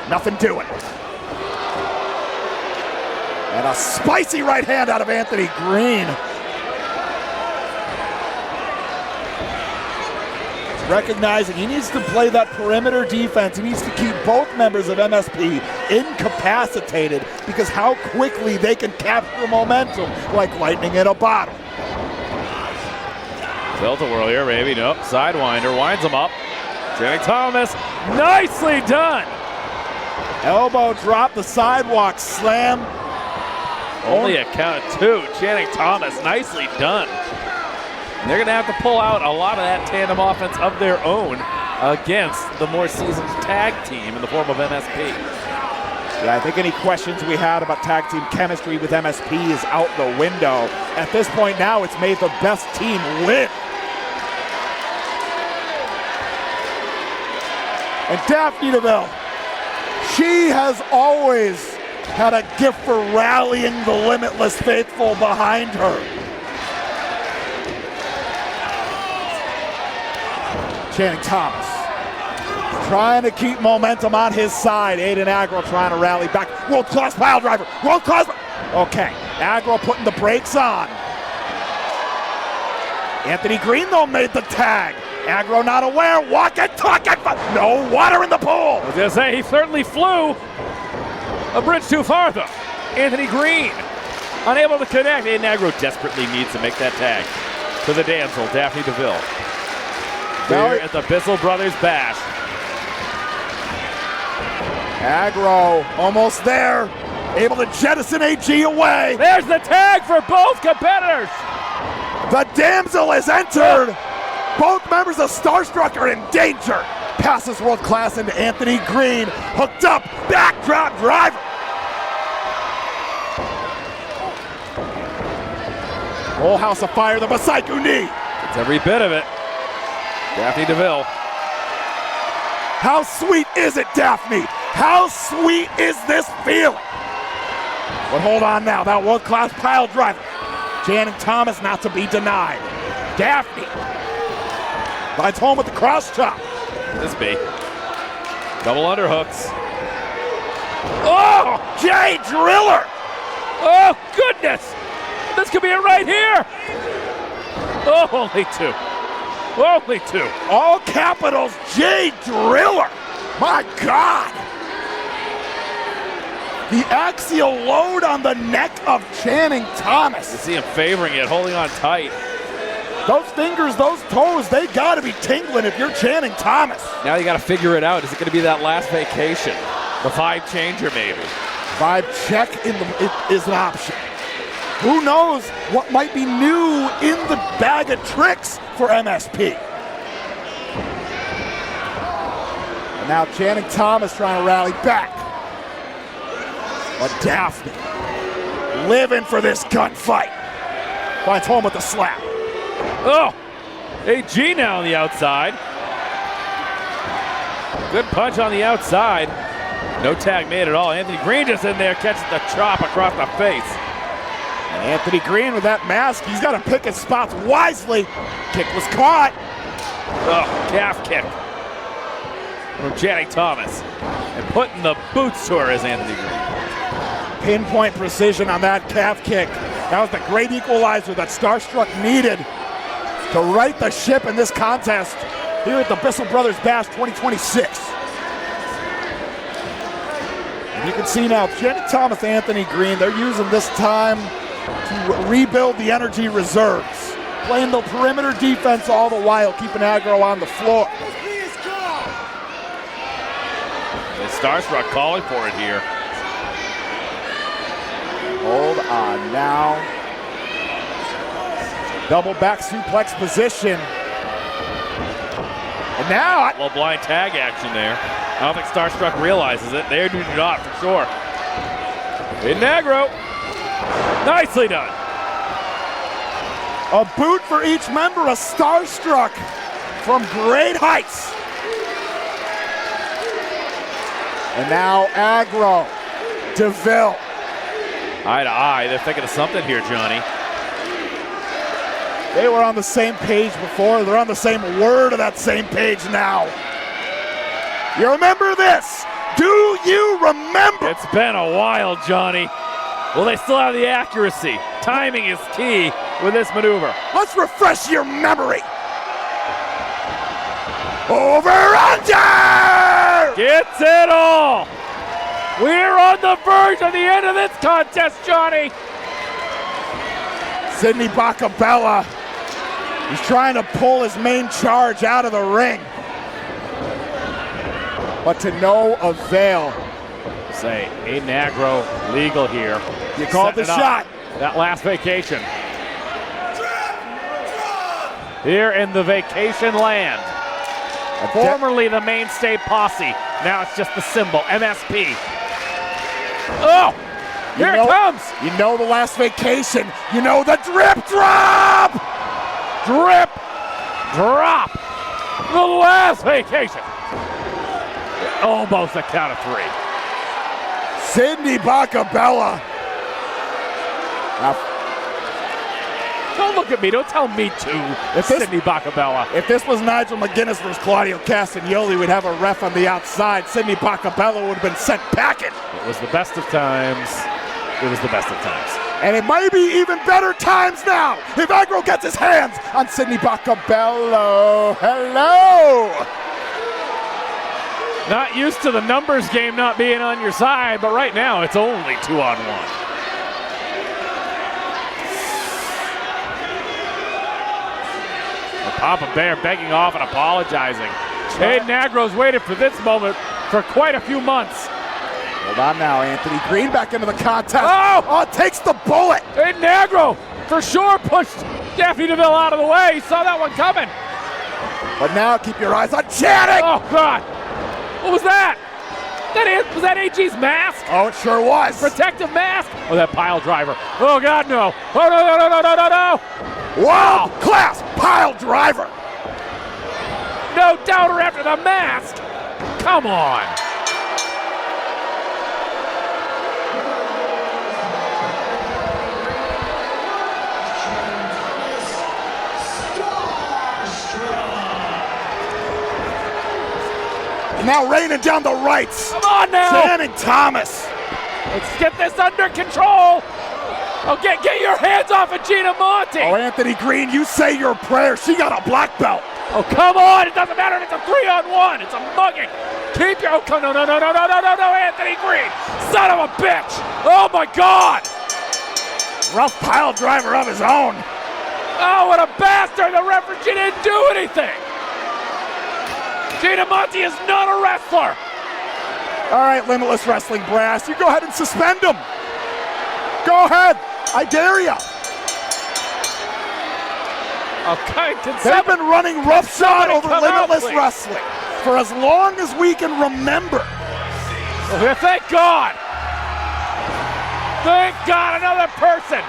Nothing doing. And a spicy right hand out of Anthony Greene. Recognizing he needs to play that perimeter defense. He needs to keep both members of MSP incapacitated because how quickly they can capture momentum like lightning in a bottle. Tilt-a-whirl here, maybe. Nope. Sidewinder winds him up. Channing Thomas, nicely done. Elbow drop, the sidewalk slam. Only a count of 2. Channing Thomas, nicely done. And they're going to have to pull out a lot of that tandem offense of their own against the more seasoned tag team in the form of MSP. Yeah, I think any questions we had about tag team chemistry with MSP is out the window. At this point now, it's made the best team win. And Daphne DeVille, she has always had a gift for rallying the Limitless faithful behind her. Channing Thomas trying to keep momentum on his side. Aiden Aggro trying to rally back. World-class pile driver. World-class. Okay, Aggro putting the brakes on. Anthony Greene, though, made the tag. Aggro not aware. Walk it, talk it. No water in the pool. I was going to say, he certainly flew a bridge too far, though. Anthony Greene unable to connect. Aiden Aggro desperately needs to make that tag to the damsel, Daphne DeVille. Here at the Bissell Brothers Bash. Aggro almost there. Able to jettison AG away. There's the tag for both competitors. The damsel has entered. Both members of Starstruck are in danger. Passes world class into Anthony Greene. Hooked up. Backdrop driver. Whole house of fire, the Masaiku knee. It's every bit of it. Daphne DeVille. How sweet is it, Daphne? How sweet is this feeling? But hold on now, that world-class pile driver. Channing Thomas not to be denied. Daphne finds home with the cross chop. This be. Double underhooks. Oh, Jay Driller. Oh, goodness. This could be it right here. Oh, only two. Only two. All capitals, Jay Driller. My God. The axial load on the neck of Channing Thomas. You see him favoring it, holding on tight. Those fingers, those toes, they gotta be tingling if you're Channing Thomas. Now you gotta figure it out. Is it gonna be that last vacation? The 5-changer maybe. 5 check is an option. Who knows what might be new in the bag of tricks for MSP. And now Channing Thomas trying to rally back. But Daphne living for this gunfight. Finds home with the slap. Oh, AG now on the outside. Good punch on the outside. No tag made at all. Anthony Greene just in there catches the chop across the face. And Anthony Greene with that mask, he's got to pick his spots wisely. Kick was caught. Oh, calf kick from Channing Thomas. And putting the boots to her is Anthony Greene. Pinpoint precision on that calf kick. That was the great equalizer that Starstruck needed to right the ship in this contest here at the Bissell Brothers Bash 2026. And you can see now, Channing Thomas, Anthony Greene, they're using this time to rebuild the energy reserves. Playing the perimeter defense all the while, keeping Aggro on the floor. And Starstruck calling for it here. Hold on now. Double back suplex position. And now, a little blind tag action there. I don't think Starstruck realizes it. They do not, for sure. In Aggro. Nicely done. A boot for each member of Starstruck from great heights. And now Aggro, DeVille. Eye to eye. They're thinking of something here, Johnny. They were on the same page before. They're on the same word of that same page now. You remember this? Do you remember? It's been a while, Johnny. Well, they still have the accuracy. Timing is key with this maneuver. Let's refresh your memory. Over under! Gets it all. We're on the verge of the end of this contest, Johnny. Sidney Bakabella. He's trying to pull his main charge out of the ring. But to no avail. Say, Aiden Aggro legal here. You called the shot. That last vacation. Here in the vacation land. Formerly the mainstay posse. Now it's just the symbol, MSP. Oh, here it comes. You know the last vacation. You know the drip drop. Drip drop. The last vacation. Almost a count of 3. Sidney Bakabella. Don't look at me. Don't tell me to. Sidney Bakabella. If this was Nigel McGuinness versus Claudio Castagnoli, we'd have a ref on the outside. Sidney Bakabella would have been sent packing. It was the best of times. It was the best of times. And it might be even better times now if Aggro gets his hands on Sidney Bakabella. Hello. Not used to the numbers game not being on your side, but right now it's only 2-on-1. Papa Bear begging off and apologizing. Aiden Aggro's waited for this moment for quite a few months. Hold on now, Anthony Greene back into the contest. Oh, takes the bullet. Aiden Aggro for sure pushed Daphne DeVille out of the way. He saw that one coming. But now keep your eyes on Channing. Oh, God. What was that? Was that AG's mask? Oh, it sure was. Protective mask? Oh, that pile driver. Oh, God, no. Oh, no. Wow, class pile driver. No doubter after the mask. Come on. Now raining down the rights. Come on now. Channing Thomas. Let's get this under control. Oh, get your hands off of Gina Monty. Oh, Anthony Greene, you say your prayer. She got a black belt. Oh, come on. It doesn't matter if it's a 3-on-1. It's a mugging. Keep your... Oh, no, Anthony Greene. Son of a bitch. Oh, my God. Rough pile driver of his own. Oh, what a bastard. The referee didn't do anything. Gina Monty is not a wrestler. All right, Limitless Wrestling brass, you go ahead and suspend him. Go ahead. I dare you. Okay, they've been running roughshod over Limitless Wrestling for as long as we can remember. Oh, thank God. Thank God, another person.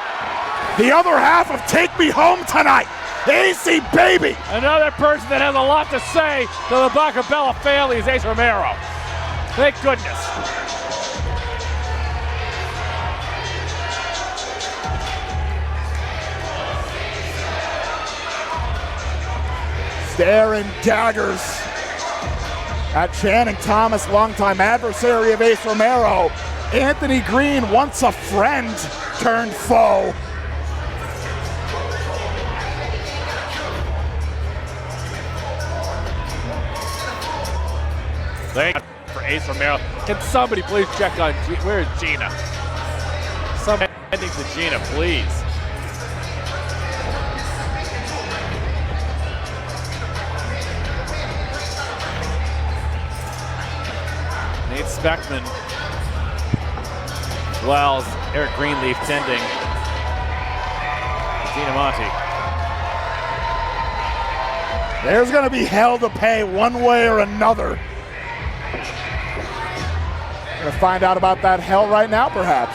The other half of Take Me Home Tonight. AC baby! Another person that has a lot to say to the Bakabella family is Ace Romero. Thank goodness. Staring daggers at Channing Thomas, longtime adversary of Ace Romero. Anthony Greene, once a friend turned foe. Thank God for Ace Romero. Can somebody please check on where is Gina? Some ending to Gina, please. Nate Speckman, as well as Eric Greenleaf tending Gina Monty. There's going to be hell to pay one way or another. Gonna find out about that hell right now, perhaps.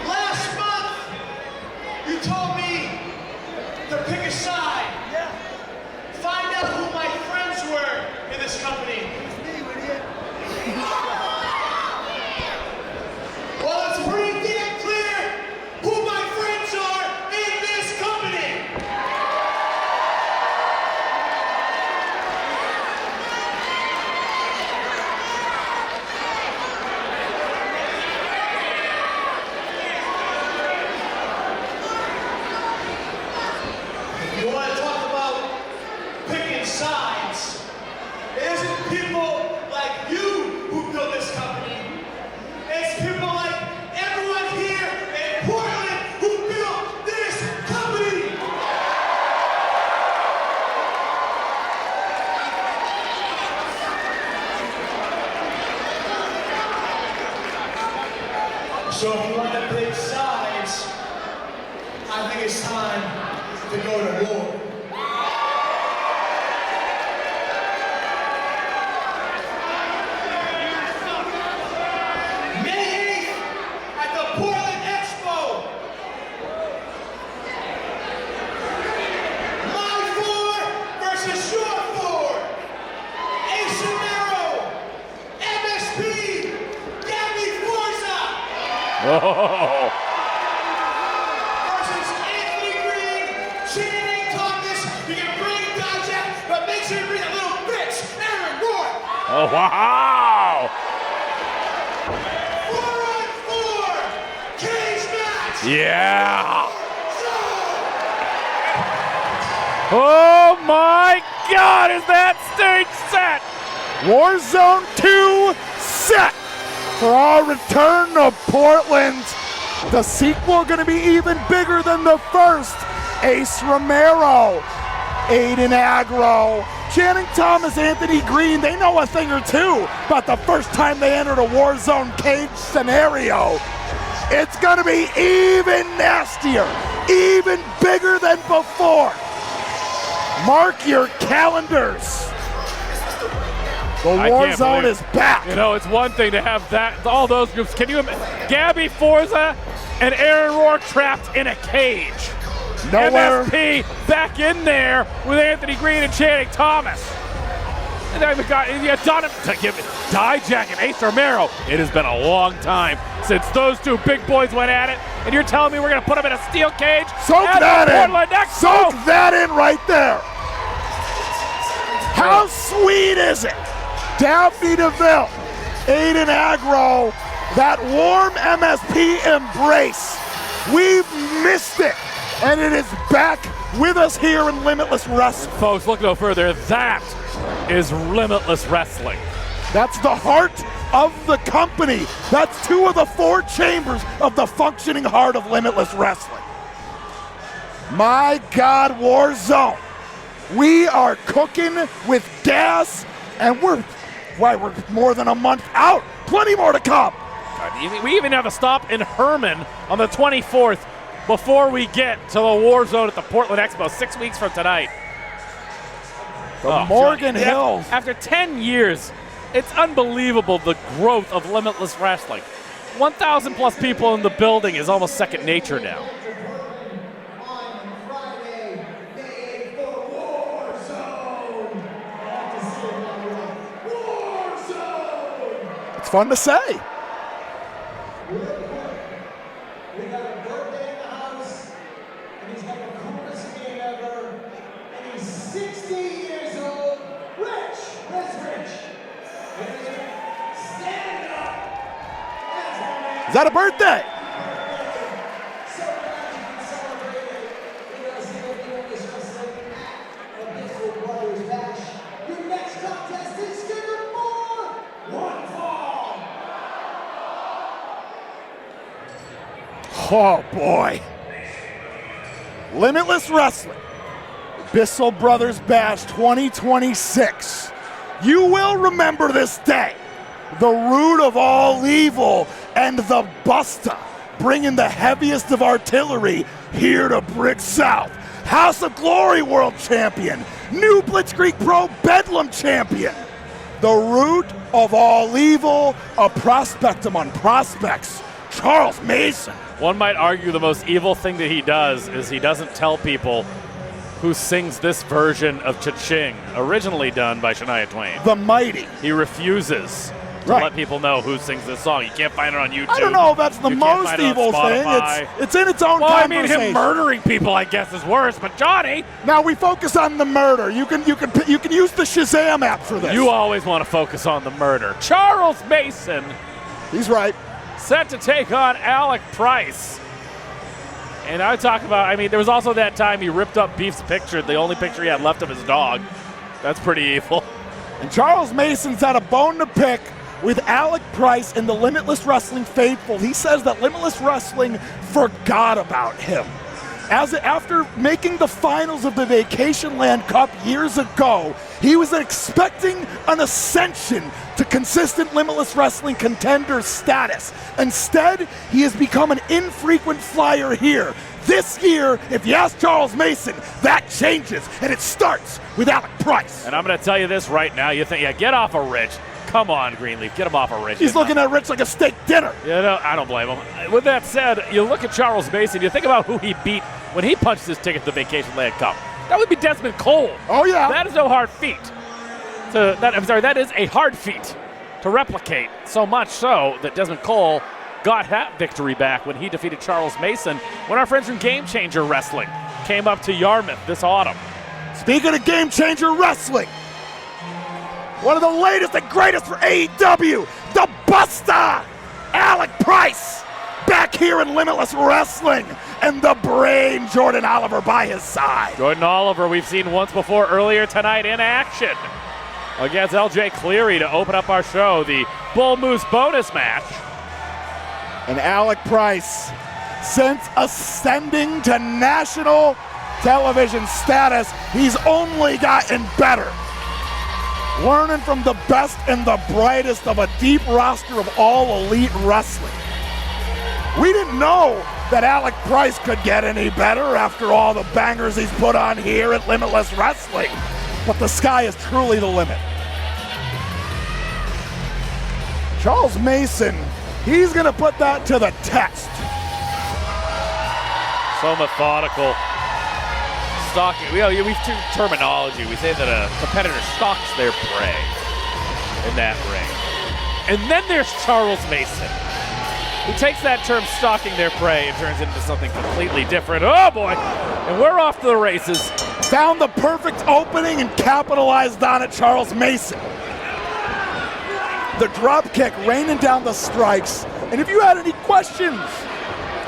Last month, you told me to pick a side. Find out who my friends were in this company. Well, it's pretty damn clear who my friends are in this company. You want to talk about picking sides? It isn't people like you who build this company. It's people like everyone here in Portland who built this company. So if you want to pick sides, I think it's time to go to war. May 8th at the Portland Expo. My four versus your four. Ace Romero, MSP, Daphne Forza. Oh. Versus Anthony Greene, Channing Thomas. You can bring Dijak, but make sure you bring a little bitch, Aaron Rourke. Oh, wow. 4-on-4 cage match. Yeah. Oh my God, is that stage set? Warzone 2 set for our return to Portland. The sequel going to be even bigger than the first. Ace Romero Aiden Aggro, Channing Thomas, Anthony Greene, they know a thing or two about the first time they entered a war zone cage scenario. It's gonna be even nastier, even bigger than before. Mark your calendars. The war zone is back. You know, it's one thing to have that, all those groups. Can you imagine? Gabby Forza and Aaron Rourke trapped in a cage. Nowhere. MSP back in there with Anthony Greene and Channing Thomas. And then we've got Donovan, Dijak and Ace Romero. It has been a long time since those two big boys went at it. And you're telling me we're going to put them in a steel cage? Soak that in. Soak Oh. that in right there. How sweet is it? Daphne DeVille, Aiden Aggro, that warm MSP embrace. We've missed it, and it is back with us here in Limitless Wrestling. Folks, look no further. That is Limitless Wrestling. That's the heart of the company. That's two of the four chambers of the functioning heart of Limitless Wrestling. My God, War Zone. We are cooking with gas, and we're more than a month out. Plenty more to come. We even have a stop in Herman on the 24th before we get to the War Zone at the Portland Expo 6 weeks from tonight. The Morgan Hills. After 10 years, it's unbelievable the growth of Limitless Wrestling. 1,000 plus people in the building is almost second nature now. It's fun to say. We got a birthday in the house, and he's got the coolest name ever, and he's 60 years old. Rich! Where's Rich? Stand up! That's my man. Is that a birthday? So glad you can celebrate it. We're going to see what Limitless Wrestling at the Bissell Brothers Bash. Your next contest is scheduled for one fall. Oh boy. Limitless Wrestling, Bissell Brothers Bash 2026. You will remember this day. The root of all evil and the Busta, bringing the heaviest of artillery here to Brick South. House of Glory World Champion, new Blitzkrieg Pro Bedlam Champion. The root of all evil, a prospect among prospects, Charles Mason. One might argue the most evil thing that he does is he doesn't tell people who sings this version of Cha-Ching, originally done by Shania Twain. The Mighty. He refuses to let people know who sings this song. You can't find it on YouTube. I don't know if that's the You can't most find it on evil thing. Spotify. It's in its own Well, I mean, conversation. him murdering people, I guess, is worse. But Johnny, now we focus on the murder. You can use the Shazam app for this. you always want to focus on the murder. Charles Mason, he's right, set to take on Alec Price. And I talk about, I mean, there was also that time he ripped up Beef's picture, the only picture he had left of his dog. That's pretty evil. And Charles Mason's had a bone to pick with Alec Price and the Limitless Wrestling faithful. He says that Limitless Wrestling forgot about him. After making the finals of the Vacation Land Cup years ago, he was expecting an ascension to consistent Limitless Wrestling contender status. Instead, he has become an infrequent flyer here. This year, if you ask Charles Mason, that changes, and it starts with Alec Price. And I'm going to tell you this right now. You think, yeah, get off of Rich. Come on, Greenleaf, get him off of Rich. He's looking at Rich like a steak dinner. You know, I don't blame him. With that said, you look at Charles Mason, you think about who he beat when he punched his ticket to the Vacation Land Cup. That would be Desmond Cole. Oh, yeah. That is no hard feat. That is a hard feat to replicate, so much so that Desmond Cole got that victory back when he defeated Charles Mason when our friends from Game Changer Wrestling came up to Yarmouth this autumn. Speaking of Game Changer Wrestling, one of the latest and greatest for AEW, the Busta, Alec Price, back here in Limitless Wrestling, and the Brain, Jordan Oliver, by his side. Jordan Oliver, we've seen once before earlier tonight in action against LJ Cleary to open up our show, the Bull Moose bonus match. And Alec Price, since ascending to national television status, he's only gotten better. Learning from the best and the brightest of a deep roster of all elite wrestling. We didn't know that Alec Price could get any better after all the bangers he's put on here at Limitless Wrestling. But the sky is truly the limit. Charles Mason, he's going to put that to the test. So methodical. Stalking. We have terminology. We say that a competitor stalks their prey in that ring. And then there's Charles Mason, who takes that term stalking their prey and turns it into something completely different. Oh boy! And we're off to the races. Found the perfect opening and capitalized on it, Charles Mason. The drop kick raining down the strikes. And if you had any questions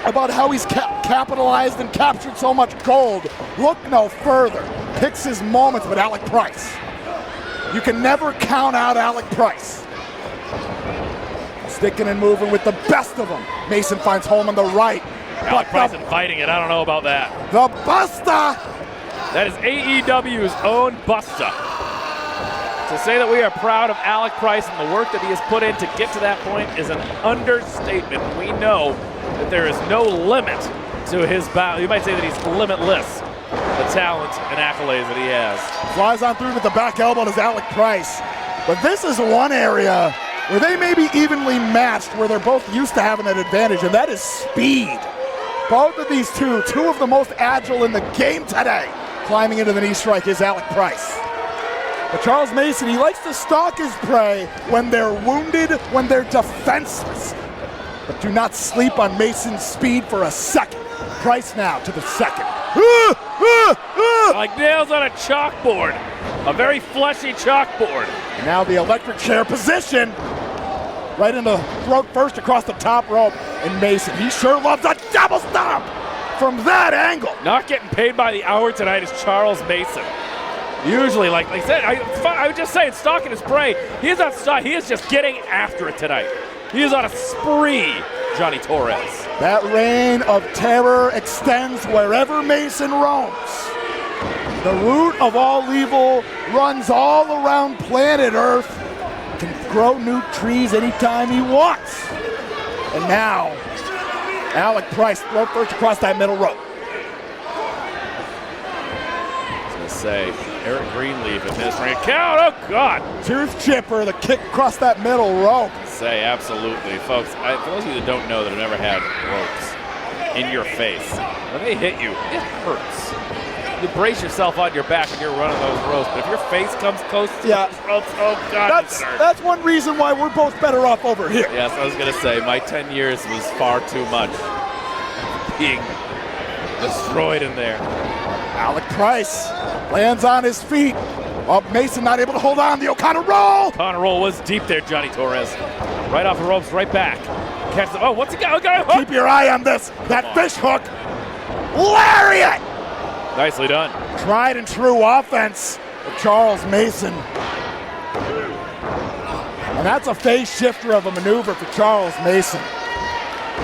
about how he's capitalized and captured so much gold, look no further. Picks his moments with Alec Price. You can never count out Alec Price. Sticking and moving with the best of them. Mason finds home on the right. Alec Price inviting it. I don't know about that. The Busta! That is AEW's own Busta. To say that we are proud of Alec Price and the work that he has put in to get to that point is an understatement. We know that there is no limit to his battle. You might say that he's limitless, the talent and accolades that he has. Flies on through with the back elbow as Alec Price. But this is one area where they may be evenly matched, where they're both used to having an advantage, and that is speed. Both of these two of the most agile in the game today. Climbing into the knee strike is Alec Price. But Charles Mason, he likes to stalk his prey when they're wounded, when they're defenseless. But do not sleep on Mason's speed for a second. Price now to the second. Like nails on a chalkboard. A very fleshy chalkboard. And now the electric chair position. Right in the throat first across the top rope. And Mason, he sure loves a double stomp from that angle. Not getting paid by the hour tonight is Charles Mason. Usually, like I said, I would just say it's stalking his prey. He is not stalking, he is just getting after it tonight. He is on a spree, Johnny Torres. That reign of terror extends wherever Mason roams. The root of all evil runs all around planet Earth. Can grow new trees anytime he wants. And now, Alec Price, throw first across that middle rope. I was going to say, Eric Greenleaf administering a count. Oh, God. Tooth chipper, the kick across that middle rope. Say, absolutely. Folks, for those of you that don't know that have never had ropes in your face, when they hit you, it hurts. You brace yourself on your back when you're running those ropes, but if your face comes close to those ropes, oh, God, that's one reason why we're both better off over here. Yes, I was going to say, my 10 years was far too much being destroyed in there. Alec Price lands on his feet. Oh, Mason not able to hold on. The O'Connor roll. O'Connor roll was deep there, Johnny Torres. Right off the ropes, right back. Catch the, what's he got? Keep your eye on this. That fish hook. Lariat. Nicely done. Tried and true offense of Charles Mason. And that's a phase shifter of a maneuver for Charles Mason.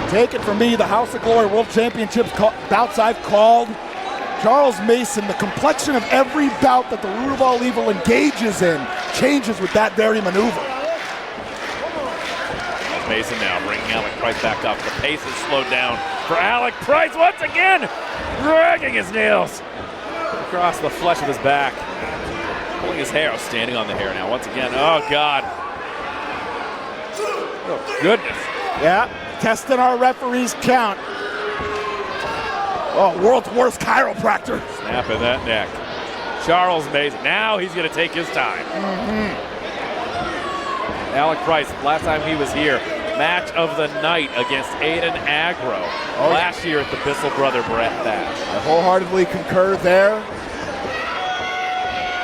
Take it from me, the House of Glory World Championships bouts I've called. Charles Mason, the complexion of every bout that the root of all evil engages in changes with that very maneuver. Mason now bringing Alec Price back up. The pace is slowed down for Alec Price once again, dragging his nails across the flesh of his back. Pulling his hair, standing on the hair now once again. Oh, God. Oh, goodness. Yeah, testing our referee's count. Oh, world's worst chiropractor. Snapping that neck. Charles Mason, now he's going to take his time. Alec Price, last time he was here, match of the night against Aiden Aggro last year at the Bissell Brother match. I wholeheartedly concur there.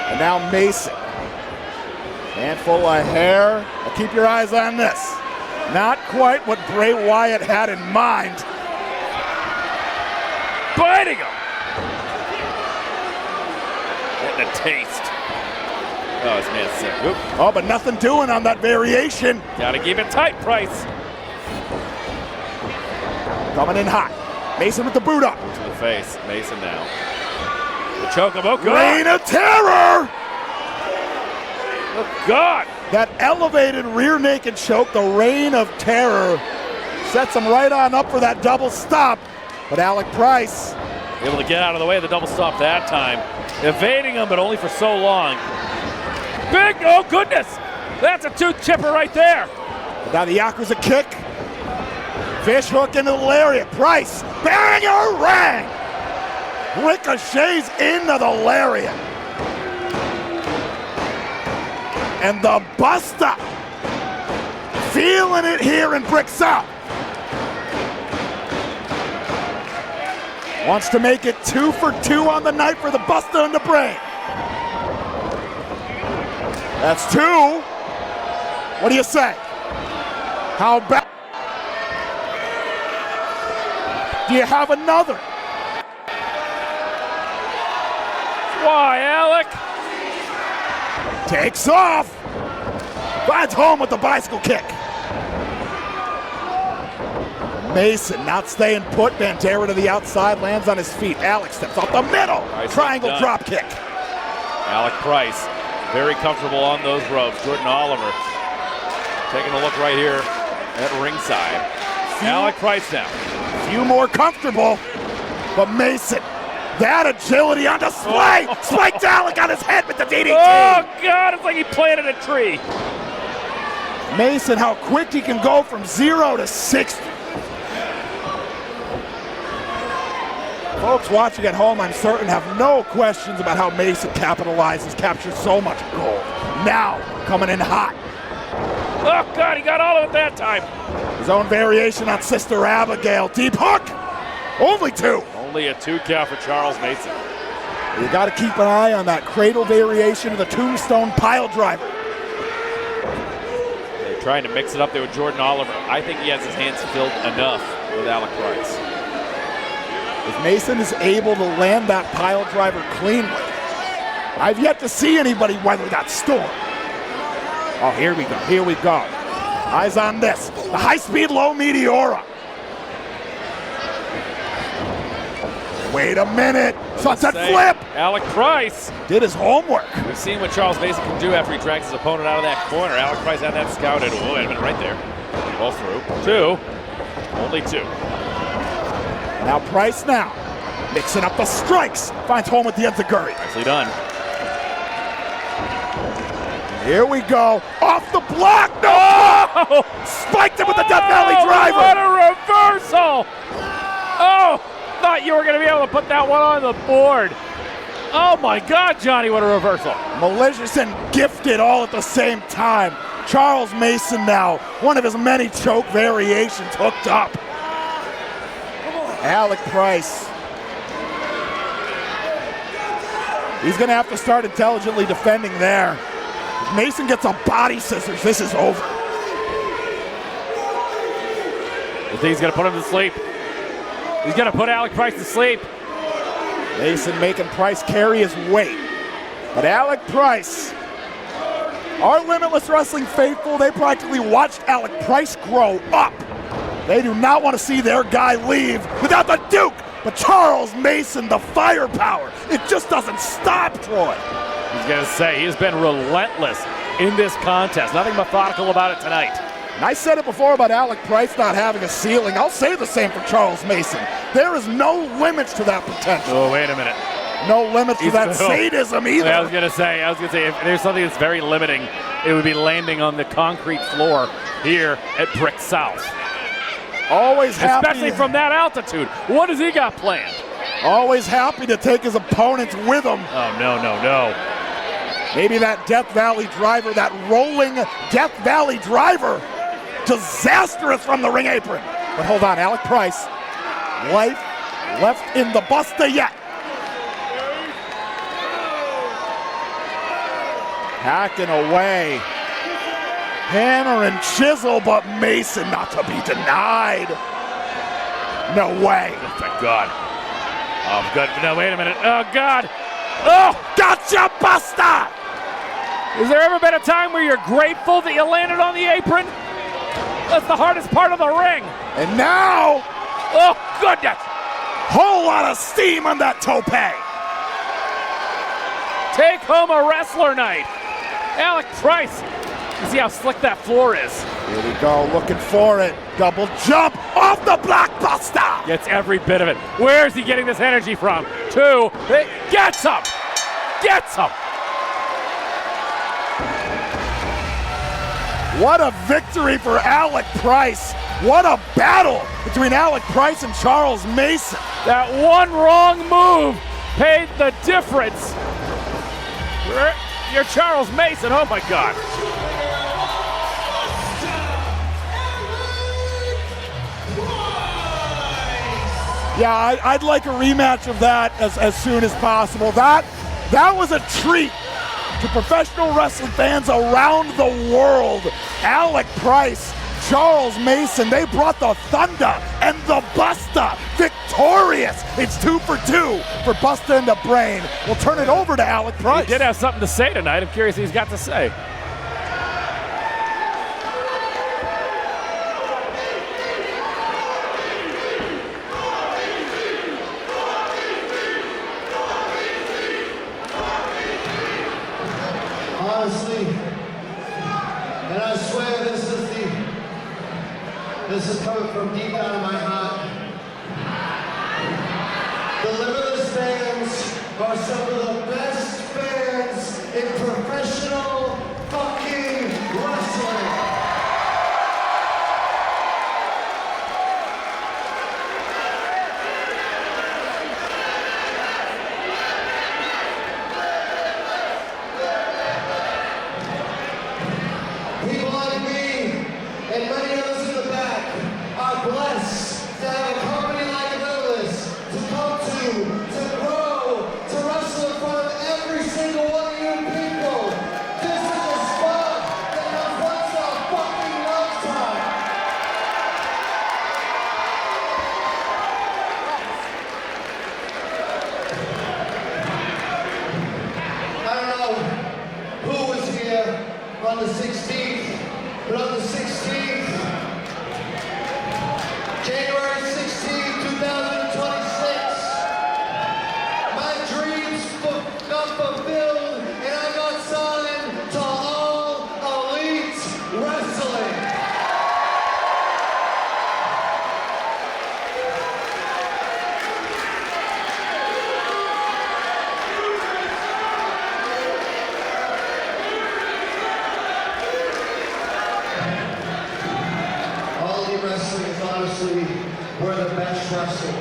And now Mason. Handful of hair. Now keep your eyes on this. Not quite what Bray Wyatt had in mind. Biting him. Getting a taste. Oh, this man's sick. Oop. Oh, but nothing doing on that variation. Gotta keep it tight, Price. Coming in hot. Mason with the boot up. To the face. Mason now. The choke him. Oh, God. Reign of terror. Oh, God. That elevated rear naked choke, the reign of terror, sets him right on up for that double stop. But Alec Price able to get out of the way of the double stop that time. Evading him, but only for so long. Big, oh goodness! That's a tooth chipper right there. Now the Aggro's a kick. Fish hook into the lariat. Price, banger rang! Ricochets into the lariat. And the Buster, feeling it here in Brick South. Wants to make it 2 for 2 on the night for the Buster and the Brain. That's 2. What do you say? How about? Do you have another? Why, Alec? Takes off. Finds home with the bicycle kick. Mason not staying put. Bandera to the outside, lands on his feet. Alex steps off the middle. Triangle drop kick. Alec Price, very comfortable on those ropes. Jordan Oliver taking a look right here at ringside. Alec Price now. Few more comfortable, but Mason, that agility on display. Spiked Alec on his head with the DDT. Oh, God, it's like he planted a tree. Mason, how quick he can go from 0 to 60. Folks watching at home, I'm certain, have no questions about how Mason capitalizes, captures so much gold. Now, coming in hot. Oh, God, he got all of it that time. His own variation on Sister Abigail. Deep hook. Only 2. Only a 2 count for Charles Mason. You got to keep an eye on that cradle variation of the tombstone pile driver. They're trying to mix it up there with Jordan Oliver. I think he has his hands filled enough with Alec Price. If Mason is able to land that pile driver cleanly, I've yet to see anybody weather that storm. Oh, here we go, here we go. Eyes on this, the high-speed low Meteora. Wait a minute, sunset flip. Alec Price did his homework. We've seen what Charles Mason can do after he drags his opponent out of that corner. Alec Price had that scouted. Oh, wait a minute, right there. All through. 2. Only 2. Now Price now, mixing up the strikes. Finds home with the enziguri. Nicely done. Here we go, off the block, no! Oh! Spiked him with the Death Valley driver. What a reversal! Oh, thought you were gonna be able to put that one on the board. Oh my God, Johnny, what a reversal. Malicious and gifted all at the same time. Charles Mason now, one of his many choke variations hooked up. Alec Price. He's going to have to start intelligently defending there. If Mason gets a body scissors, this is over. You think he's going to put him to sleep? He's going to put Alec Price to sleep. Mason making Price carry his weight. But Alec Price, our Limitless Wrestling faithful, they practically watched Alec Price grow up. They do not want to see their guy leave without the Duke. But Charles Mason, the firepower, it just doesn't stop, Troy. He's going to say he's been relentless in this contest. Nothing methodical about it tonight. And I said it before about Alec Price not having a ceiling. I'll say the same for Charles Mason. There is no limits to that potential. Oh, wait a minute. No limits to that sadism either. I was going to say, if there's something that's very limiting, it would be landing on the concrete floor here at Brick South. Always happy. Especially from that altitude. What has he got planned? Always happy to take his opponents with him. Oh, no, no, no. Maybe that Death Valley driver, that rolling Death Valley driver. Disastrous from the ring apron. But hold on, Alec Price. Life left in the Buster yet. Hacking away. Hammer and chisel, but Mason not to be denied. No way. Oh, thank God. Oh, good. No, wait a minute. Oh, God. Oh, gotcha, Buster! Has there ever been a time where you're grateful that you landed on the apron? That's the hardest part of the ring. And now, oh, goodness. Whole lot of steam on that tope. take home a wrestler night. Alec Price. You see how slick that floor is. Here we go, looking for it. Double jump off the blockbuster. Gets every bit of it. Where's he getting this energy from? 2, gets him. Gets him. What a victory for Alec Price. What a battle between Alec Price and Charles Mason. That one wrong move paid the difference. You're Charles Mason, oh my God. Yeah, I'd like a rematch of that as soon as possible. That was a treat to professional wrestling fans around the world. Alec Price, Charles Mason, they brought the Thunder and the Busta victorious. It's 2 for 2 for Busta and the Brain. We'll turn it over to Alec Price. He did have something to say tonight. I'm curious what he's got to say. Honestly, and I swear this is coming from deep down in my heart. The Limitless fans are some of the best fans in professional fucking wrestling. People like me and many others in the back are blessed to have a company like Limitless to come to grow, to wrestle in front of every single one of you people. This is a spot that has once in a fucking lifetime. I don't know who was here on the 16th, but on the 16th, January 16th, 2026, my dreams got fulfilled and I got signed to All Elite Wrestling. All Elite Wrestling is honestly where the best wrestle.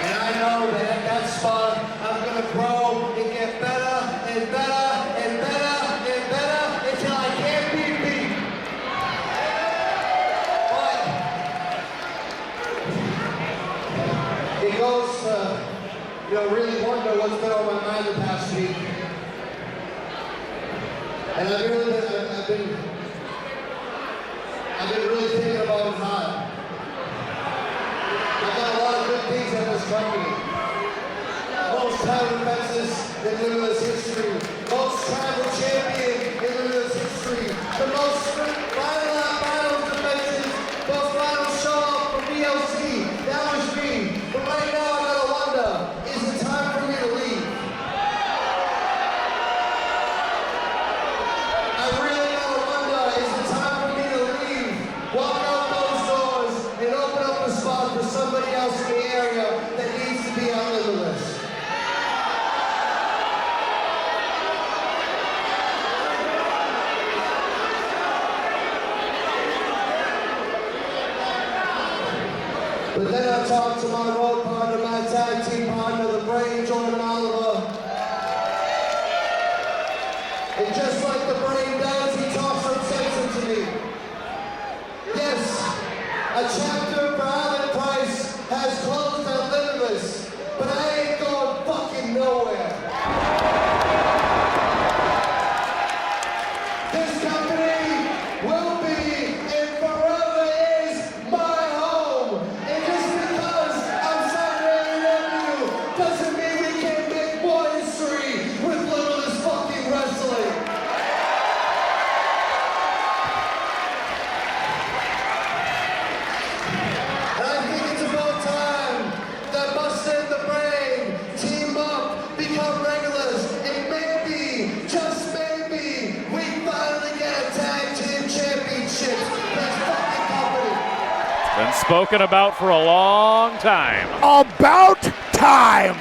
And I know that at that spot, I'm going to grow and get better and better and better and better until I can't be beat. But it goes to, really wonder what's been on my mind the past week. And I've been really thinking about it hard. I've done a lot of good things at this company. Most title defenses in Limitless history. Most tribal champion in Limitless history. The most final defenses. Most final show up for DLC. That was me. But right now I gotta wonder, is it time for me to leave? I really gotta wonder, is it time for me to leave? Walk out those doors and open up a spot for somebody else in the area that needs to be on Limitless. But then I talked to my road partner, my tag team partner, the Brain, Jordan Oliver. And just like the Brain does, he talks some sense into me. Yes, a chapter for Alec Price has closed at Limitless, but I ain't going fucking nowhere. This company will be and forever is my home. And just because I'm Saturday and doesn't mean we can't spoken about for a long time. About time.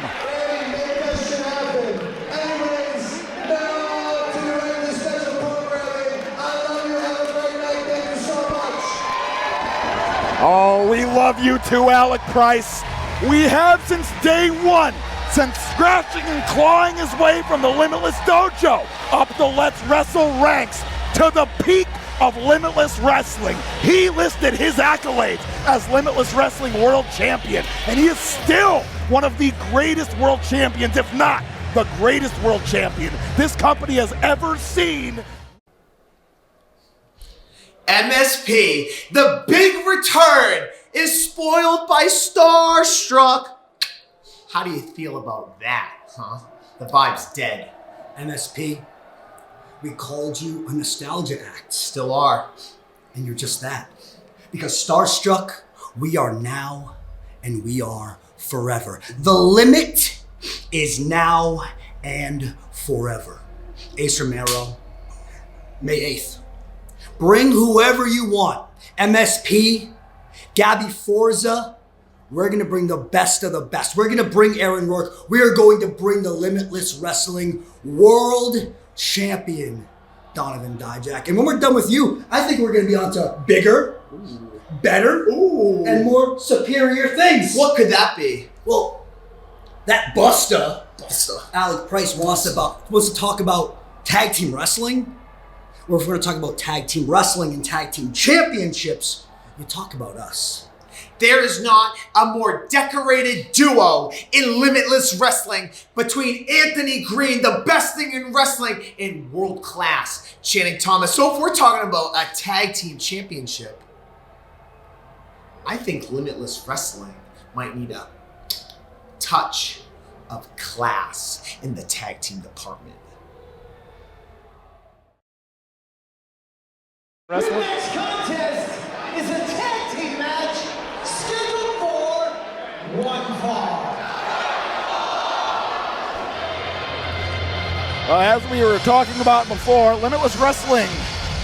Oh, we love you too, Alec Price. We have since day one, since scratching and clawing his way from the Limitless Dojo up the Let's Wrestle ranks to the peak of Limitless Wrestling. He listed his accolades as Limitless Wrestling World Champion, and he is still one of the greatest world champions, if not the greatest world champion this company has ever seen. MSP, the big return, is spoiled by Starstruck. How do you feel about that, huh? The vibe's dead. MSP, we called you a nostalgia act. Still are. And you're just that. Because Starstruck, we are now and we are forever. The limit is now and forever. Ace Romero, May 8th. Bring whoever you want. MSP, Gabby Forza, we're going to bring the best of the best. We're going to bring Aaron Rourke. We are going to bring the Limitless Wrestling World Champion, Donovan Dijak. And when we're done with you, I think we're going to be on to bigger, better, and more superior things. What could that be? Well, that Busta, Alec Price wants to talk about tag team wrestling. Or if we're going to talk about tag team wrestling and tag team championships, you talk about us. There is not a more decorated duo in Limitless Wrestling between Anthony Greene, the best thing in wrestling, and world class Channing Thomas. So if we're talking about a tag team championship, I think Limitless Wrestling might need a touch of class in the tag team department. The next contest is a tag team match scheduled for one fall. As we were talking about before, Limitless Wrestling,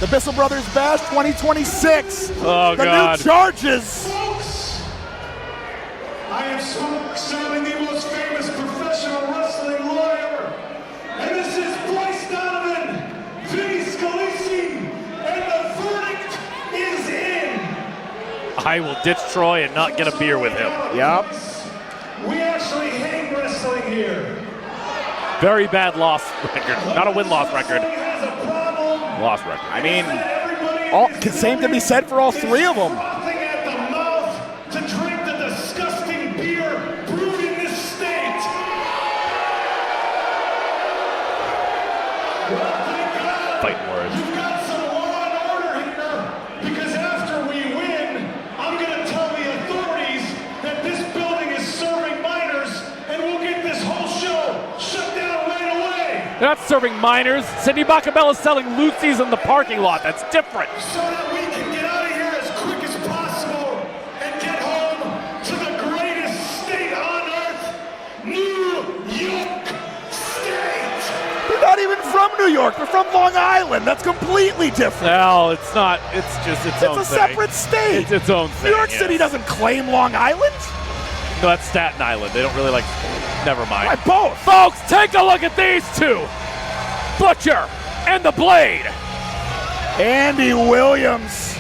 the Bissell Brothers Bash 2026. Oh, the God. new charges. Folks, I am serving the most famous professional wrestling lawyer, and this is Bryce Donovan, Vinny Scalice, and the verdict is in. I will ditch Troy and not get a beer with him. Yep. We actually hate wrestling here. Very bad loss record. Not a win-loss record. Has a problem. Loss record. I mean, Everybody all is can same to be said for all three of them. frothing at the mouth to drink the disgusting beer brewed in this state. Well, thank God. Fighting words. You've got some law and order here, because after we win, I'm going to tell the authorities that this building is serving minors, and we'll get this whole show shut down right away. They're not serving minors. Sidney Bakabella is selling Lucy's in the parking lot. That's different. So that we can get out of here as quick as possible and get home to the greatest state on earth, New York State. They're not even from New York. They're from Long Island. That's completely different. No, it's not. It's just its own It's a thing. separate state. It's its own thing. New York yes. City doesn't claim Long Island. No, that's Staten Island. They don't really like. Never mind. Why both? Folks, take a look at these two. Butcher and the Blade. Andy Williams,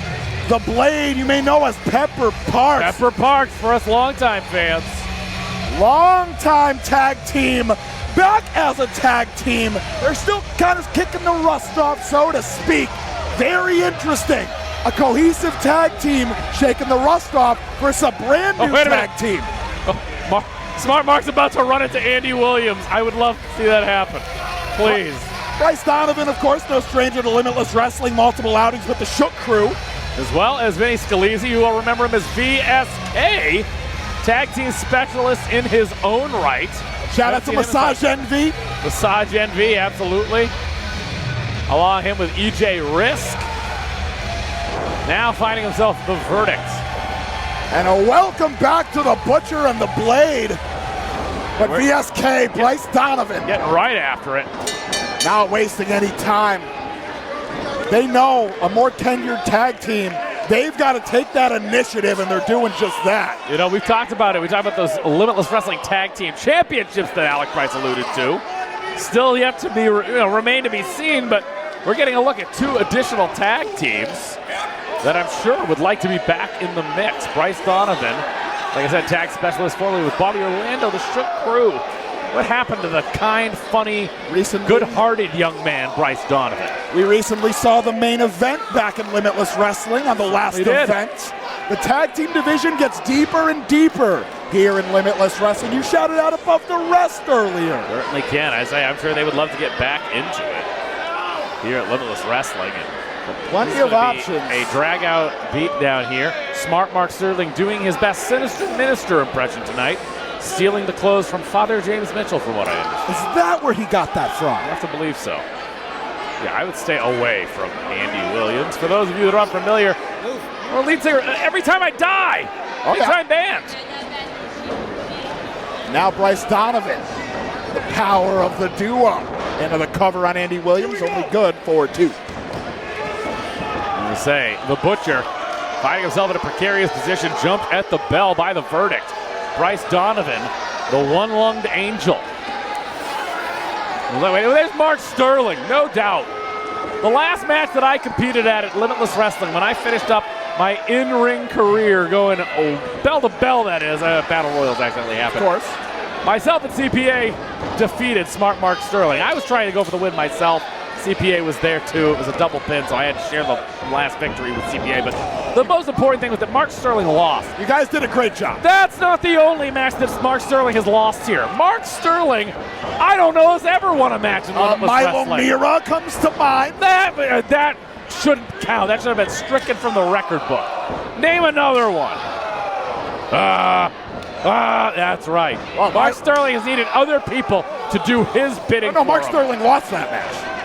the Blade, you may know as Pepper Parks. Pepper Parks for us longtime fans. Long-time tag team, back as a tag team. They're still kind of kicking the rust off, so to speak. Very interesting. A cohesive tag team shaking the rust off versus a brand new wait a tag minute. team. Smart Mark's about to run into Andy Williams. I would love to see that happen. Please. Bryce Donovan, of course, no stranger to Limitless Wrestling, multiple outings with the Shook Crew. As well as Vinny Scalice, you will remember him as VSK, tag team specialist in his own right. Shout out to Massage Envy. Massage Envy, absolutely. Along him with EJ Risk. Now finding himself the verdict. And a welcome back to the Butcher and the Blade. But VSK, Bryce Donovan. Getting right after it. Not wasting any time. They know a more tenured tag team They've got to take that initiative, and they're doing just that. You know, we've talked about it. We talked about those Limitless Wrestling Tag Team Championships that Alec Price alluded to. Still yet to be, remain to be seen, but we're getting a look at 2 additional tag teams that I'm sure would like to be back in the mix. Bryce Donovan, like I said, tag specialist formerly with Bobby Orlando, the Strip Crew. What happened to the kind, funny, good-hearted young man, Bryce Donovan? We recently saw the main event back in Limitless Wrestling on the last event. The tag team division gets deeper and deeper here in Limitless Wrestling. You shouted out above the rest earlier. Certainly can. I'm sure they would love to get back into it here at Limitless Wrestling. And plenty of options. A drag-out beatdown here. Smart Mark Sterling doing his best Sinister Minister impression tonight, stealing the clothes from Father James Mitchell, from what I understand. Is that where he got that from? I have to believe so. Yeah, I would stay away from Andy Williams. For those of you that are unfamiliar, well, lead singer, Every Time I Die, big-time band. Now Bryce Donovan, the power of the duo. Into the cover on Andy Williams, only good for 2. I'm going to say, the Butcher, finding himself in a precarious position, jumped at the bell by the verdict. Bryce Donovan, the one-lunged angel. There's Mark Sterling, no doubt. The last match that I competed at Limitless Wrestling, when I finished up my in-ring career going bell to bell, that is, Battle Royals accidentally happened. Of course. Myself and CPA defeated Smart Mark Sterling. I was trying to go for the win myself. CPA was there too. It was a double pin, so I had to share the last victory with CPA. But the most important thing was that Mark Sterling lost. You guys did a great job. That's not the only match that Mark Sterling has lost here. Mark Sterling, I don't know, has ever won a match in Limitless Milo Wrestling. Mirra comes to mind. That shouldn't count. That should have been stricken from the record book. Name another one. That's right. Well, Mark Sterling has needed other people to do his bidding. No, Mark for him. Sterling lost that match.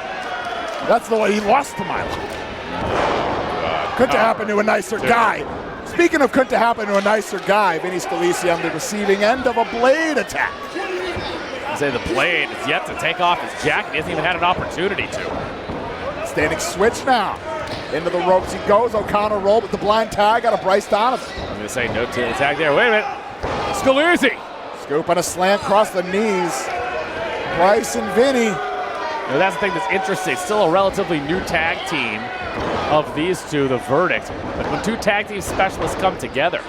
That's the way he lost to Milo. Couldn't happen to a nicer guy. Speaking of couldn't happen to a nicer guy, Vinny Scalice on the receiving end of a blade attack. I say the blade is yet to take off his jacket. He hasn't even had an opportunity to. Standing switch now. Into the ropes he goes. O'Connor roll with the blind tag out of Bryce Donovan. I'm going to say no tail tag there. Wait a minute. Scalice. Scoop on a slant across the knees. Bryce and Vinny. Now that's the thing that's interesting. Still a relatively new tag team of these two, the Verdict. But when 2 tag team specialists come together,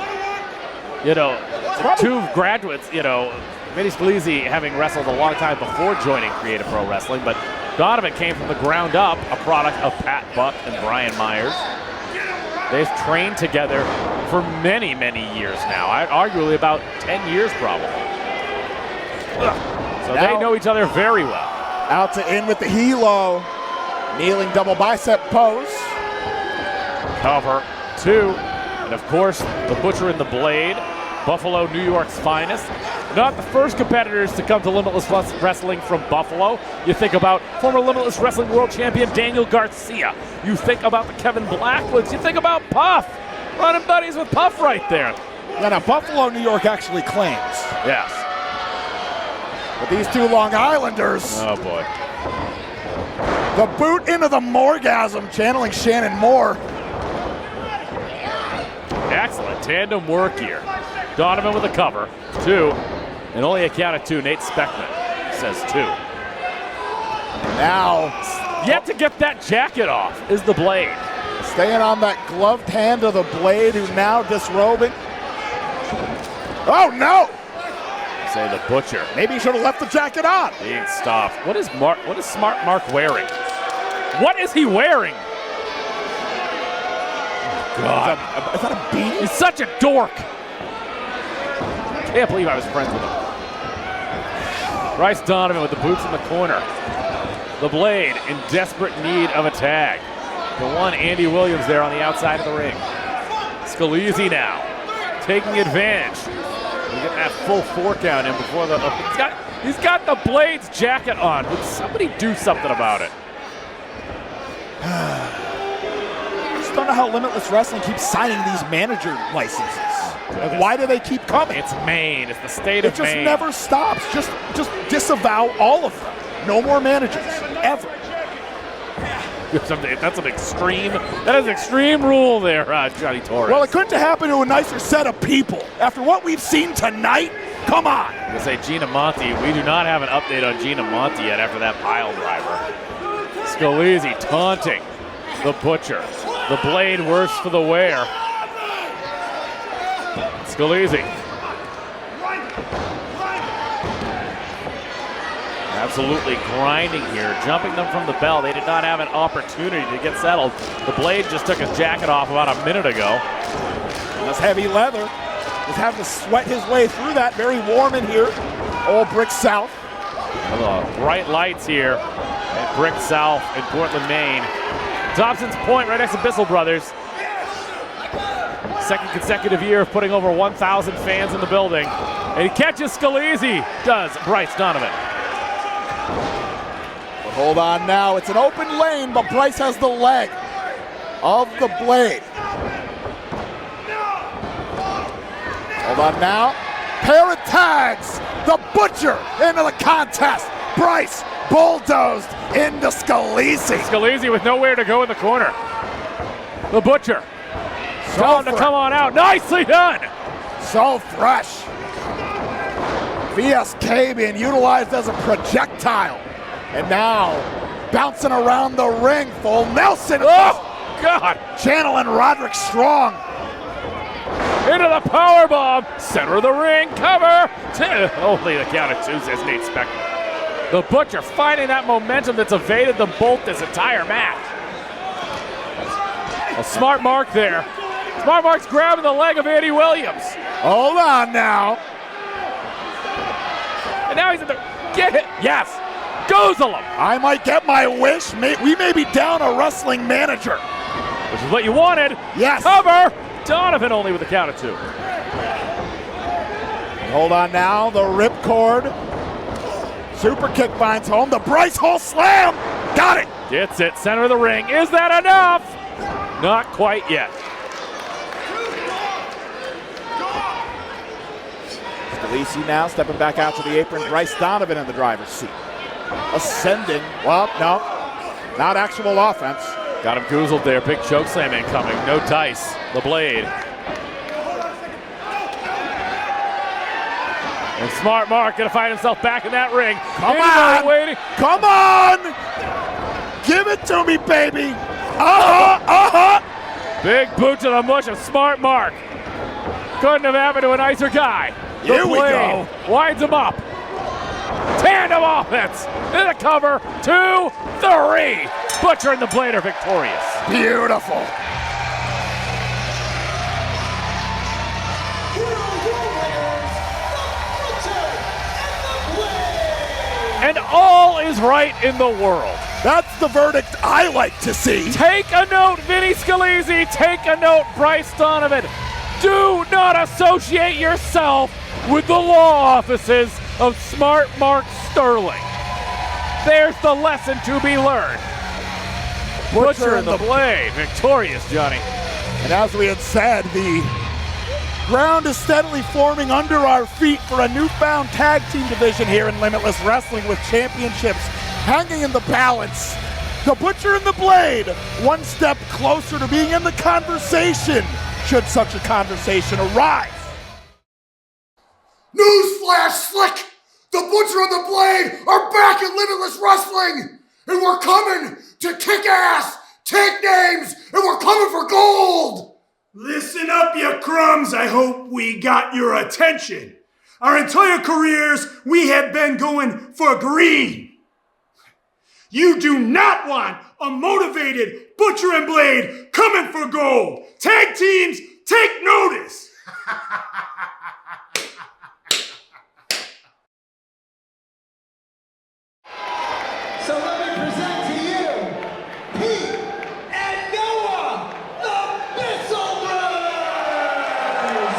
two graduates, Vinny Scalice having wrestled a long time before joining Creative Pro Wrestling, but Donovan came from the ground up, a product of Pat Buck and Brian Myers. They've trained together for many, many years now, arguably about 10 years probably. So now, they know each other very well. Out to in with the helo. Kneeling double bicep pose. Cover 2. And of course, the Butcher and the Blade. Buffalo, New York's finest. Not the first competitors to come to Limitless Wrestling from Buffalo. You think about former Limitless Wrestling World Champion Daniel Garcia. You think about the Kevin Blackwoods. You think about Puff. Running buddies with Puff right there. Yeah, now Buffalo, New York actually claims. Yes. But these 2 Long Islanders. Oh, boy. The boot into the Morgasm, channeling Shannon Moore. Excellent tandem work here. Donovan with a cover. 2. And only a count of 2. Nate Speckman says 2. Now, yet to get that jacket off is the Blade. Staying on that gloved hand of the Blade, who now disrobing. Oh, no! Say the Butcher. Maybe he should have left the jacket on. Being stopped. What is Smart Mark wearing? What is he wearing? Oh, God. Is that a beanie? He's such a dork. Can't believe I was friends with him. Bryce Donovan with the boots in the corner. The Blade in desperate need of a tag. The one Andy Williams there on the outside of the ring. Scalice now taking advantage. We get that full 4 count in before the. He's got the Blade's jacket on. Would somebody do something about it? Just don't know how Limitless Wrestling keeps signing these manager licenses. Like, why do they keep coming? It's Maine. It's the state of Maine. It just never stops. Just disavow all of them. No more managers, ever. That's an extreme. That is an extreme rule there, Johnny Torres. Well, it couldn't have happened to a nicer set of people. After what we've seen tonight, come on. I'm gonna say Gina Monti. We do not have an update on Gina Monti yet after that pile driver. Scalice taunting the Butcher. The blade worse for the wear. Scalice. Absolutely grinding here, jumping them from the bell. They did not have an opportunity to get settled. The blade just took his jacket off about a minute ago. That's heavy leather. Just having to sweat his way through that. Very warm in here. Old Brick South. Bright lights here at Brick South in Portland, Maine. Thompson's point right next to Bissell Brothers. Second consecutive year of putting over 1,000 fans in the building. And he catches Scalice, does Bryce Donovan. But hold on now, it's an open lane, but Bryce has the leg of the blade. Hold on now, pair of tags, the Butcher into the contest. Bryce bulldozed into Scalice. Scalice with nowhere to go in the corner. The Butcher. Tell him to come on out. Nicely done. So fresh. VSK being utilized as a projectile. And now bouncing around the ring. Full Nelson. Oh, God. Channeling Roderick Strong. Into the powerbomb. Center of the ring. Cover. Only the count of two, says Nate Spector. The Butcher finding that momentum that's evaded them both this entire match. A smart mark there. Smart mark's grabbing the leg of Andy Williams. Hold on now. And now he's in the, get it, yes. Goozle him. I might get my wish. We may be down a wrestling manager. Which is what you wanted. Yes. Cover. Donovan only with a count of two. Hold on now, the ripcord. Super kick finds home. The Bryce Hall slam. Got it. Gets it. Center of the ring. Is that enough? Not quite yet. Scalice now stepping back out to the apron. Bryce Donovan in the driver's seat. Ascending. Well, no. Not actual offense. Got him goozled there. Big choke slam incoming. No dice. The blade. And Smart Mark gonna find himself back in that ring. Come on! Waiting. Come on! Give it to me, baby! Big boot to the mush of Smart Mark. Couldn't have happened to a nicer guy. Here we go. Winds him up. Tandem offense. In the cover. 2, 3. Butcher and the Blade are victorious. Beautiful. And all is right in the world. That's the verdict I like to see. Take a note, Vinny Scalice. Take a note, Bryce Donovan. Do not associate yourself with the law offices of Smart Mark Sterling. There's the lesson to be learned. Butcher and the Blade, victorious, Johnny. And as we had said, the ground is steadily forming under our feet for a newfound tag team division here in Limitless Wrestling with championships hanging in the balance. The Butcher and the Blade, one step closer to being in the conversation, should such a conversation arise. Newsflash, Slick! The Butcher and the Blade are back in Limitless Wrestling! And we're coming to kick ass, take names, and we're coming for gold! Listen up, you crumbs. I hope we got your attention. Our entire careers, we have been going for Greene. You do not want a motivated Butcher and Blade coming for gold. Tag teams, take notice. So let me present to you, Pete and Noah, the Bissell Brothers!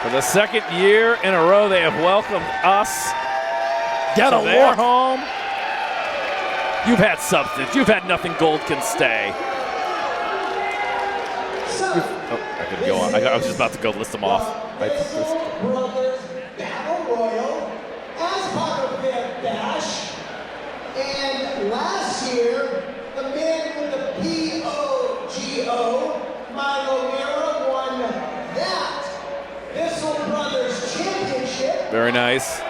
For the second year in a row, they have welcomed us Get to a their look. home. You've had substance. You've had nothing gold can stay. I could go on. I was just about to go list them off. Bissell Brothers Battle Royal as part of their bash. And last Very nice.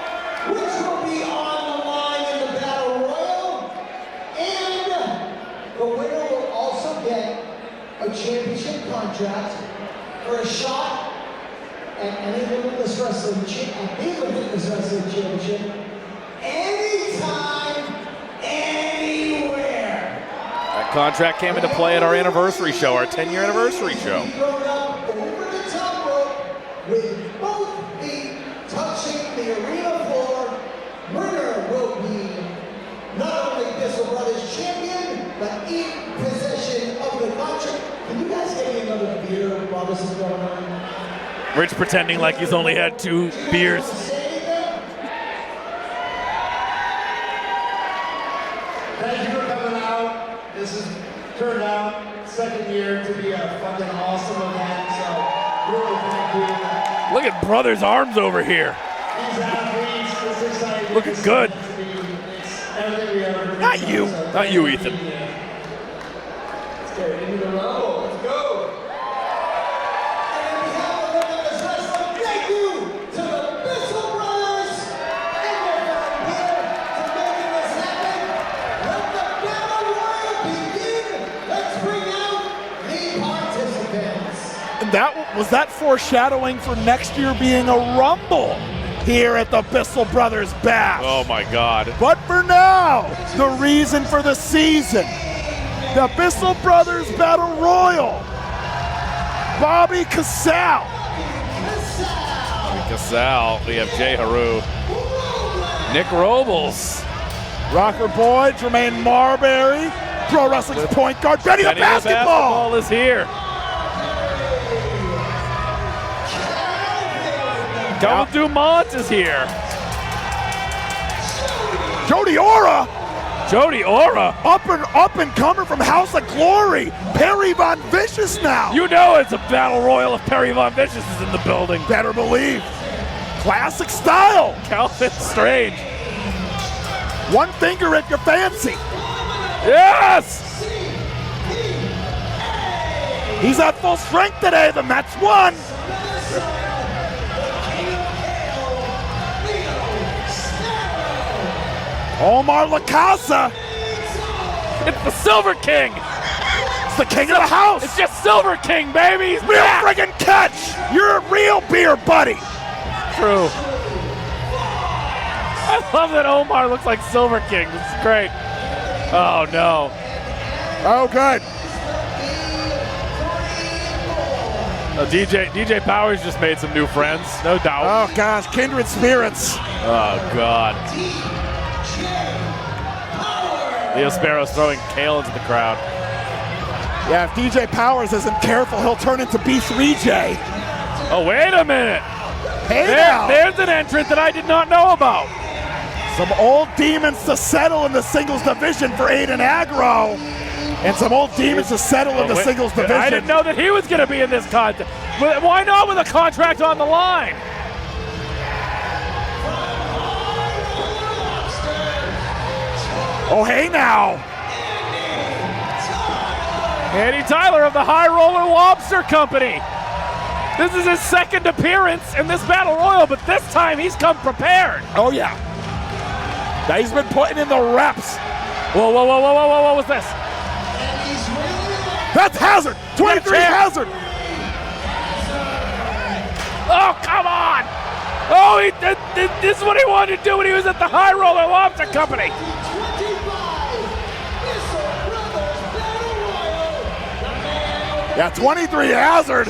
which will be on the line in the Battle Royal. And the winner will also get a championship contract for a shot at any Limitless Wrestling Championship anytime, anywhere. That contract came into play at our anniversary show, our 10-year anniversary show. Thrown up over the top rope with both feet touching the arena floor. Winner will be not only Bissell Brothers champion, but in possession of the contract. Can you guys get me another beer while this is going on? Rich pretending like he's only had 2 beers. Thank you for coming out. This has turned out second year to be a fucking awesome event. So really thank you. Look at brother's arms over here. These athletes, this exciting. Looking good. It's everything we ever dreamed Not you. of. So Not you, Ethan. Let's get into the rumble. Let's go. Thank you to the Bissell Brothers and their volunteer for making this happen. Let the Battle Royal begin. Let's bring out the participants. And was that foreshadowing for next year being a Rumble here at the Bissell Brothers Bash. Oh my God. But for now, the reason for the season, the Bissell Brothers Battle Royal. Bobby Casal. Casal, we have Jay Haru, Nick Robles, Rocker Boy, Jermaine Marbury, Pro Wrestling's point guard, Benny the Basketball is here. Calvin Dumont is here. Jody Ora. Jody Ora. Up and comer from House of Glory. Perry Von Vicious now. You know it's a battle royal if Perry Von Vicious is in the building. Better believe. Classic style. Calvin Strange. One finger at your fancy. Yes! He's at full strength today. The Mets won. Omar LaCasa. It's the Silver King. It's the king of the house. It's just Silver King, baby. He's real back. friggin' catch. You're a real beer buddy. True. I love that Omar looks like Silver King. This is great. Oh, no. Oh, good. DJ Powers just made some new friends, no doubt. Oh, gosh, kindred spirits. Oh, God. Leo Sparrow's throwing Kale into the crowd. Yeah, if DJ Powers isn't careful, he'll turn into B3J. Oh, wait a minute. Hey now. There's an entrant that I did not know about. Some old demons to settle in the singles division for Aiden Aggro. And some old demons to settle in the singles division. I didn't know that he was going to be in this contest. Why not with a contract on the line? Oh, hey now. Andy Tyler of the High Roller Lobster Company. This is his second appearance in this Battle Royal, but this time he's come prepared. Oh, yeah. Now he's been putting in the reps. Whoa, what was this? That's Hazard. 23 Hazard. Oh, come on. Oh, this is what he wanted to do when he was at the High Roller Lobster Company. Yeah, 23 Hazard.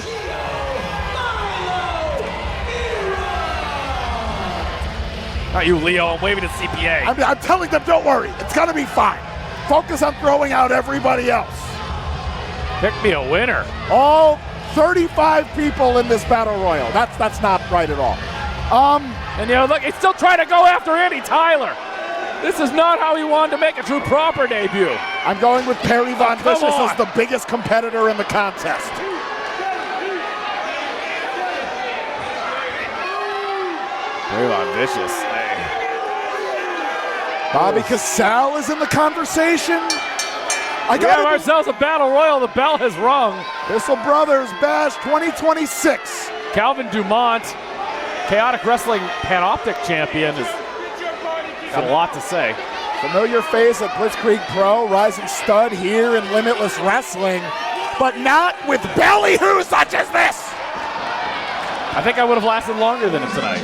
Not you, Leo. I'm waving to CPA. I'm telling them, don't worry. It's going to be fine. Focus on throwing out everybody else. Pick me a winner. All 35 people in this Battle Royal. That's not right at all. And, look, he's still trying to go after Andy Tyler. This is not how he wanted to make a true proper debut. I'm going with Perry Von Vicious on. as the biggest competitor in the contest. Perry Von Vicious. Hey. Bobby Casal is in the conversation. We have ourselves a Battle Royal. The bell has rung. Bissell Brothers Bash 2026. Calvin Dumont Chaotic Wrestling Panoptic champion has got a lot to say. Familiar face at Blitzkrieg Pro, rising stud here in Limitless Wrestling, but not with ballyhoo such as this. I think I would have lasted longer than him tonight.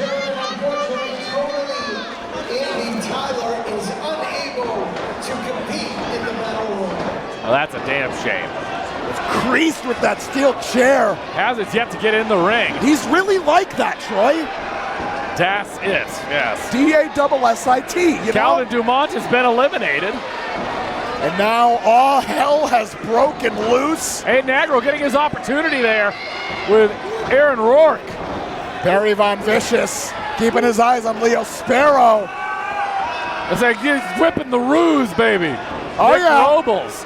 Andy Tyler is unable to compete in the Battle Royal. Well, that's a damn shame. It's creased with that steel chair. Has yet to get in the ring. He's really like that, Troy. Das ist, yes. D-A-double-S-I-T, you Calvin know? Dumont has been eliminated. And now all hell has broken loose. Aiden Aggro getting his opportunity there with Aaron Rourke. Barry Von Vicious keeping his eyes on Leo Sparrow. It's like he's whipping the ruse, baby. Oh, Nick yeah. Robles.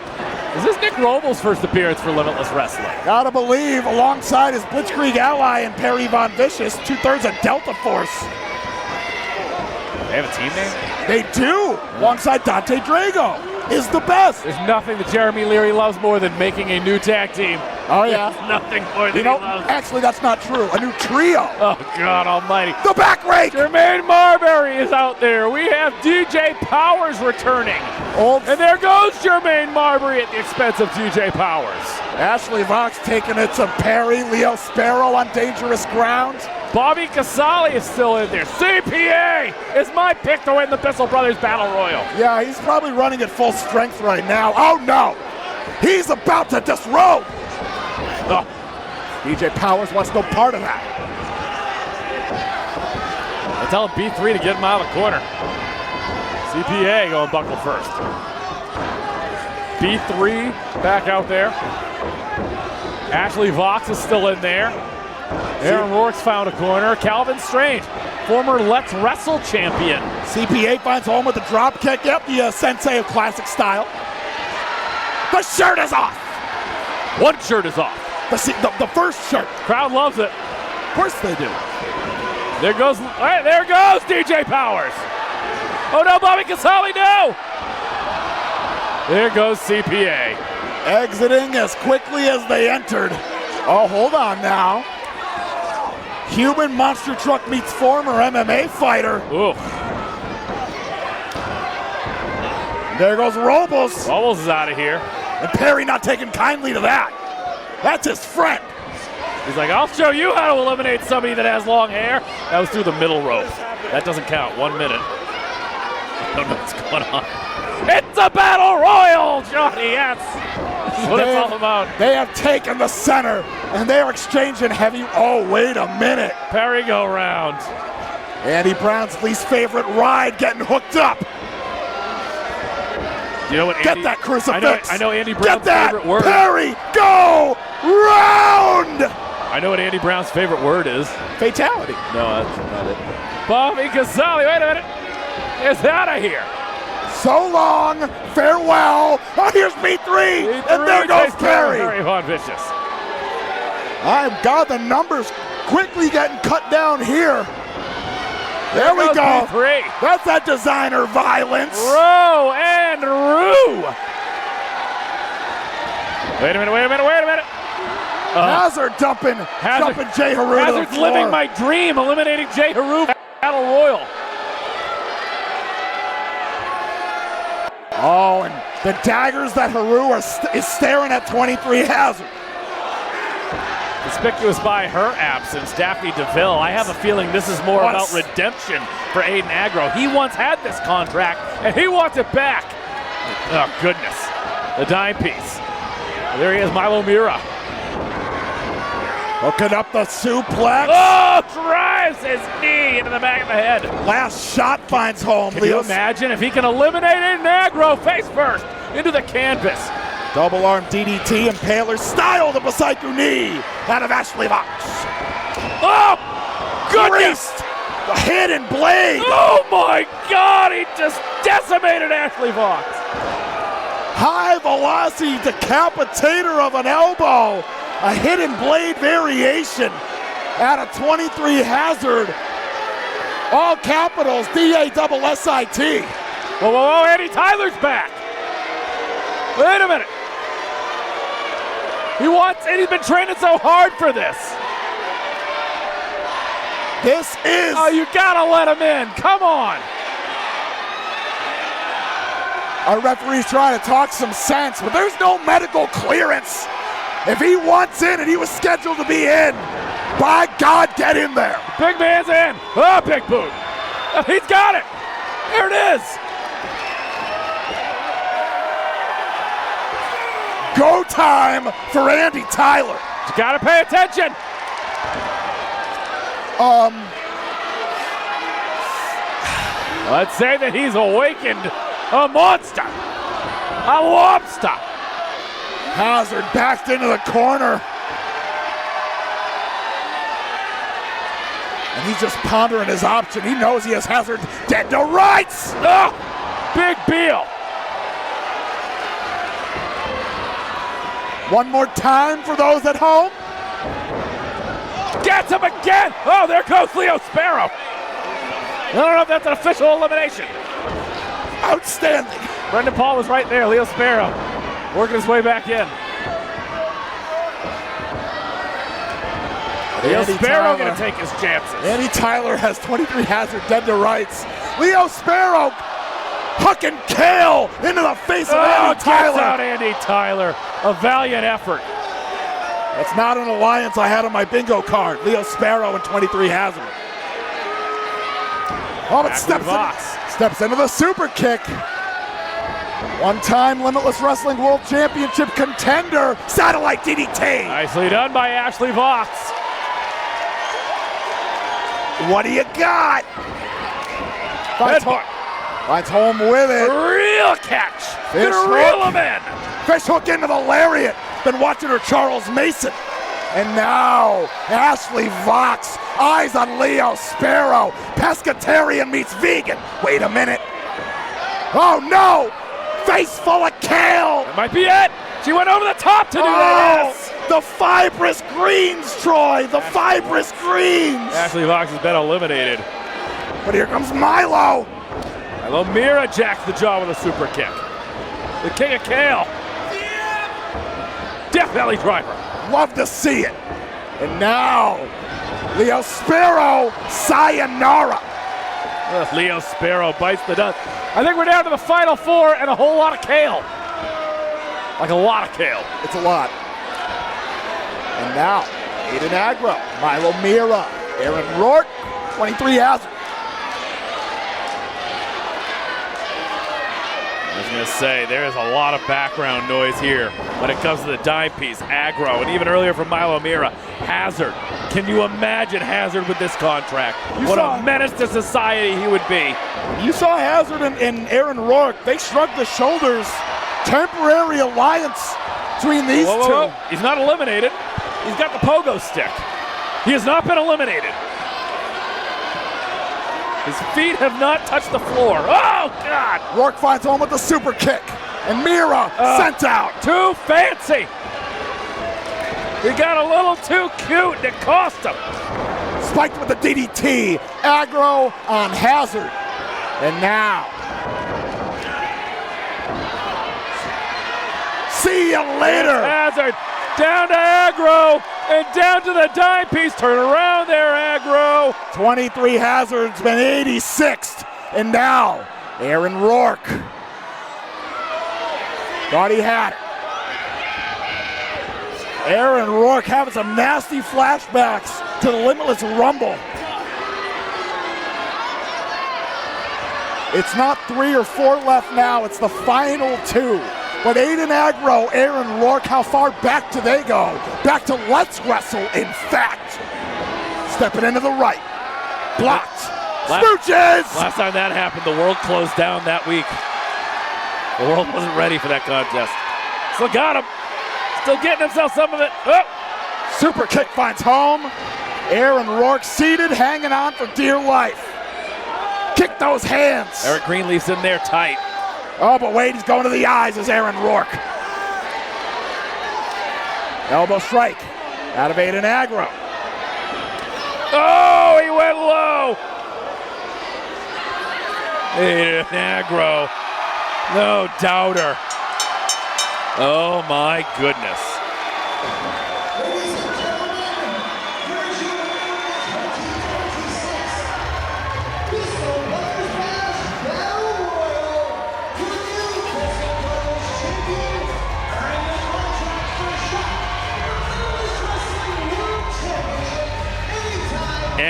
Is this Nick Robles' first appearance for Limitless Wrestling? Gotta believe, alongside his Blitzkrieg ally and Perry Von Vicious, 2/3 of Delta Force. They have a team name? They do, alongside Dante Drago. Is the best. There's nothing that Jeremy Leary loves more than making a new tag team. Oh, yeah. There's nothing more than You know, he loves. actually, that's not true. A new trio. Oh, God almighty. The back rake. Jermaine Marbury is out there. We have DJ Powers returning. Old. And there goes Jermaine Marbury at the expense of DJ Powers. Ashley Vox taking it to Perry. Leo Sparrow on dangerous ground. Bobby Casale is still in there. CPA is my pick to win the Bissell Brothers Battle Royal. Yeah, he's probably running at full strength right now. Oh, no. He's about to disrobe. Oh, DJ Powers wants no part of that. I tell him B3 to get him out of the corner. CPA going buckle first. B3 back out there. Ashley Vox is still in there. Aaron Rourke's found a corner. Calvin Strange, former Let's Wrestle champion. CPA finds home with the drop kick. Yep, the sensei of classic style. The shirt is off. One shirt is off. The first shirt. Crowd loves it. Of course they do. There goes DJ Powers. Oh no, Bobby Casale, no! There goes CPA. Exiting as quickly as they entered. Oh, hold on now. Human monster truck meets former MMA fighter. Ooh. There goes Robles. Robles is out of here. And Perry not taking kindly to that. That's his friend. He's like, I'll show you how to eliminate somebody that has long hair. That was through the middle rope. That doesn't count. 1 minute. I don't know what's going on. It's a battle royal, Johnny, yes. This is what it's all about. They have taken the center, and they are exchanging heavy. Oh, wait a minute. Perry go round. Andy Brown's least favorite ride getting hooked up. You know what? Get that crucifix. I know Andy Brown's favorite word. Perry, go round. I know what Andy Brown's favorite word is. Fatality. No, that's not it. Bobby Casale, wait a minute. It's out of here. So long, farewell. Oh, here's B3, and there goes Perry. Perry Von Vicious. God, the numbers quickly getting cut down here. There we go. B3. That's that designer violence. Row and Roo. Wait a minute. Hazard dumping Jay Haru to the Hazard's floor. living my dream, eliminating Jay Haru. Battle Royal. Oh, and the daggers that Haru is staring at 23 Hazard. Conspicuous by her absence, Daphne DeVille. I have a feeling this is more about redemption for Aiden Aggro. He once had this contract, and he wants it back. Oh, goodness. The dime piece. There he is, Milo Mirra. Hooking up the suplex. Oh, drives his knee into the back of the head. Last shot finds home. Can you imagine if he can eliminate Aiden Aggro face first into the canvas? Double arm DDT, Impaler style the Psycho knee out of Ashley Vox. Oh, goodness! The hidden blade. Oh my God, he just decimated Ashley Vox. High velocity decapitator of an elbow. A hidden blade variation at a 23 Hazard. All capitals, DASSIT. Whoa, Eddie Tyler's back. Wait a minute. He's been training so hard for this. This is... Oh, you gotta let him in. Come on. Our referee's trying to talk some sense, but there's no medical clearance. If he wants in and he was scheduled to be in, by God, get in there. Big man's in. Oh, big boot. Oh, he's got it. There it is. Go time for Andy Tyler. You gotta pay attention. Let's say that he's awakened a monster. A lobster. Hazard backed into the corner. And he's just pondering his option. He knows he has Hazard dead to rights. Oh, big Beal. One more time for those at home. Gets him again. Oh, there goes Leo Sparrow. I don't know if that's an official elimination. Outstanding. Brendan Paul was right there. Leo Sparrow working his way back in. Leo Sparrow going to take his chances. Andy Tyler has 23 Hazard dead to rights. Leo Sparrow hucking kale into the face of Andy Tyler. Gets out Andy Tyler. A valiant effort. That's not an alliance I had on my bingo card. Leo Sparrow and 23 Hazard. Oh, but steps into the super kick. One-time Limitless Wrestling World Championship contender, satellite DDT. Nicely done by Ashley Vox. What do you got? Finds home with it. Real catch. Gonna reel him in. Fish hook into the lariat. Been watching her Charles Mason. And now, Ashley Vox, eyes on Leo Sparrow. Pescatarian meets vegan. Wait a minute. Oh no! Face full of kale! That might be it. She went over the top to do that. The fibrous greens, Troy! The fibrous greens! Ashley Vox has been eliminated. But here comes Milo! Mirra jacks the jaw with a super kick. The king of kale. Death Valley driver. Love to see it. And now, Leo Sparrow, sayonara. Leo Sparrow bites the dust. I think we're down to the final four and a whole lot of kale. Like a lot of kale. It's a lot. And now, Aiden Aggro, Milo Mirra, Aaron Rourke, 23 Hazard. I was going to say, there is a lot of background noise here when it comes to the dime piece, Aggro, and even earlier from Milo Mirra, Hazard. Can you imagine Hazard with this contract? What a menace to society he would be. You saw Hazard and Aaron Rourke. They shrugged the shoulders. Temporary alliance between these two. He's not eliminated. He's got the pogo stick. He has not been eliminated. His feet have not touched the floor. Oh, God! Rourke finds home with the super kick. And Mirra sent out. Too fancy. He got a little too cute and it cost him. Spiked with the DDT. Aggro on Hazard. And now. See you later. Hazard down to Aggro. And down to the dime piece. Turn around there, Aggro. 23 Hazard's been 86th. And now, Aaron Rourke. Thought he had it. Aaron Rourke having some nasty flashbacks to the Limitless Rumble. It's not 3 or 4 left now. It's the final 2. But Aiden Aggro, Aaron Rourke, how far back do they go? Back to Let's Wrestle, in fact. Stepping into the right. Blocked. Smooches! Last time that happened, the world closed down that week. The world wasn't ready for that contest. Still got him. Still getting himself some of it. Oh. Super kick finds home. Aaron Rourke seated, hanging on for dear life. Kick those hands. Eric Greenleaf's in there tight. Oh, but wait, he's going to the eyes as Aaron Rourke. Elbow strike out of Aiden Aggro. Oh, he went low. Aiden Aggro, no doubter. Oh my goodness.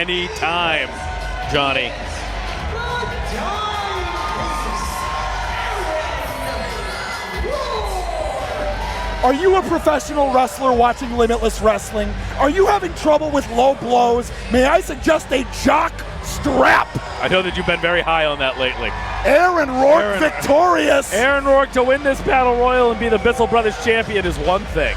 any time, Johnny. Are you a professional wrestler watching Limitless Wrestling? Are you having trouble with low blows? May I suggest a jock strap? I know that you've been very high on that lately. Aaron Rourke victorious. Aaron Rourke to win this Battle Royal and be the Bissell Brothers champion is one thing.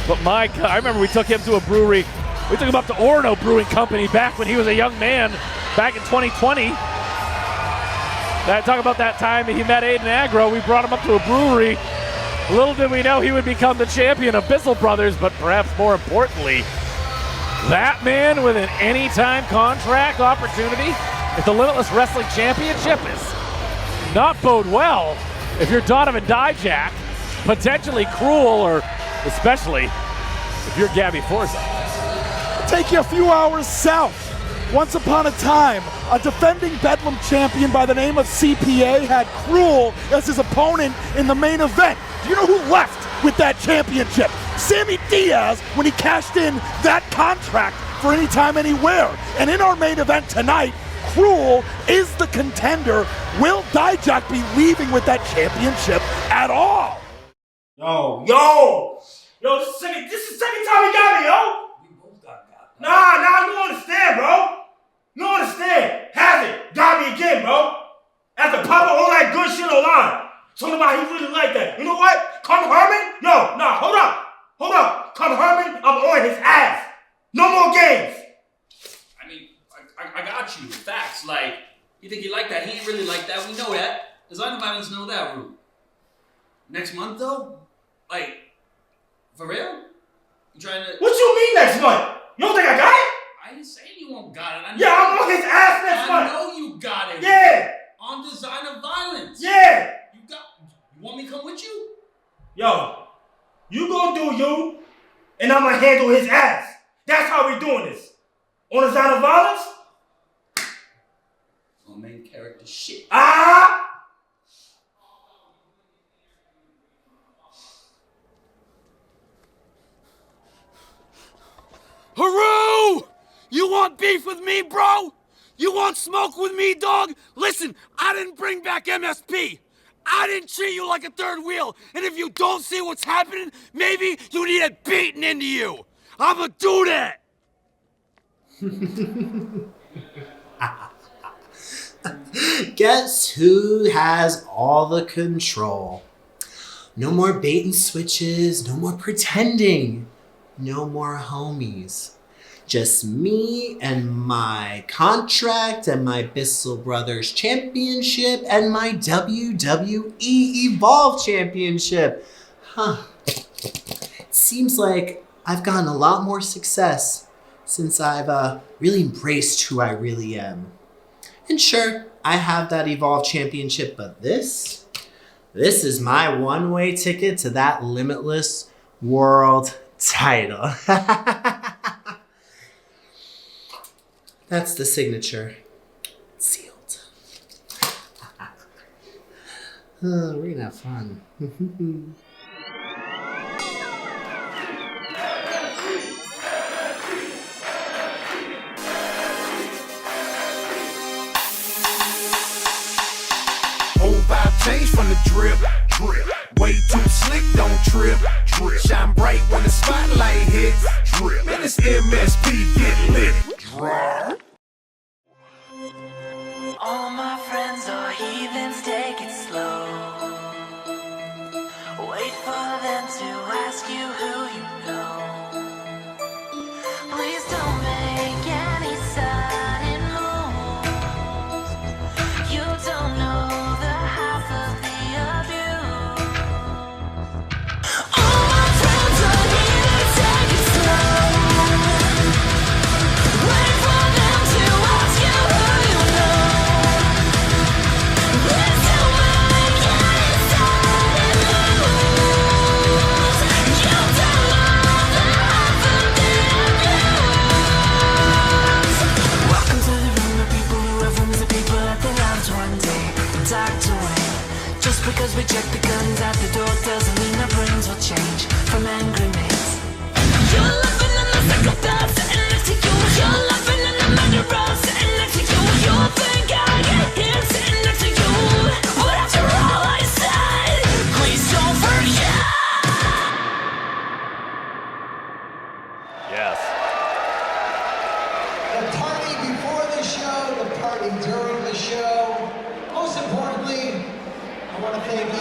But my God, I remember we took him to a brewery. We took him up to Orono Brewing Company back when he was a young man, back in 2020. Talk about that time that he met Aiden Aggro. We brought him up to a brewery. Little did we know he would become the champion of Bissell Brothers, but perhaps more importantly, that man with an anytime contract opportunity at the Limitless Wrestling Championship is not bode well if you're Donovan Dijak, potentially Krule, or especially if you're Gabby Forza. Take you a few hours south. Once upon a time, a defending Bedlam champion by the name of CPA had Krule as his opponent in the main event. Do you know who left with that championship? Sammy Diaz, when he cashed in that contract for Anytime Anywhere. And in our main event tonight, Krule is the contender. Will Dijak be leaving with that championship at all? Yo, this is the second time he got me, yo. Nah, you don't understand, bro. You don't understand. Hazard got me again, bro. After popping all that good shit online. Talking about he really like that. You know what? Come Herman? Hold up. Come Herman, I'm on his ass. No more games. I mean, I got you. Facts. Like, you think you like that? He ain't really like that. We know that. Designer violence know that, Rourke. Next month, though? Like, for real? You trying to... What you mean next month? You don't think I got it? I ain't saying you won't got it. I'm on his ass next month. I know you got it. Yeah. On designer violence. Yeah. You want me to come with you? Yo, you gonna do you, and I'm gonna handle his ass. That's how we doing this. On designer violence? On main character shit. Haru! You want beef with me, bro? You want smoke with me, dog? Listen, I didn't bring back MSP. I didn't treat you like a third wheel. And if you don't see what's happening, maybe you need it beaten into you. I'ma do that. Guess who has all the control? No more bait and switches, no more pretending, no more homies. Just me and my contract and my Bissell Brothers Championship and my WWE Evolve Championship. It seems like I've gotten a lot more success since I've really embraced who I really am. And sure, I have that Evolve Championship, but this is my one-way ticket to that Limitless World title. That's the signature. Sealed. We're gonna have fun. Whole vibe change from the drip. Way too slick, don't trip. Shine bright when the spotlight hits. Man, this MSP get lit. All my friends are heathens, take it slow. Wait for them to ask you who you know. Please don't make any sudden moves. You don't know the half of the abuse. All my friends are heathens, take it slow. Wait for them to ask you who you know. Please don't make any sudden moves. You don't know the half of the abuse. Welcome to the room of people who have rooms of people that they loved one day but tucked away. Just because we check the guns at the door doesn't mean our brains will change from angry mates. You're laughing and the psychopaths sitting next to you. You're laughing and the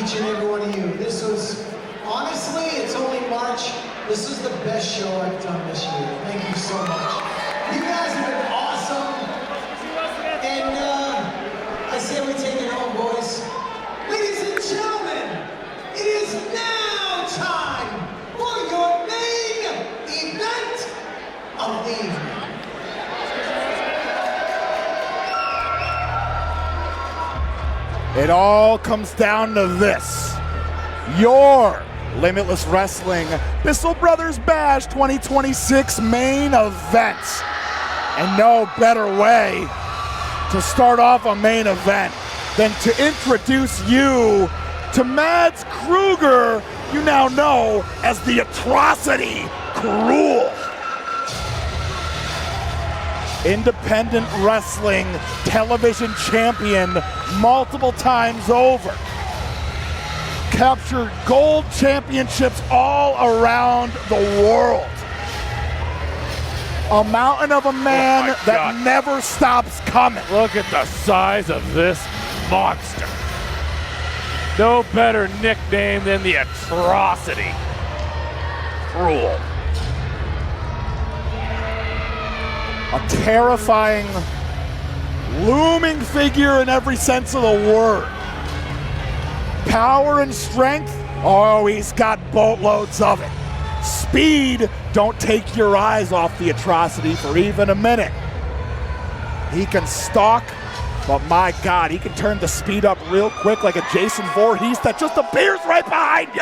each and every one of you. This was, honestly, it's only March. This was the best show I've done this year. Thank you so much. You guys have been awesome. And I say we take it home, boys. Ladies and gentlemen, it is now time for your main event of the evening. It all comes down to this. Your Limitless Wrestling Bissell Brothers Bash 2026 main event. And no better way to start off a main event than to introduce you to Mads Kruger, you now know as the Atrocity Krule. Independent wrestling television champion multiple times over. Captured gold championships all around the world. A mountain of a man that never stops coming. Look at the size of this monster. No better nickname than the Atrocity Krule. A terrifying, looming figure in every sense of the word. Power and strength, oh, he's got boatloads of it. Speed, don't take your eyes off the Atrocity for even a minute. He can stalk, but my God, he can turn the speed up real quick like a Jason Voorhees that just appears right behind you.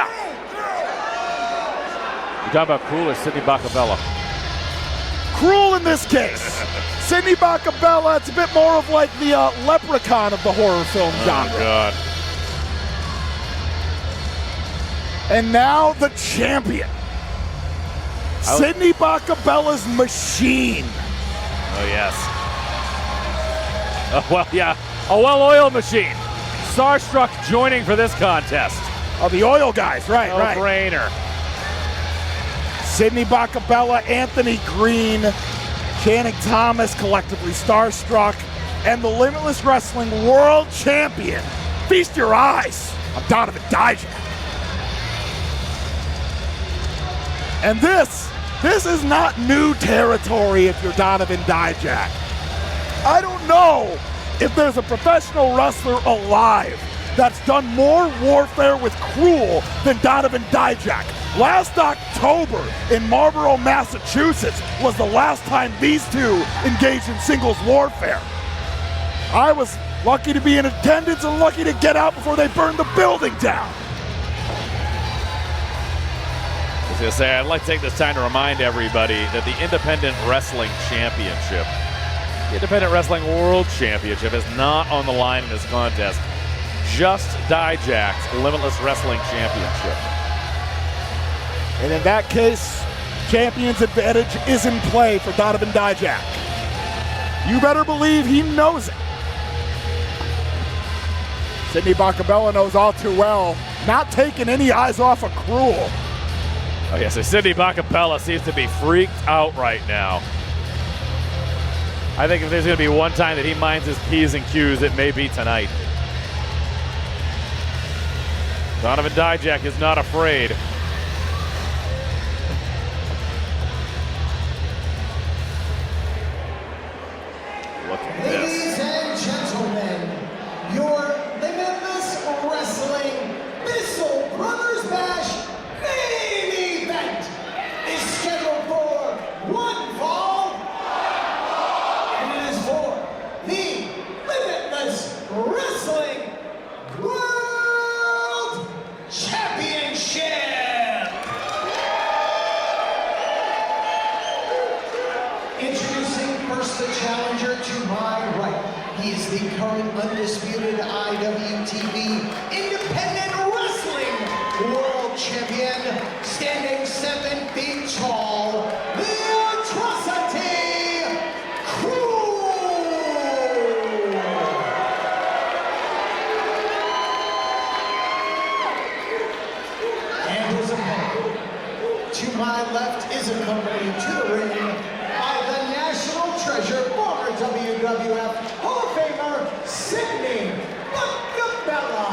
You talking about Krule or Sidney Bakabella? Krule in this case. Sidney Bakabella, it's a bit more of like the leprechaun of the horror film genre. Oh, God. And now the champion. Sidney Bakabella's machine. Oh, yes. Well, yeah, a well-oiled machine. Starstruck joining for this contest. Oh, the oil guys, right, right. No-brainer. Sidney Bakabella, Anthony Greene, Channing Thomas, collectively Starstruck, and the Limitless Wrestling World Champion. Feast your eyes on Donovan Dijak. And this is not new territory if you're Donovan Dijak. I don't know if there's a professional wrestler alive that's done more warfare with Krule than Donovan Dijak. Last October in Marlborough, Massachusetts was the last time these two engaged in singles warfare. I was lucky to be in attendance and lucky to get out before they burned the building down. I was going to say, I'd like to take this time to remind everybody that the Independent Wrestling Championship, the Independent Wrestling World Championship, is not on the line in this contest. Just Dijak's Limitless Wrestling Championship. And in that case, champion's advantage is in play for Donovan Dijak. You better believe he knows it. Sidney Bakabella knows all too well, not taking any eyes off of Krule. Oh, yes, so Sidney Bakabella seems to be freaked out right now. I think if there's going to be one time that he minds his P's and Q's, it may be tonight. Donovan Dijak is not afraid. Look at this. Ladies and gentlemen, your Limitless Wrestling Bissell Brothers Bash main event is scheduled for one fall, and it is for the Limitless Wrestling World Championship. Introducing first the challenger to my right. He is the current undisputed IWTV Independent Wrestling World Champion, standing 7 feet tall, the Atrocity Krule. And his opponent to my left is accompanied to the ring by the national treasure, former WWF Hall of Famer, Sidney Bakabella.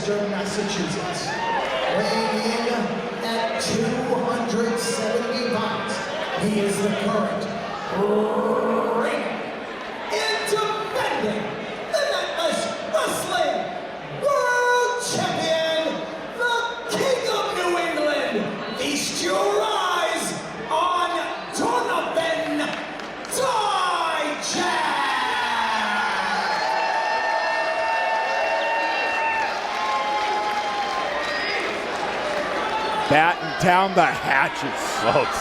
Worcester, Massachusetts. Weighing in at 270 pounds, he is the current reigning and defending Limitless Wrestling World Champion, the King of New England. Feast your eyes on Donovan Dijak. Batten down the hatches. Folks,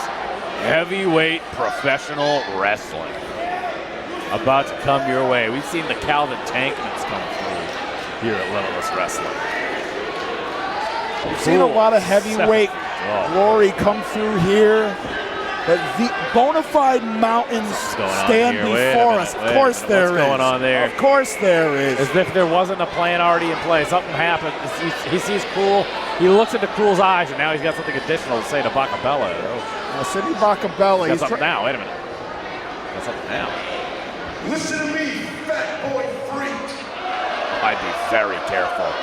heavyweight professional wrestling about to come your way. We've seen the Calvin Tankmans come through here at Limitless Wrestling. We've seen a lot of heavyweight glory come through here, but the bona fide mountains stand before us. Of course there is. What's going on there? Of course there is. As if there wasn't a plan already in place. Something happened. He sees Krule. He looks into Krule's eyes, and now he's got something additional to say to Bakabella. Sidney Bakabella. Got something now. Wait a minute. Got something now. Listen to me, fat boy freak. I'd be very careful.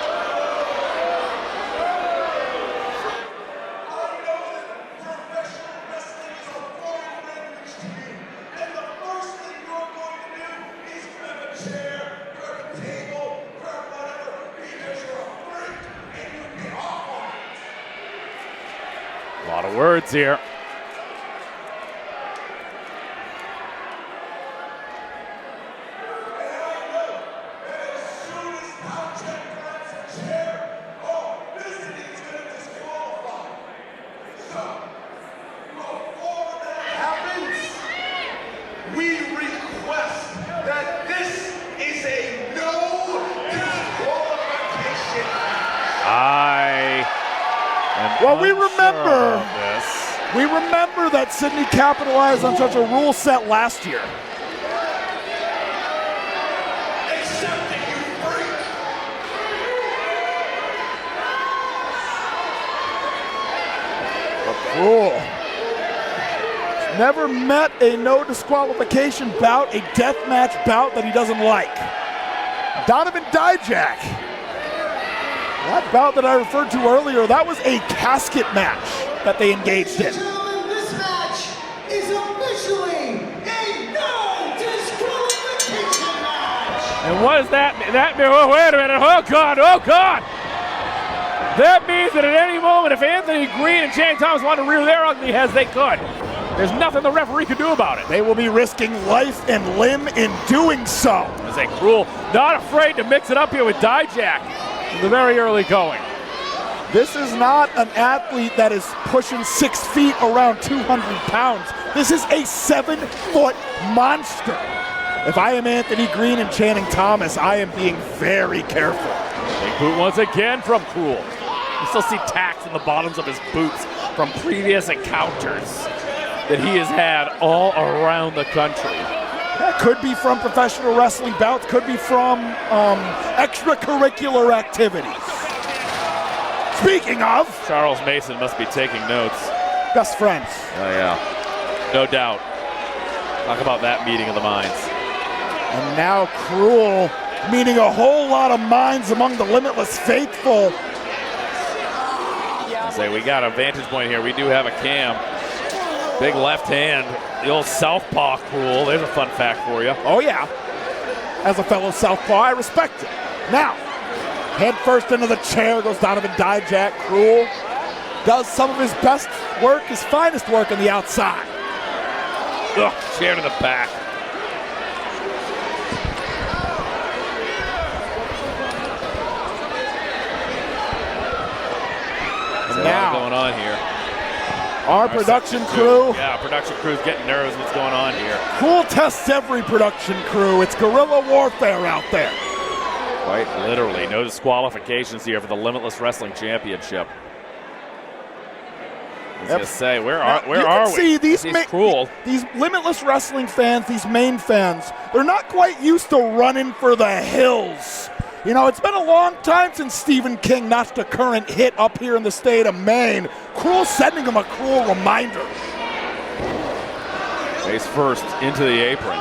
A lot of words here. We request that this is a no disqualification. Well, we remember that Sidney capitalized on such a rule set last year. Krule never met a no disqualification bout, a death match bout that he doesn't like. Donovan Dijak. That bout that I referred to earlier, that was a casket match that they engaged in. This match is officially a no disqualification match. And what does that mean? Wait a minute. Oh, God. That means that at any moment, if Anthony Greene and Channing Thomas want to rear their ugly heads, they could. There's nothing the referee can do about it. They will be risking life and limb in doing so. As a Krule, not afraid to mix it up here with Dijak in the very early going. This is not an athlete that is pushing 6 feet, around 200 pounds. This is a 7-foot monster. If I am Anthony Greene and Channing Thomas, I am being very careful. Big boot once again from Krule. You still see tacks in the bottoms of his boots from previous encounters that he has had all around the country. That could be from professional wrestling bouts, could be from extracurricular activities. Speaking of, Charles Mason must be taking notes. Best friends. Oh yeah, no doubt. Talk about that meeting of the minds. And now Krule meeting a whole lot of minds among the Limitless faithful. Say we got a vantage point here. We do have a cam. Big left hand, the old southpaw Krule. There's a fun fact for you. Oh yeah. As a fellow southpaw, I respect it. Now, head first into the chair goes Donovan Dijak. Krule does some of his best work, his finest work on the outside. Ugh, chair to the back. And now, going on here. Our production crew. Yeah, production crew's getting nervous. What's going on here? Krule tests every production crew. It's guerrilla warfare out there. Quite literally. No disqualifications here for the Limitless Wrestling Championship. I was going to say, where are we? See, these Limitless Wrestling fans, these main fans, they're not quite used to running for the hills. You know, it's been a long time since Stephen King notched a current hit up here in the state of Maine. Krule sending him a cruel reminder. Face first into the apron.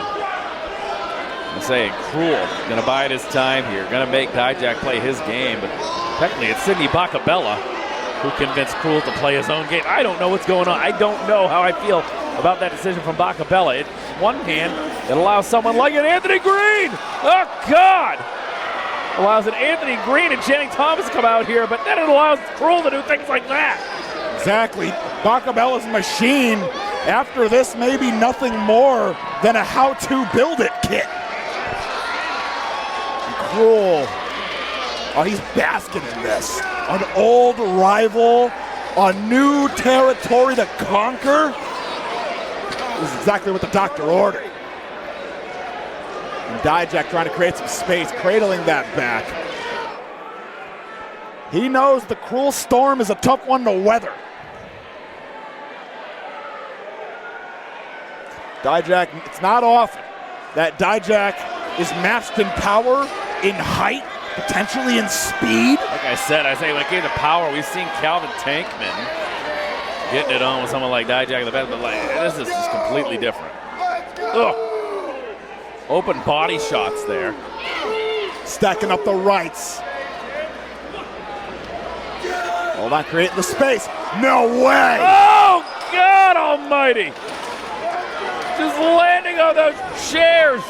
I'm saying Krule gonna bide his time here, gonna make Dijak play his game, but technically it's Sidney Bakabella who convinced Krule to play his own game. I don't know what's going on. I don't know how I feel about that decision from Bakabella. It's one hand, it allows someone like an Anthony Greene. Oh God! Allows an Anthony Greene and Channing Thomas to come out here, but then it allows Krule to do things like that. Exactly. Bakabella's machine, after this, maybe nothing more than a how-to-build-it kit. Krule, oh, he's basking in this. An old rival, a new territory to conquer. This is exactly what the doctor ordered. And Dijak trying to create some space, cradling that back. He knows the Krule storm is a tough one to weather. Dijak, it's not often that Dijak is matched in power, in height, potentially in speed. Like I said, when it came to power, we've seen Calvin Tankman getting it on with someone like Dijak in the best, but like, this is just completely different. Ugh. Open body shots there. Stacking up the rights. Hold on, creating the space. No way! Oh, God almighty! Just landing on those chairs.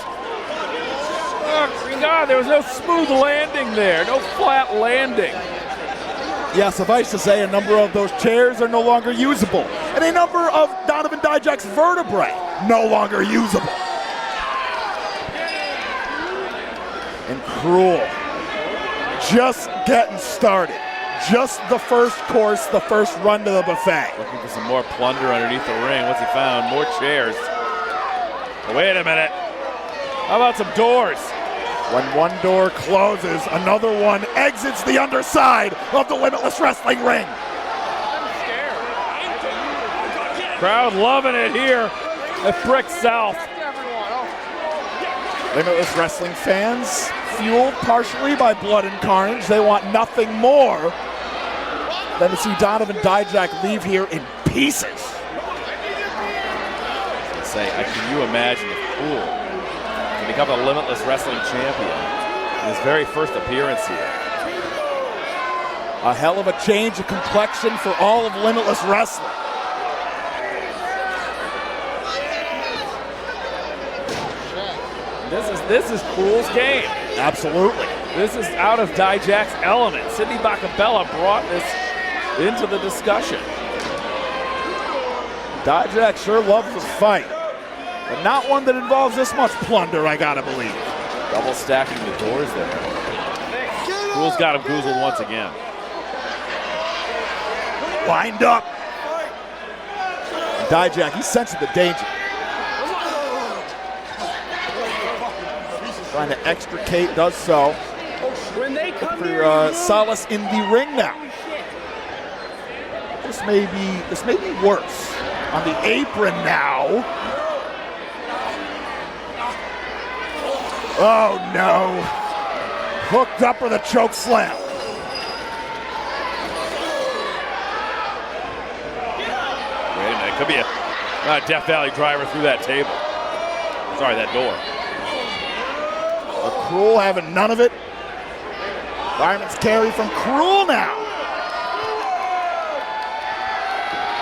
Oh, God, there was no smooth landing there. No flat landing. Yeah, suffice to say, a number of those chairs are no longer usable. And a number of Donovan Dijak's vertebrae no longer usable. And Krule just getting started. Just the first course, the first run to the buffet. Looking for some more plunder underneath the ring. What's he found? More chairs. Wait a minute. How about some doors? When one door closes, another one exits the underside of the Limitless Wrestling ring. Crowd loving it here at Brick South. Limitless Wrestling fans, fueled partially by blood and carnage, they want nothing more than to see Donovan Dijak leave here in pieces. Can you imagine if Krule can become a Limitless Wrestling champion in his very first appearance here? A hell of a change of complexion for all of Limitless Wrestling. This is Krule's game. Absolutely. This is out of Dijak's element. Sidney Bakabella brought this into the discussion. Dijak sure loves the fight, but not one that involves this much plunder, I gotta believe. Double stacking the doors there. Krule's got him goozled once again. Lined up. Dijak, he's sensing the danger. Trying to extricate, does so. For Scalice in the ring now. This may be worse. On the apron now. Oh no. Hooked up for the choke slam. Wait a minute, could be a Death Valley driver through that table. Sorry, that door. Krule having none of it. Fireman's carry from Krule now.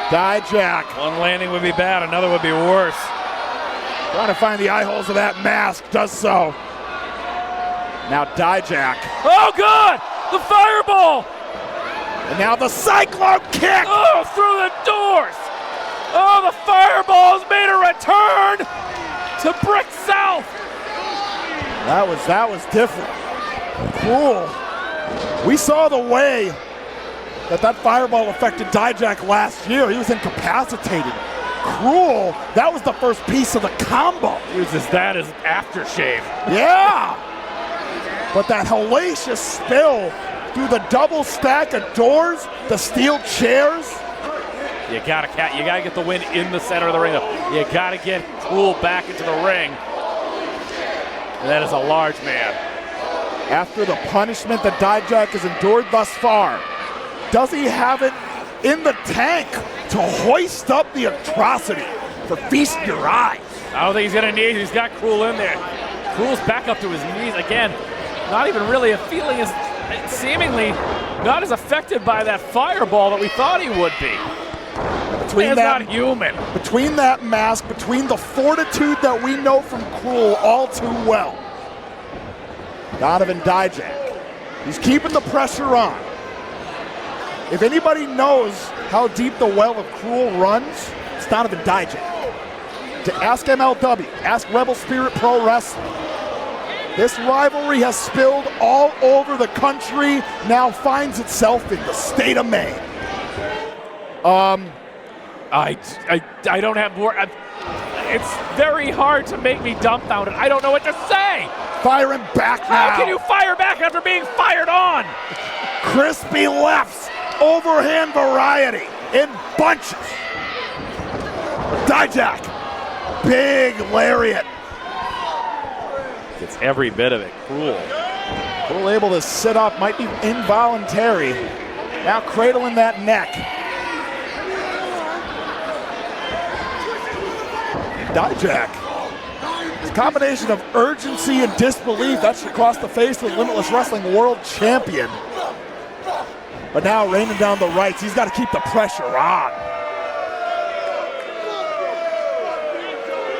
Dijak. One landing would be bad, another would be worse. Trying to find the eye holes of that mask, does so. Now Dijak. Oh God! The fireball! And now the cyclone kick! Oh, through the doors! Oh, the fireball has made a return to Brick South! That was different. Krule. We saw the way that fireball affected Dijak last year. He was incapacitated. Krule, that was the first piece of the combo. Uses that as aftershave. Yeah! But that hellacious spill through the double stack of doors, the steel chairs. You gotta get the win in the center of the ring. You gotta get Krule back into the ring. And that is a large man. After the punishment that Dijak has endured thus far, does he have it in the tank to hoist up the atrocity for Feast Your Eyes? I don't think he's gonna need it. He's got Krule in there. Krule's back up to his knees again. Not even really feeling as seemingly not as affected by that fireball that we thought he would be. Between that, not human. Between that mask, between the fortitude that we know from Krule all too well. Donovan Dijak, he's keeping the pressure on. If anybody knows how deep the well of Krule runs, it's Donovan Dijak. To ask MLW, ask Rebel Spirit Pro Wrestling. This rivalry has spilled all over the country, now finds itself in the state of Maine. I don't have more. It's very hard to make me dumbfounded. I don't know what to say. Fire him back now. How can you fire back after being fired on? Crispy lefts, overhand variety in bunches. Dijak, big lariat. Gets every bit of it. Krule. Krule able to sit up, might be involuntary. Now cradling that neck. Dijak. It's a combination of urgency and disbelief. That should cross the face of the Limitless Wrestling World Champion. But now raining down the rights. He's got to keep the pressure on.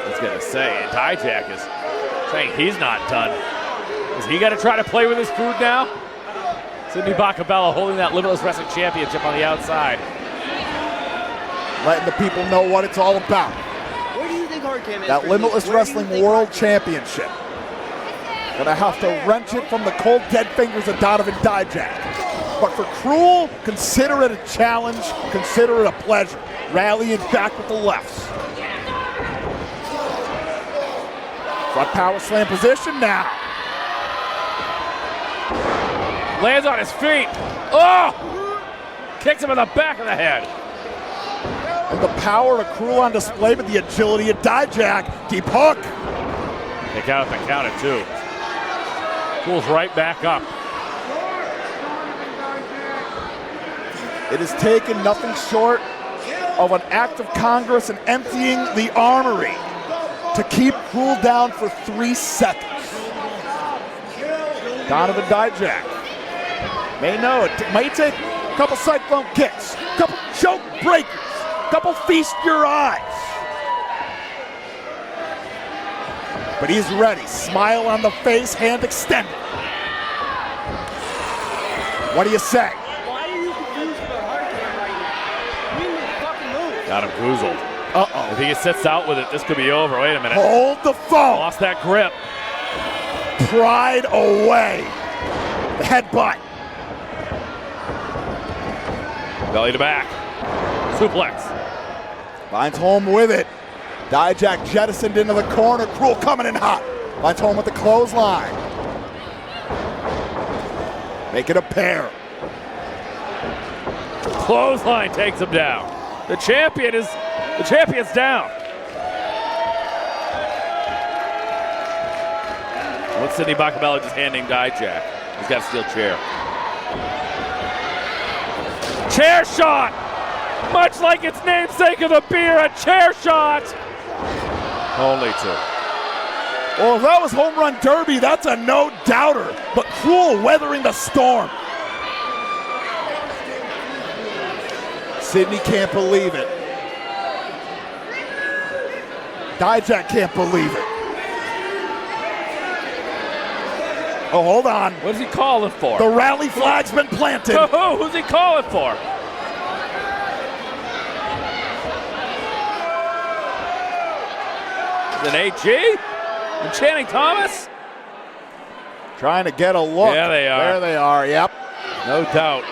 I was going to say, Dijak is saying he's not done. Is he got to try to play with his food now? Sidney Bakabella holding that Limitless Wrestling Championship on the outside. Letting the people know what it's all about. Where do you think Hardcam is? That Limitless Wrestling World Championship. Gonna have to wrench it from the cold dead fingers of Donovan Dijak. But for Krule, consider it a challenge, consider it a pleasure. Rallying back with the lefts. Front power slam position now. Lands on his feet. Oh! Kicks him in the back of the head. And the power of Krule on display, but the agility of Dijak. Deep hook. Kick out the count at 2. Krule's right back up. It has taken nothing short of an act of Congress and emptying the armory to keep Krule down for 3 seconds. Donovan Dijak may know it might take a couple cyclone kicks, a couple choke breakers, a couple feast your eyes. But he's ready. Smile on the face, hand extended. What do you say? Got him goozled. Uh-oh. If he sits out with it, this could be over. Wait a minute. Hold the phone. Lost that grip. Pride away. The headbutt. Belly to back. Suplex. Finds home with it. Dijak jettisoned into the corner. Krule coming in hot. Finds home with the clothesline. Make it a pair. Clothesline takes him down. The champion's down. What's Sidney Bakabella just handing Dijak? He's got a steel chair. Chair shot! Much like its namesake of the beer, a chair shot! Only 2. Well, if that was home run derby, that's a no-doubter. But Krule weathering the storm. Sidney can't believe it. Dijak can't believe it. Oh, hold on. What is he calling for? The rally flag's been planted. To who? Who's he calling for? Is it AG? And Channing Thomas? Trying to get a look. Yeah, they are. There they are, yep. No doubt.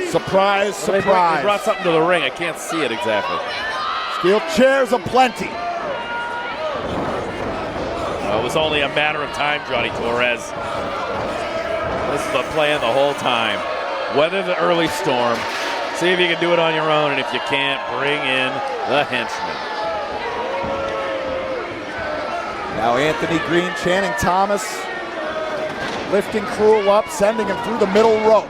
Surprise, Well, surprise. They brought something to the ring. I can't see it exactly. Steel chairs aplenty. It was only a matter of time, Johnny Torres. This is the plan the whole time. Weather the early storm. See if you can do it on your own, and if you can't, bring in the henchman. Now Anthony Greene, Channing Thomas, lifting Krule up, sending him through the middle rope.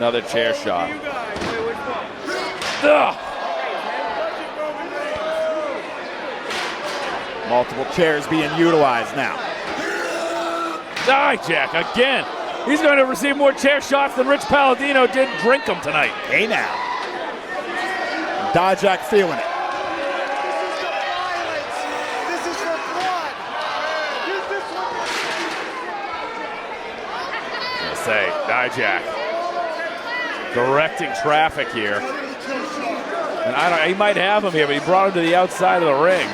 Another chair shot. Ugh. Multiple chairs being utilized now. Dijak again. He's going to receive more chair shots than Rich Palladino did drink them tonight. Hey now. Dijak feeling it. Say, Dijak directing traffic here. And I don't, he might have him here, but he brought him to the outside of the ring.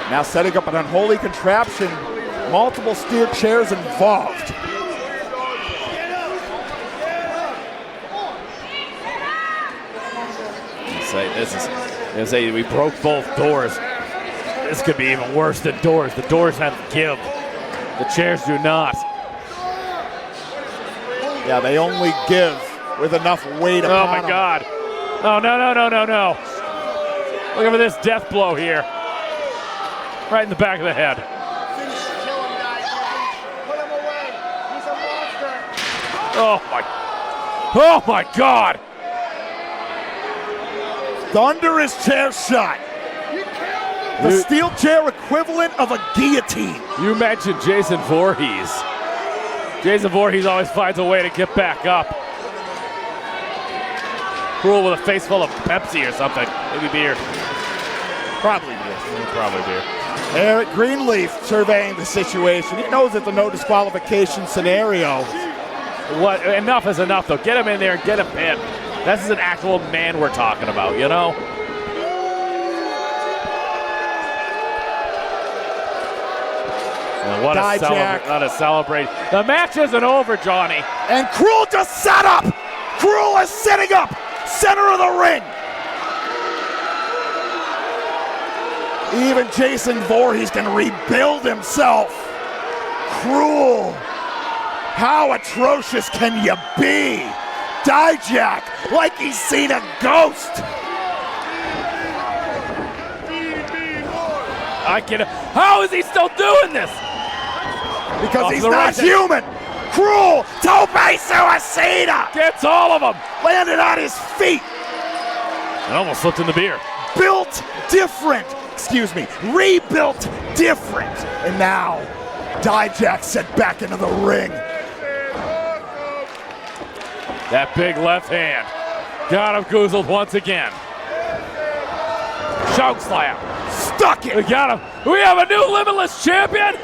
Now setting up an unholy contraption. Multiple steel chairs involved. We broke both doors. This could be even worse than doors. The doors have to give. The chairs do not. Yeah, they only give with enough weight upon Oh my God. Oh, no. Look for this death blow here. Right in the back of the head. Oh my God. Thunderous chair shot. The steel chair equivalent of a guillotine. You mentioned Jason Voorhees. Jason Voorhees always finds a way to get back up. Krule with a face full of Pepsi or something. Maybe beer. Probably beer. Probably beer. Eric Greenleaf surveying the situation. He knows it's a no disqualification scenario. What? Enough is enough, though. Get him in there and get him pinned. This is an actual man we're talking about, you know? And what a celebrate. The match isn't over, Johnny. And Krule just set up. Krule is setting up. Center of the ring. Even Jason Voorhees can rebuild himself. Krule. How atrocious can you be? Dijak, like he's seen a ghost. How is he still doing this? Because he's not human. Krule, tope suicida. Gets all of them. Landed on his feet. And almost slipped in the beer. Built different. Rebuilt different. And now, Dijak set back into the ring. That big left hand. Got him goozled once again. Choke slam. Stuck it. We got him. We have a new Limitless champion.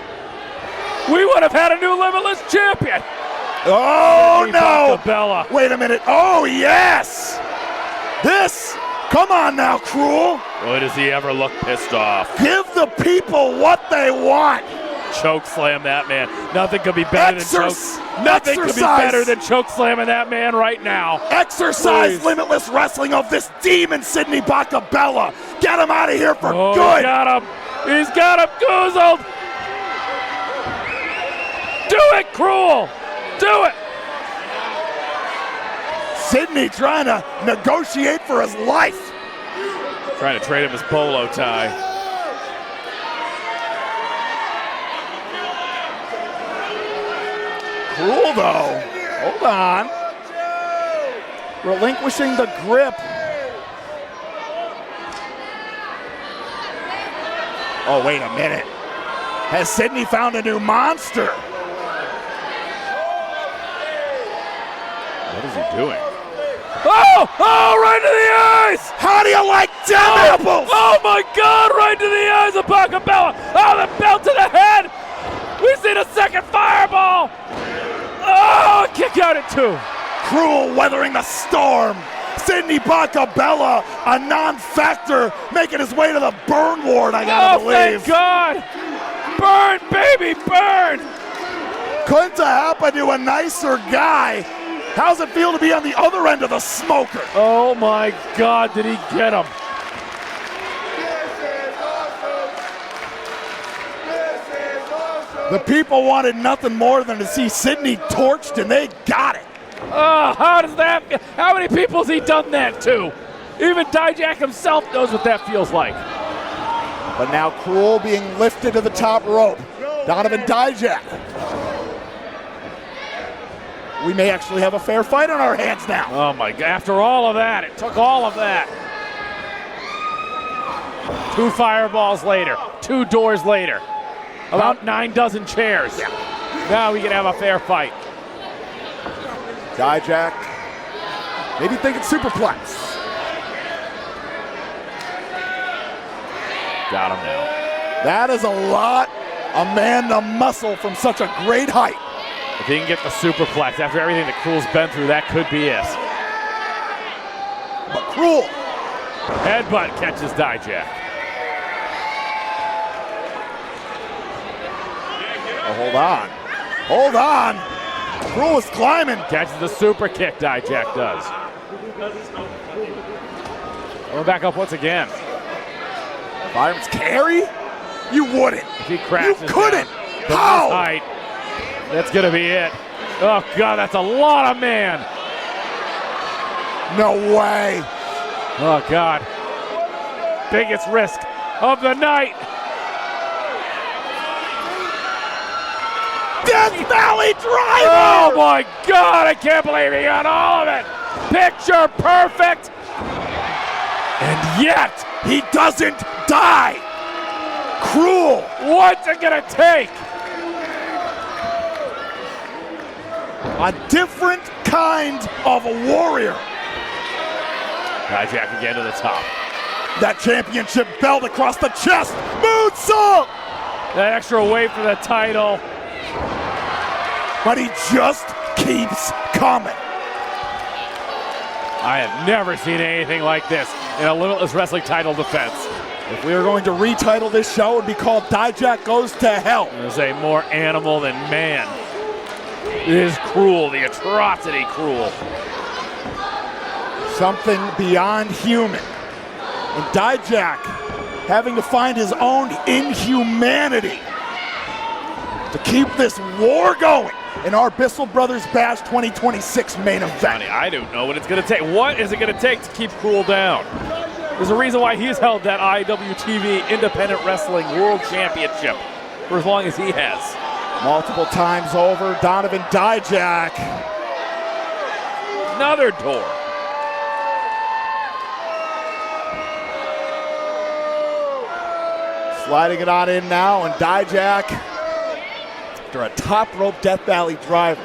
We would have had a new Limitless champion. Oh, no. Bakabella. Wait a minute. Oh, yes. This. Come on now, Krule. Boy, does he ever look pissed off. Give the people what they want. Choke slam that man. Nothing could be better than choke. Nothing could be better than choke slamming that man right now. Exercise Limitless wrestling of this demon, Sidney Bakabella. Get him out of here for good. He got him. He's got him goozled. Do it, Krule. Do it. Sidney trying to negotiate for his life. Trying to trade him his polo tie. Krule, though. Hold on. Relinquishing the grip. Oh, wait a minute. Has Sidney found a new monster? What is he doing? Oh, right to the eyes! How do you like them apples? Oh my God, right to the eyes of Bakabella. Oh, the belt to the head. We see the second fireball. Oh, kick out at two. Krule weathering the storm. Sidney Bakabella, a non-factor, making his way to the burn ward, I gotta believe. Thank God. Burn, baby, burn. Couldn't have happened to a nicer guy. How's it feel to be on the other end of the smoker? Oh my God, did he get him? The people wanted nothing more than to see Sidney torched, and they got it. Oh, how many people has he done that to? Even Dijak himself knows what that feels like. But now Krule being lifted to the top rope. Donovan Dijak. we may actually have a fair fight on our hands now. Oh my God, after all of that, it took all of that. 2 fireballs later, 2 doors later, about 9 dozen chairs. Yeah. Now we can have a fair fight. Dijak, maybe thinking superplex. Got him now. That is a lot of man-to-muscle from such a great height. If he can get the superplex after everything that Krule's been through, that could be it. But Krule. Headbutt catches Dijak. Oh, hold on. Hold on. Krule is climbing. Catches the super kick, Dijak does. Going back up once again. Byron's carry? You wouldn't. If he crashes you couldn't. Down, How? Height, that's going to be it. Oh, God, that's a lot of man. No way. Oh, God. Biggest risk of the night. Death Valley Driver! Oh, my God, I can't believe he got all of it. Picture perfect. And yet, he doesn't die. Krule. What's it going to take? A different kind of a warrior. Dijak again to the top. That championship belt across the chest. Moonsault! That extra weight for the title. But he just keeps coming. I have never seen anything like this in a Limitless Wrestling title defense. If we were going to retitle this show, it would be called Dijak Goes to Hell. It was a more animal than man. It is Krule, the atrocity Krule. Something beyond human. And Dijak having to find his own inhumanity to keep this war going in our Bissell Brothers Bash 2026 main event. I don't know what it's going to take. What is it going to take to keep Krule down? There's a reason why he's held that IWTV Independent Wrestling World Championship for as long as he has. Multiple times over, Donovan Dijak. Another door. Sliding it on in now, and Dijak, after a top rope Death Valley driver,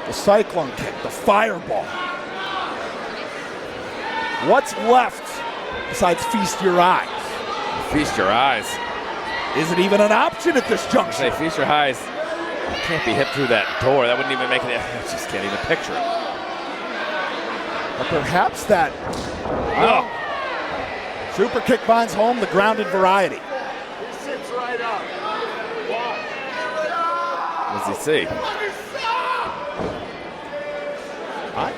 the cyclone kick, the fireball. What's left besides feast your eyes? Feast your eyes. Is it even an option at this juncture? Say, feast your eyes. Can't be hit through that door. That wouldn't even make it. I just can't even picture it. But perhaps that super kick finds home the grounded variety. He sits right up. What does he see?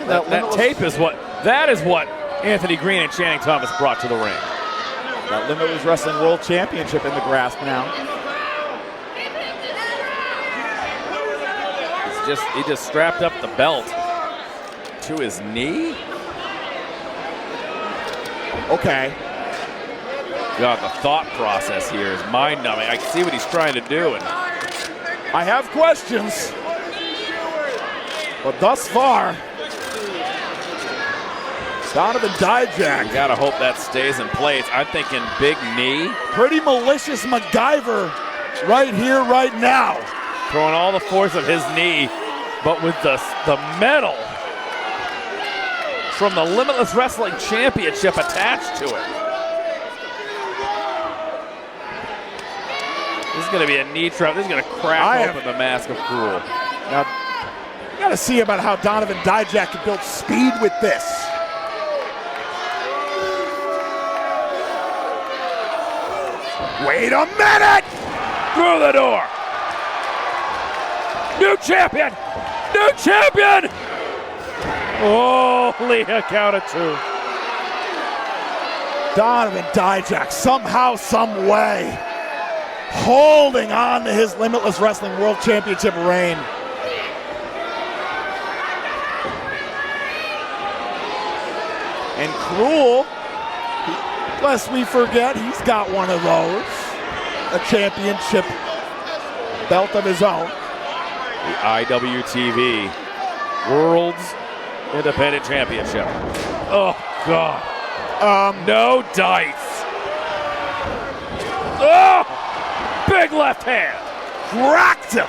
That tape is what. That is what Anthony Greene and Channing Thomas brought to the ring. That Limitless Wrestling World Championship in the grasp now. He just strapped up the belt to his knee. Okay. God, the thought process here is mind-numbing. I can see what he's trying to do, and I have questions, but thus far, Donovan Dijak. you gotta hope that stays in place. I'm thinking big knee. Pretty malicious MacGyver right here, right now. Throwing all the force of his knee, but with the metal from the Limitless Wrestling Championship attached to it. This is going to be a knee trap. This is going to crack open the mask of Krule. Now, you got to see about how Donovan Dijak can build speed with this. Wait a minute! Through the door. New champion! New champion! Holy, a count of 2. Donovan Dijak, somehow, some way, holding on to his Limitless Wrestling World Championship reign. And Krule, lest we forget, he's got one of those, a championship belt of his own. The IWTV World's Independent Championship. Oh, God. No dice. Oh! Big left hand. Cracked him.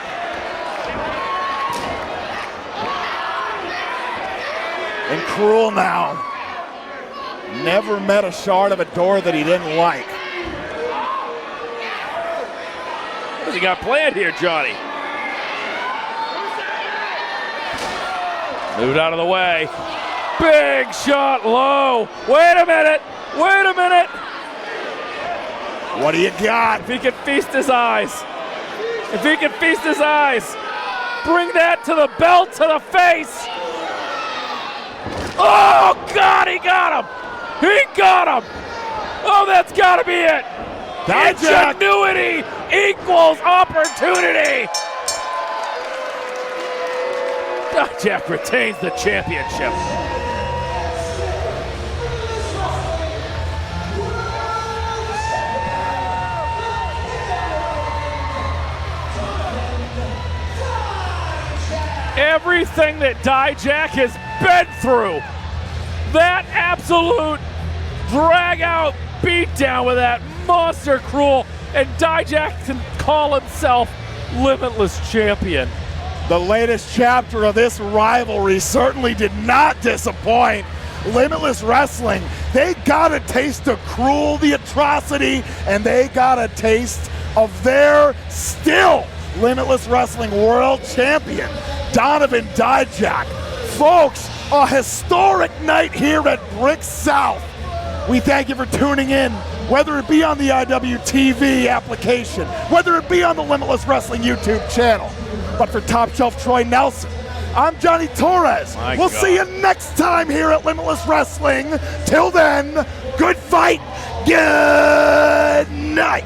And Krule now. Never met a shard of a door that he didn't like. What has he got planned here, Johnny? Moved out of the way. Big shot low. Wait a minute. Wait a minute. What do you got? If he can feast his eyes. If he can feast his eyes. Bring that to the belt, to the face. Oh, God, he got him. He got him. Oh, that's got to be it. Dijak. Ingenuity equals opportunity. Dijak retains the championship. Everything that Dijak has been through, that absolute drag-out beatdown with that monster Krule, and Dijak can call himself Limitless champion. The latest chapter of this rivalry certainly did not disappoint. Limitless Wrestling, they got a taste of Krule, the atrocity, and they got a taste of their still Limitless Wrestling World Champion, Donovan Dijak. Folks, a historic night here at Brick South. We thank you for tuning in, whether it be on the IWTV application, whether it be on the Limitless Wrestling YouTube channel. But for Top Shelf Troy Nelson, I'm Johnny Torres. We'll see you next time here at Limitless Wrestling. Till then, good fight, good night.